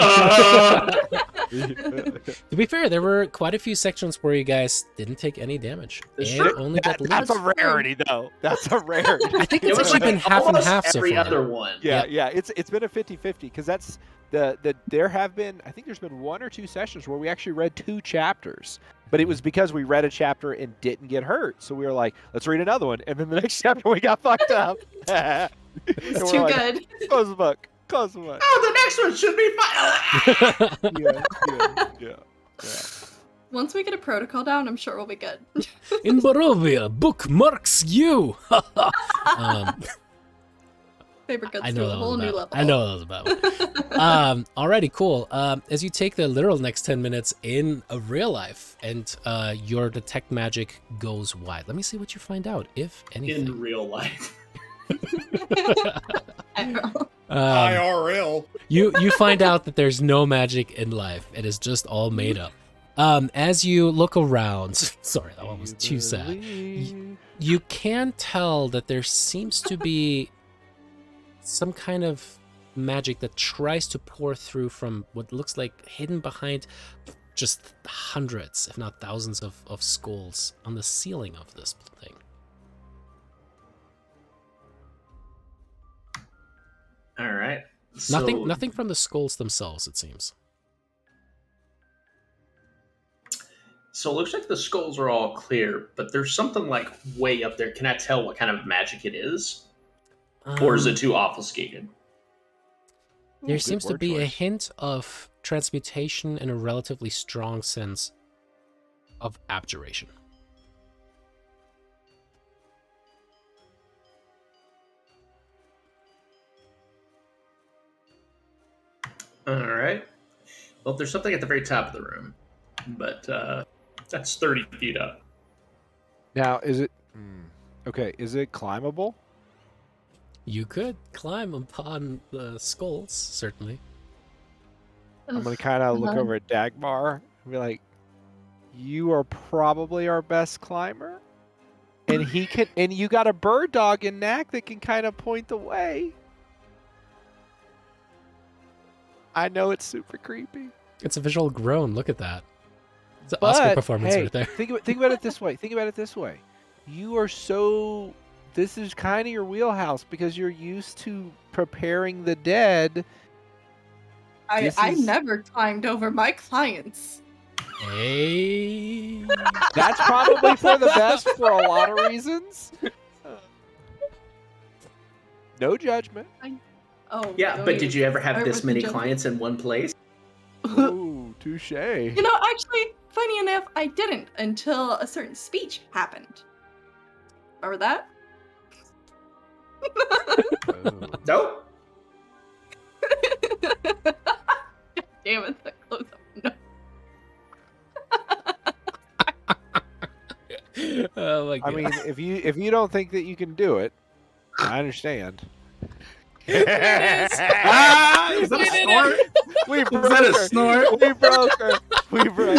To be fair, there were quite a few sections where you guys didn't take any damage. That's And true. only got That's loot. a rarity, though. That's a rarity. I think It it's was actually like been half and almost half so every far. other one. Yeah, Yep. yeah. It's been a 50-50 because that's there have been, I think there's been 1 or 2 sessions where we actually read 2 chapters, but it was because we read a chapter and didn't get hurt. So we were like, let's read another one, and then the next chapter we got fucked up. It's too good. Close the book. Close the book. Oh, the next one should be fine. Yeah. Once we get a protocol down, I'm sure we'll be good. In Barovia, bookmarks you. Favorite guts I to know a that whole was new about. level. I know that was about. Alrighty, cool. As you take the literal next 10 minutes in a real life, and your detect magic goes wide. Let me see what you find out, if anything. In real life. IRL. You find out that there's no magic in life. It is just all made up. As you look around, sorry, that one was too sad. You can tell that there seems to be some kind of magic that tries to pour through from what looks like hidden behind just hundreds, if not thousands of skulls on the ceiling of this thing. All right. Nothing from the skulls themselves, it seems. So it looks like the skulls are all clear, but there's something like way up there. Can I tell what kind of magic it is? Or is it too obfuscated? There seems to be a hint of transmutation and a relatively strong sense of abjuration. All right. Well, there's something at the very top of the room, but that's 30 feet up. Now, is it okay? Is it climbable? You could climb upon the skulls, certainly. I'm gonna kind of look over at Dagmar and be like, "You are probably our best climber, and he can. And you got a bird dog in Knack that can kind of point the way." I know it's super creepy. It's a visual groan. Look at that. It's an Oscar performance hey, right there. Think about it this way. Think about it this way. You are so. This is kind of your wheelhouse because you're used to preparing the dead. I never climbed over my clients. Hey. That's probably for the best for a lot of reasons. No judgment. Oh Yeah, don't but even did you ever have start this with many the joke. clients in one place? Ooh, touche. You know, actually, funny enough, I didn't until a certain speech happened. Remember that? Nope. Damn it, that close up. No. Oh my god. I mean, if you don't think that you can do it, I understand. Is that a snort? We Is broke that a her. snort? We broke her. We broke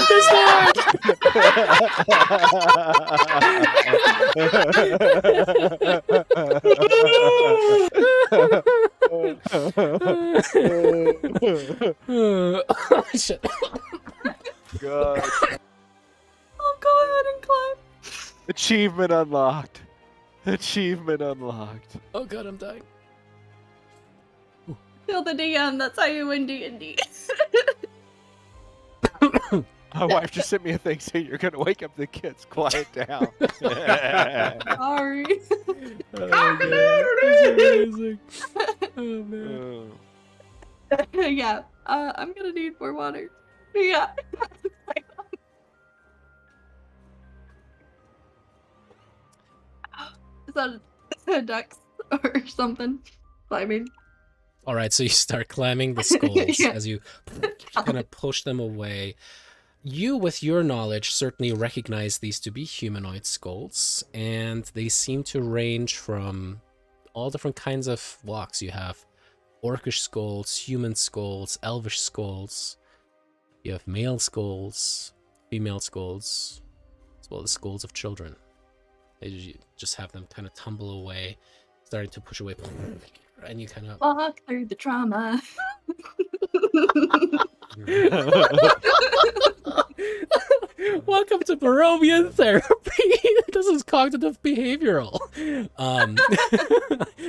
Oh, shit. God. I'll go ahead and climb. Achievement unlocked. Achievement unlocked. Oh god, I'm dying. Kill the DM. That's how you win D&D. My wife just sent me a thing saying you're gonna wake up the kids. Quiet down. Sorry. Oh, that's amazing. Oh man. Yeah. I'm gonna need more water. Yeah. Is that a ducks or something? Climbing. All right, so you start climbing the skulls Yeah. as you kind of push them away. You, with your knowledge, certainly recognize these to be humanoid skulls, and they seem to range from all different kinds of walks. You have orcish skulls, human skulls, elvish skulls. You have male skulls, female skulls, as well as skulls of children. You just have them kind of tumble away, starting to push away, and you kind of Walk through the trauma. Welcome to Barovian therapy. This is cognitive behavioral.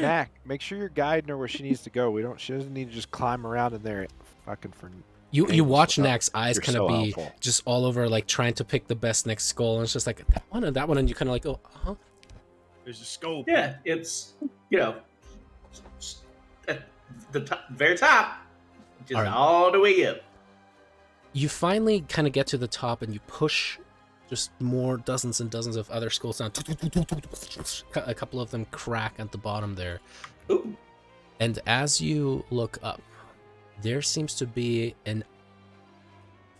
Mac, make sure you're guiding her where she needs to go. She doesn't need to just climb around in there fucking for. You watch stuff. Nak's eyes You're kind of so be helpful. just all over, like trying to pick the best next skull, and it's just like that one, and you kind of like, oh, huh? There's a skull. Yeah, it's at the top, very top, just All right. all the way up. You finally kind of get to the top, and you push just more dozens and dozens of other skulls down. A couple of them crack at the bottom there. Ooh. And as you look up, there seems to be an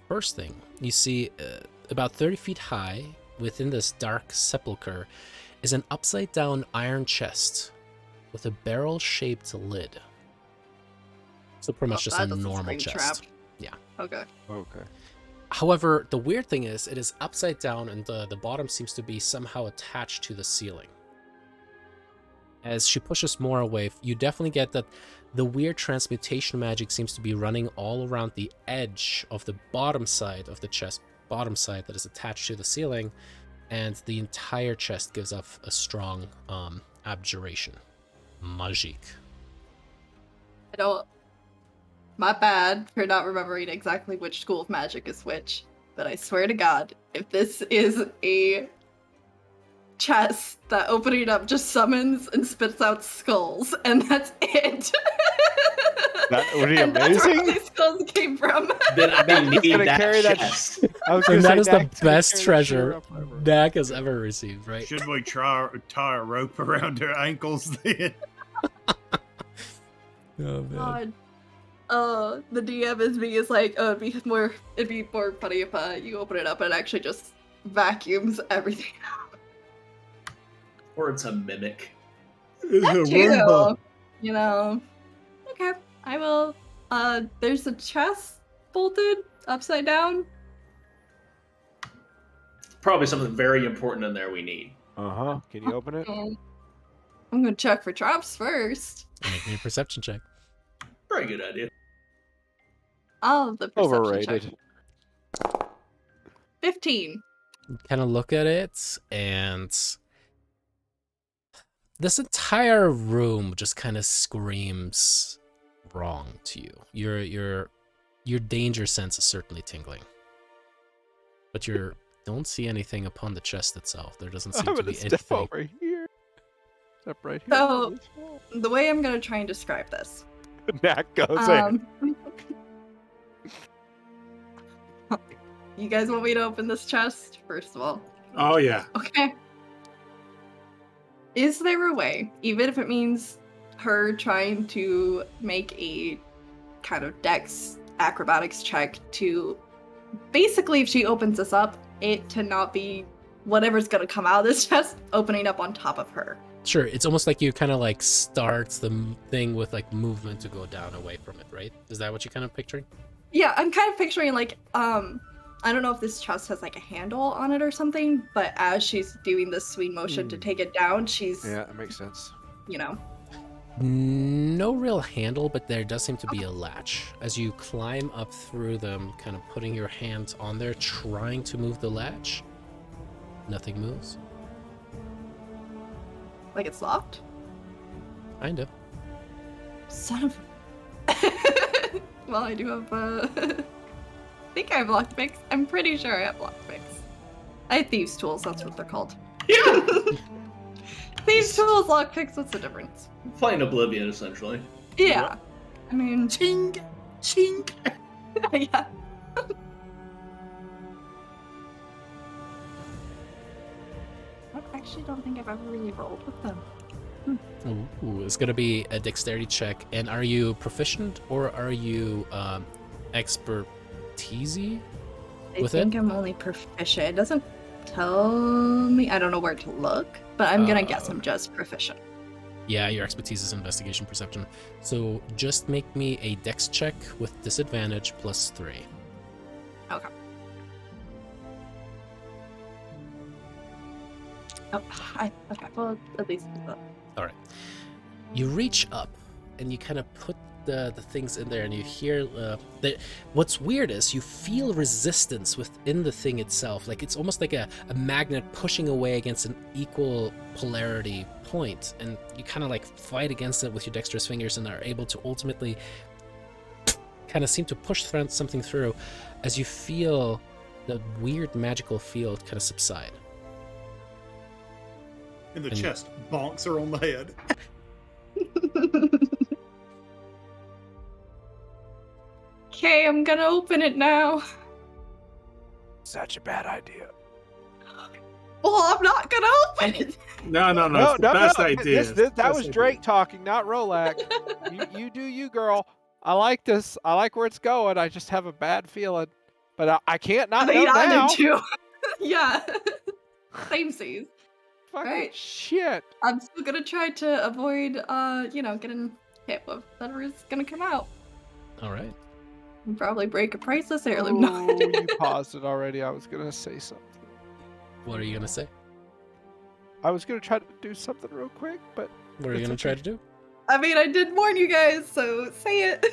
first thing. You see about 30 feet high within this dark sepulcher is an upside down iron chest with a barrel shaped lid. So pretty much just a That doesn't normal scream chest. trap. Yeah. Okay. Okay. However, the weird thing is it is upside down, and the bottom seems to be somehow attached to the ceiling. As she pushes more away, you definitely get that the weird transmutation magic seems to be running all around the edge of the bottom side of the chest, bottom side that is attached to the ceiling, and the entire chest gives off a strong abjuration. Magic. I don't. My bad for not remembering exactly which school of magic is which, but I swear to God, if this is a chest that opening up just summons and spits out skulls, and that's it. That would be And that's where amazing. these skulls came from. Then I Nak's need gonna that carry that chest. I was gonna And say that is the Nak's gonna best carry that treasure shit up ever. Dak has ever received, right? Should we try tie a rope around her ankles then? Oh, man. God. The DM is me is like, it'd be more funny if you open it up and it actually just vacuums everything. Or it's a mimic. That too, you know. Okay, I will. There's a chest bolted upside down. Probably something very important in there we need. Uh-huh. Can you open it? And I'm gonna check for traps first. Make me a perception check. Very good idea. Oh, the perception Overrated. check. 15. Kind of look at it, and this entire room just kind of screams wrong to you. Your danger sense is certainly tingling, but you don't see anything upon the chest itself. There doesn't seem I'm to gonna be step anything. over here. Step right here. So- The way I'm gonna try and describe this. Knack goes in. You guys want me to open this chest, first of all? Oh yeah. Okay. Is there a way, even if it means her trying to make a kind of dex acrobatics check to basically, if she opens this up, it to not be whatever's gonna come out of this chest opening up on top of her? Sure, it's almost like you kind of like starts the thing with like movement to go down away from it, right? Is that what you're kind of picturing? Yeah, I'm kind of picturing like, I don't know if this chest has like a handle on it or something, but as she's doing this swing motion to take it down, she's, Yeah, that makes sense. you know, No real handle, but there does seem to be a latch. As you climb up through them, kind of putting your hands on there, trying to move the latch, nothing moves. Like it's locked? Kind of. Son of. Well, I do have. I think I have lockpicks. I'm pretty sure I have lockpicks. I have thieves' tools. That's what they're called. Yeah. Thieves' tools, lockpicks. What's the difference? Playing Oblivion, essentially. Yeah. I mean, Ching, ching. yeah. I actually don't think I've ever really rolled with them. Ooh, it's gonna be a dexterity check. And are you proficient or are you expertise with I think it? I'm only proficient. It doesn't tell me. I don't know where to look, but I'm gonna guess I'm just proficient. Yeah, your expertise is investigation perception. So just make me a dex check with disadvantage +3. Okay. Oh, okay. Well, at least. All right. You reach up and you kind of put the things in there, and you hear what's weird is you feel resistance within the thing itself. Like it's almost like a magnet pushing away against an equal polarity point, and you kind of like fight against it with your dexterous fingers and are able to ultimately kind of seem to push something through as you feel the weird magical field kind of subside. In the And- chest, bonks her on the head. Okay, I'm gonna open it now. Such a bad idea. Well, I'm not gonna open it. No, it's No, the no, best no. idea. That Best was idea. Drake talking, not Rolak. you do you, girl. I like this. I like where it's going. I just have a bad feeling, but I can't not know I now. did too. Yeah. Same seas. Fucking Right. shit. I'm still gonna try to avoid, getting hit with whatever's gonna come out. All right. And probably break a priceless heirloom. Oh, you paused it already. I was gonna say something. What are you gonna say? I was gonna try to do something real quick, but What are you It's gonna try okay. to do? I mean, I did warn you guys, so say it.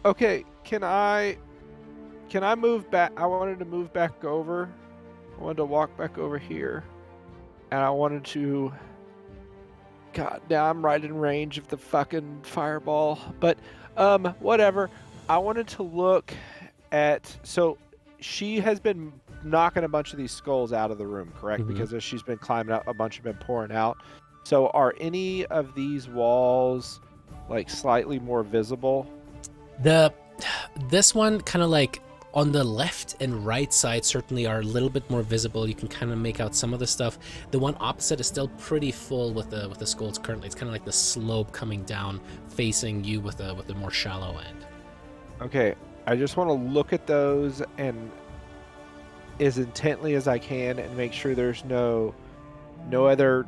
okay. Can I move back? I wanted to move back over. I wanted to walk back over here, and I wanted to. God, now I'm right in range of the fucking fireball. But whatever. I wanted to look at. So she has been knocking a bunch of these skulls out of the room, correct? Mhm. Because as she's been climbing out, a bunch have been pouring out. So are any of these walls like slightly more visible? This one kind of like on the left and right side certainly are a little bit more visible. You can kind of make out some of the stuff. The one opposite is still pretty full with the skulls currently. It's kind of like the slope coming down, facing you with the more shallow end. Okay, I just want to look at those and as intently as I can and make sure there's no other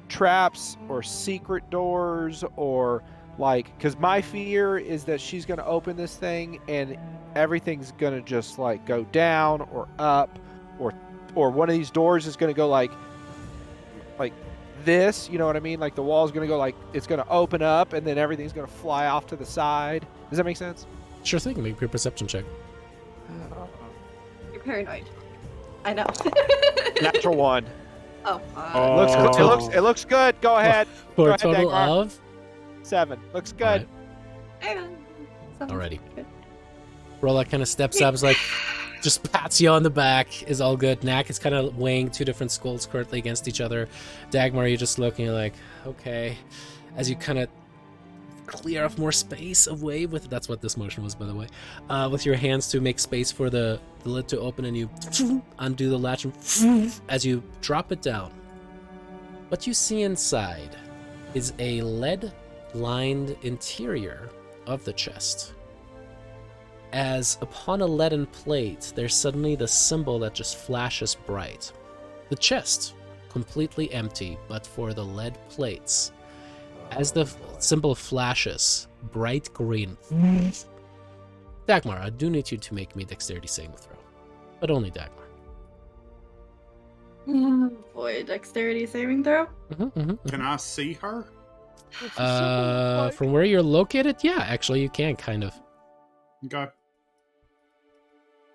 traps or secret doors or like, because my fear is that she's going to open this thing and everything's going to just like go down or up or one of these doors is going to go like this, you know what I mean? Like the wall's going to go like, it's going to open up and then everything's going to fly off to the side. Does that make sense? Sure thing. Make your perception check. You're paranoid. I know. Natural one. Oh. It looks good. Go ahead. For Go a ahead, total Dagmar. of 7. Looks good. Alright. Sounds Alrighty. good. Rolla kind of steps up, is like, just pats you on the back. Is all good. Knack is kind of weighing two different skulls currently against each other. Dagmar, you're just looking, you're like, okay. As you kind of clear off more space away with, that's what this motion was, by the way, with your hands to make space for the lid to open, and you undo the latch, and as you drop it down, what you see inside is a lead-lined interior of the chest. As upon a leaden plate, there's suddenly the symbol that just flashes bright. The chest, completely empty, but for the lead plates. As the symbol flashes, bright green. Dagmar, I do need you to make me dexterity saving throw. But only Dagmar. Oh boy, dexterity saving throw? Can I see her? From where you're located? Yeah, actually you can, kind of. Okay.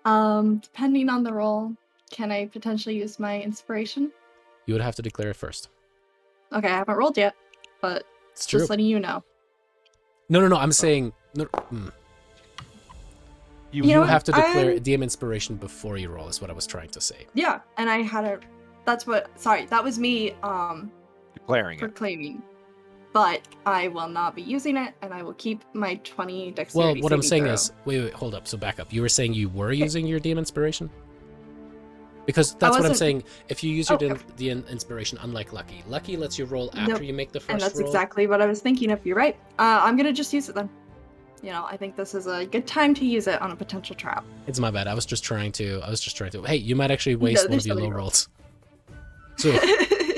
Depending on the roll, can I potentially use my inspiration? You would have to declare it first. Okay, I haven't rolled yet, but It's true. just letting you know. No. I'm saying no. You You know have to what? declare DM inspiration before you roll. Is what I was trying to say. Yeah, and I had a. That's what. Sorry, that was me. Declaring it. Proclaiming. But I will not be using it, and I will keep my 20 Well, dexterity what I'm saving saying throw. is, wait, hold up. So back up. You were saying you were using your DM inspiration? Because that's what I'm wasn't- saying. If you use your Oh, DM inspiration, unlike Lucky, Lucky lets you roll after Nope. you make the first And that's roll. exactly what I was thinking of. You're right. I'm gonna just use it then. You know, I think this is a good time to use it on a potential trap. It's my bad. I was just trying to. Hey, you might actually waste one there's of your so low many rolls. So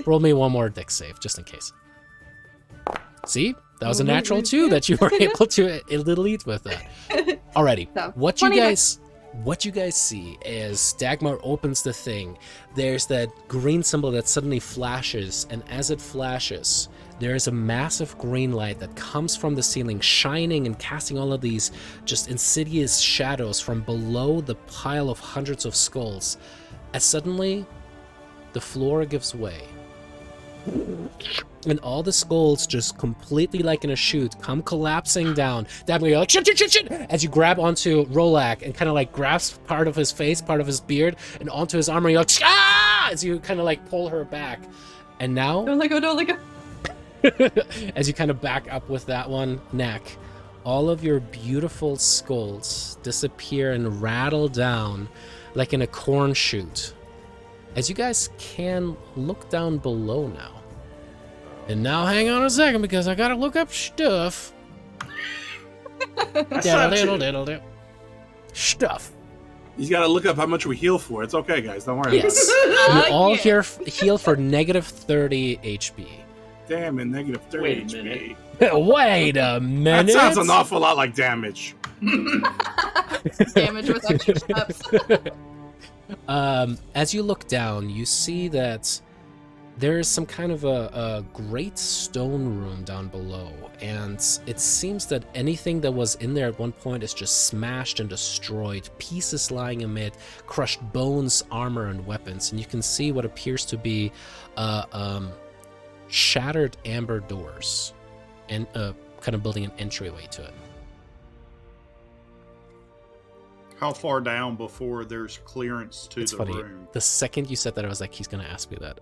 roll me one more dex save, just in case. See, that was a natural too that you were able to elite with that. Alrighty, So, what you 20 dex. guys see as Dagmar opens the thing, there's that green symbol that suddenly flashes, and as it flashes, there is a massive green light that comes from the ceiling, shining and casting all of these just insidious shadows from below the pile of hundreds of skulls, as suddenly the floor gives way. And all the skulls just completely like in a chute come collapsing down. Dagmar, you're like, shit, as you grab onto Rolak and kind of like grasp part of his face, part of his beard, and onto his armor, you're like, ah! As you kind of like pull her back. And now, Don't let go, don't let go. as you kind of back up with that one, Neck, all of your beautiful skulls disappear and rattle down like in a corn chute. As you guys can look down below now. And now hang on a second because I gotta look up stuff. Diddle-diddle-diddle-diddle. Stuff. He's got to look up how much we heal for. It's okay, guys. Don't worry. Yes. You all yeah. heal for negative 30 HP. Damn it, negative 30 Wait a HP. minute. Wait a minute. That sounds an awful lot like damage. Damage with extra steps. As you look down, you see that there is some kind of a great stone room down below, and it seems that anything that was in there at one point is just smashed and destroyed, pieces lying amid crushed bones, armor, and weapons, and you can see what appears to be shattered amber doors, and kind of building an entryway to it. How far down before there's clearance to It's the funny. room? The second you said that, I was like, he's gonna ask me that.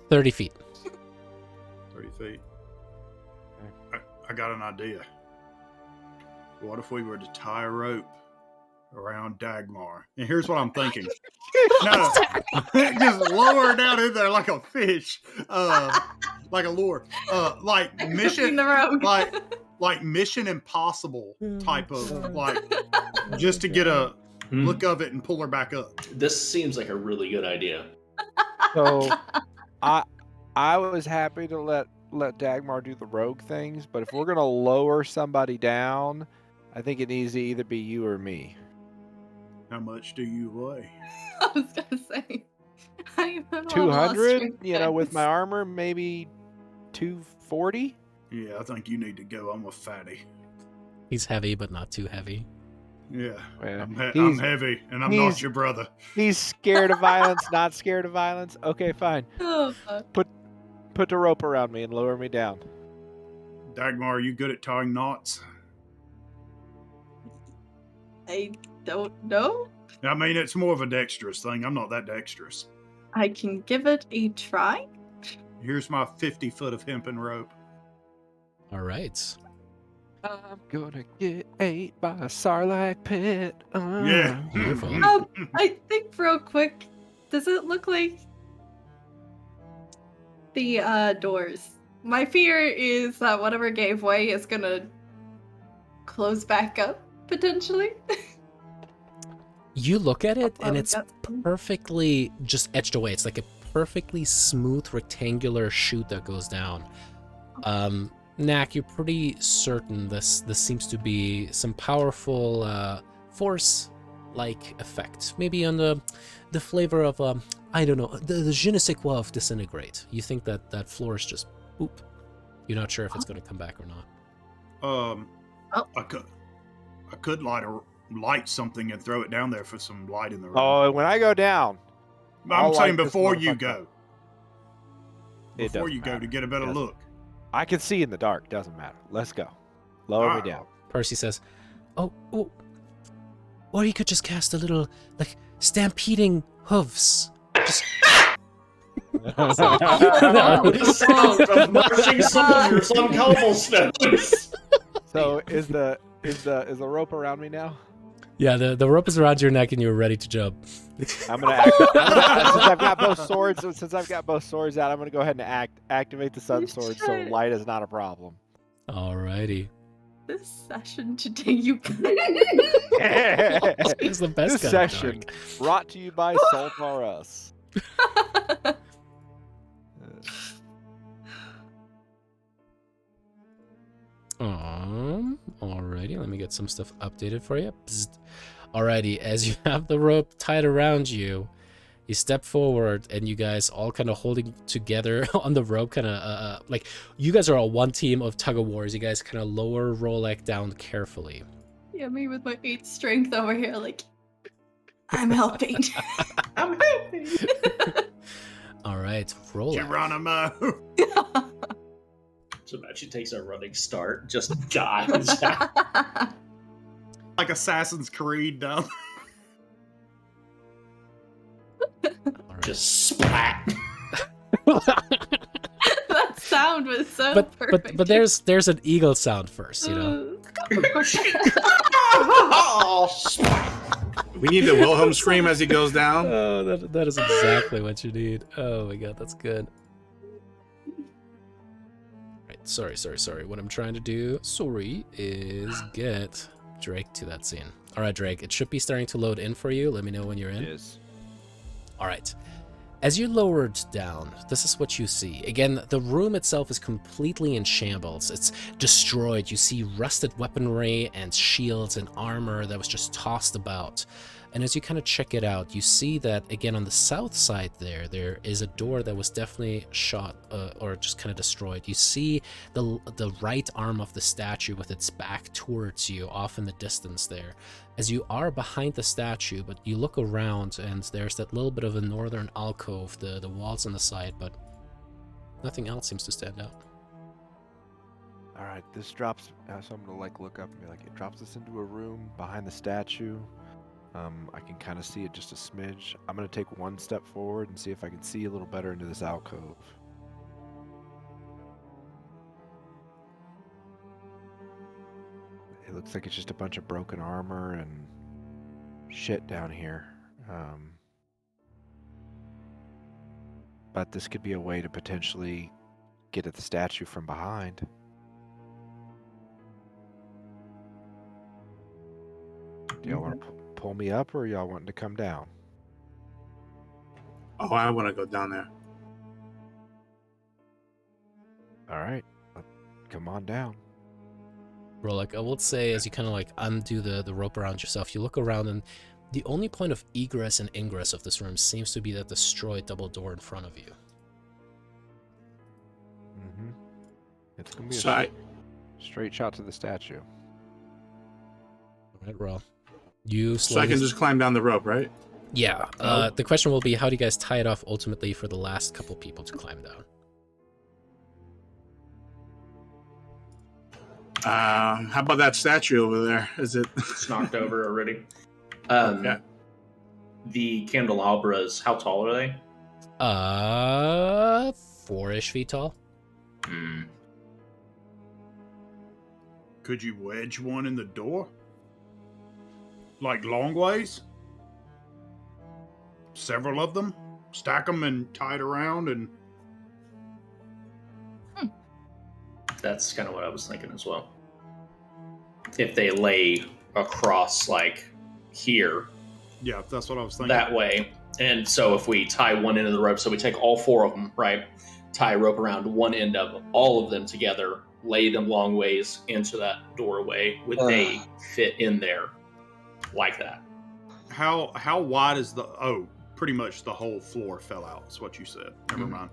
30 feet. 30 feet. I got an idea. What if we were to tie a rope around Dagmar? And here's what I'm thinking. No, just lower her down in there like a fish, like a lure, like In mission, the rogue. like Mission Impossible type of like, just to get a look of it and pull her back up. This seems like a really good idea. So, I was happy to let Dagmar do the rogue things, but if we're gonna lower somebody down, I think it needs to either be you or me. How much do you weigh? I was gonna say. I 200, you know, with my armor, maybe 240. Yeah, I think you need to go. I'm a fatty. He's heavy, but not too heavy. Yeah, Yeah. I'm heavy, and I'm not he's- your brother. He's scared of violence, not scared of violence. Okay, fine. Oh, fuck. Put the rope around me and lower me down. Dagmar, are you good at tying knots? I don't know. I mean, it's more of a dexterous thing. I'm not that dexterous. I can give it a try. Here's my 50 foot of hempen rope. All right. I'm gonna get ate by a sarlacc pit. Yeah. Beautiful. I think real quick, does it look like the doors? My fear is that whatever gave way is gonna close back up, potentially. You look at it, and Oh, it's that's- perfectly just etched away. It's like a perfectly smooth rectangular chute that goes down. Knack, you're pretty certain this seems to be some powerful force-like effect. Maybe on the flavor of I don't know, the je ne sais quoi of disintegrate. You think that floor is just boop. You're not sure if it's going to come back or not. Oh. I could light something and throw it down there for some light in the room. Oh, when I go down, I'm I'll saying light this before you motherfucker go. It before doesn't you go to matter. get a better Doesn't- look. I can see in the dark. Doesn't matter. Let's go. Lower me down. Percy says, "Oh, or you could just cast a little like stampeding hooves." Just... The sound of marching soldiers on cobblestones. So is the rope around me now? Yeah, the rope is around your neck and you're ready to jump. I'm gonna since I've got both swords out, I'm gonna go ahead and activate the sun sword, so light is not a problem. Alrighty. This session today, you guys. It's the best This kind of session dark. brought to you by Salt R Us. Alrighty, let me get some stuff updated for you. Bzzzt. Alrighty, as you have the rope tied around you, you step forward and you guys all kind of holding together on the rope, kind of like you guys are all one team of tug of wars. You guys kind of lower Rolek down carefully. Yeah, me with my 8 strength over here, like, I'm helping. I'm helping. Alright, Rolek. Geronimo. So imagine takes a running start, just dies. Like Assassin's Creed down. Alright. Just splat. That sound was so perfect. But there's an eagle sound first, you know. We need the Wilhelm scream as he goes down. Oh, that is exactly what you need. Oh my god, that's good. Right, sorry. What I'm trying to do, is get Drake to that scene. All right, Drake, it should be starting to load in for you. Let me know when you're in. It is. All right. As you're lowered down, this is what you see. Again, the room itself is completely in shambles. It's destroyed. You see rusted weaponry and shields and armor that was just tossed about. And as you kind of check it out, you see that, again, on the south side there is a door that was definitely shot or just kind of destroyed. You see the right arm of the statue with its back towards you off in the distance there. As you are behind the statue, but you look around and there's that little bit of a northern alcove, the walls on the side, but nothing else seems to stand out. All right, this drops. So I'm gonna look up and be like, it drops us into a room behind the statue. I can kind of see it just a smidge. I'm gonna take one step forward and see if I can see a little better into this alcove. It looks like it's just a bunch of broken armor and shit down here. But this could be a way to potentially get at the statue from behind. Do y'all want to pull me up, or y'all wanting to come down? Oh, I want to go down there. All right, come on down. Rolek, I will say, as you kind of like undo the rope around yourself, you look around and the only point of egress and ingress of this room seems to be that destroyed double door in front of you. Mm-hmm. It's gonna be So a straight shot to the statue. All right, Roll. You So I can just climb down the rope, right? Yeah. The question will be, how do you guys tie it off ultimately for the last couple people to climb down? How about that statue over there? Is it? It's knocked over already. Okay. The candelabras, how tall are they? 4-ish feet tall. Hmm. Could you wedge one in the door? Like long ways? Several of them? Stack them and tie it around and... That's kind of what I was thinking as well. If they lay across, like, here, Yeah, that's what I was thinking. that way. And so if we tie one end of the rope, so we take all 4 of them, right? Tie a rope around one end of all of them together, lay them long ways into that doorway. Would they fit in there like that? How wide is the... Oh, pretty much the whole floor fell out, is what you said. Never mind.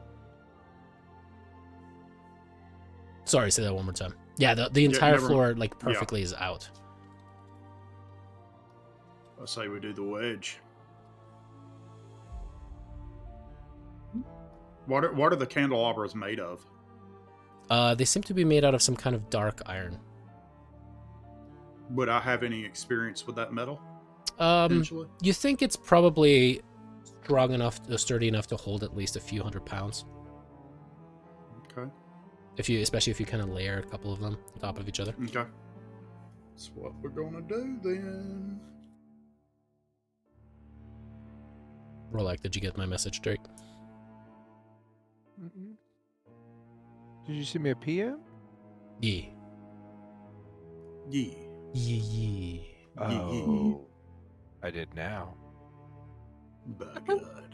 Sorry, say that one more time. Yeah, the entire never floor, mind. like, perfectly is out. I say we do the wedge. What are the candelabras made of? They seem to be made out of some kind of dark iron. Would I have any experience with that metal? You think it's probably strong enough, sturdy enough to hold at least a few 100 pounds. Okay. Especially if you kind of layer a couple of them on top of each other. Okay. That's what we're gonna do then. Rolak, did you get my message, Drake? Did you send me a PM? Yeah. Yeah. Yeah. Oh, I did now. By God.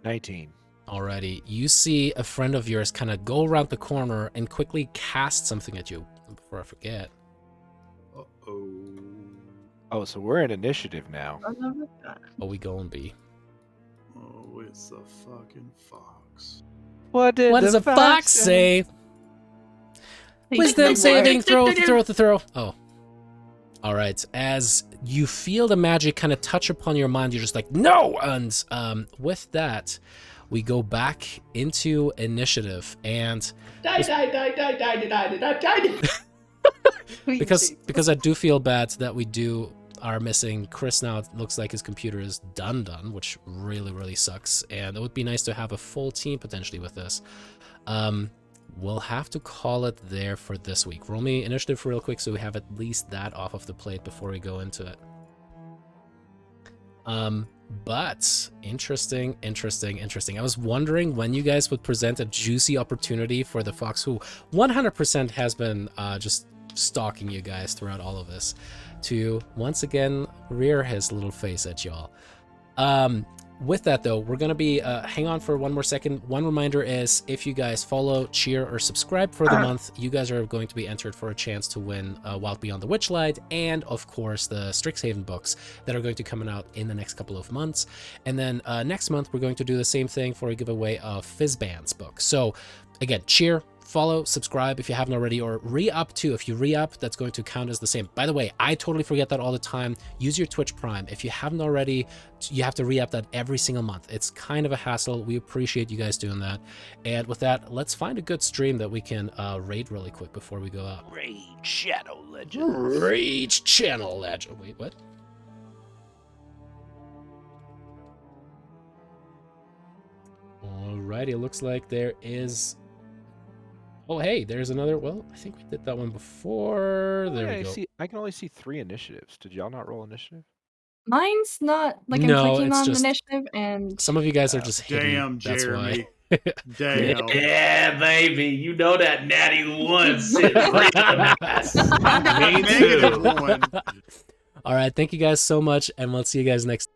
19. Alrighty. You see a friend of yours kind of go around the corner and quickly cast something at you. Before I forget. Uh-oh. Oh, so we're in initiative now. Oh, we going be. Oh, it's a fucking fox. What Does a fox say? Wisdom saving throw. Oh. All right. As you feel the magic kind of touch upon your mind, you're just like, no! And with that, we go back into initiative. And because I do feel bad that we are missing Chris now. It looks like his computer is done, which really sucks. And it would be nice to have a full team potentially with this. We'll have to call it there for this week. Roll me initiative real quick so we have at least that off of the plate before we go into it. But interesting. I was wondering when you guys would present a juicy opportunity for the fox who 100% has been just stalking you guys throughout all of this to once again rear his little face at y'all. With that though, we're gonna be hang on for one more second. One reminder is if you guys follow, cheer, or subscribe for the month, you guys are going to be entered for a chance to win Wild Beyond the Witchlight and of course the Strixhaven books that are going to come out in the next couple of months. And then next month we're going to do the same thing for a giveaway of Fizzband's book. So again, cheer, follow, subscribe if you haven't already, or re-up too. If you re-up, that's going to count as the same. By the way, I totally forget that all the time. Use your Twitch Prime. If you haven't already, you have to re-up that every single month. It's kind of a hassle. We appreciate you guys doing that. And with that, let's find a good stream that we can raid really quick before we go out. Raid Shadow Legends. Raid Channel Legend. Wait, what? Alrighty, it looks like there is... Oh, hey, there's another... Well, I think we did that one before. There we go. I can only see 3 initiatives. Did y'all not roll initiative? Mine's not like No, I'm clicking it's on just- initiative and Some of you guys are just hidden. Damn, That's Jeremy. why. Damn. Yeah, baby. You know that natty one sitting right on the ass. I'm Me negative too. 1. All right, thank you guys so much, and we'll see you guys next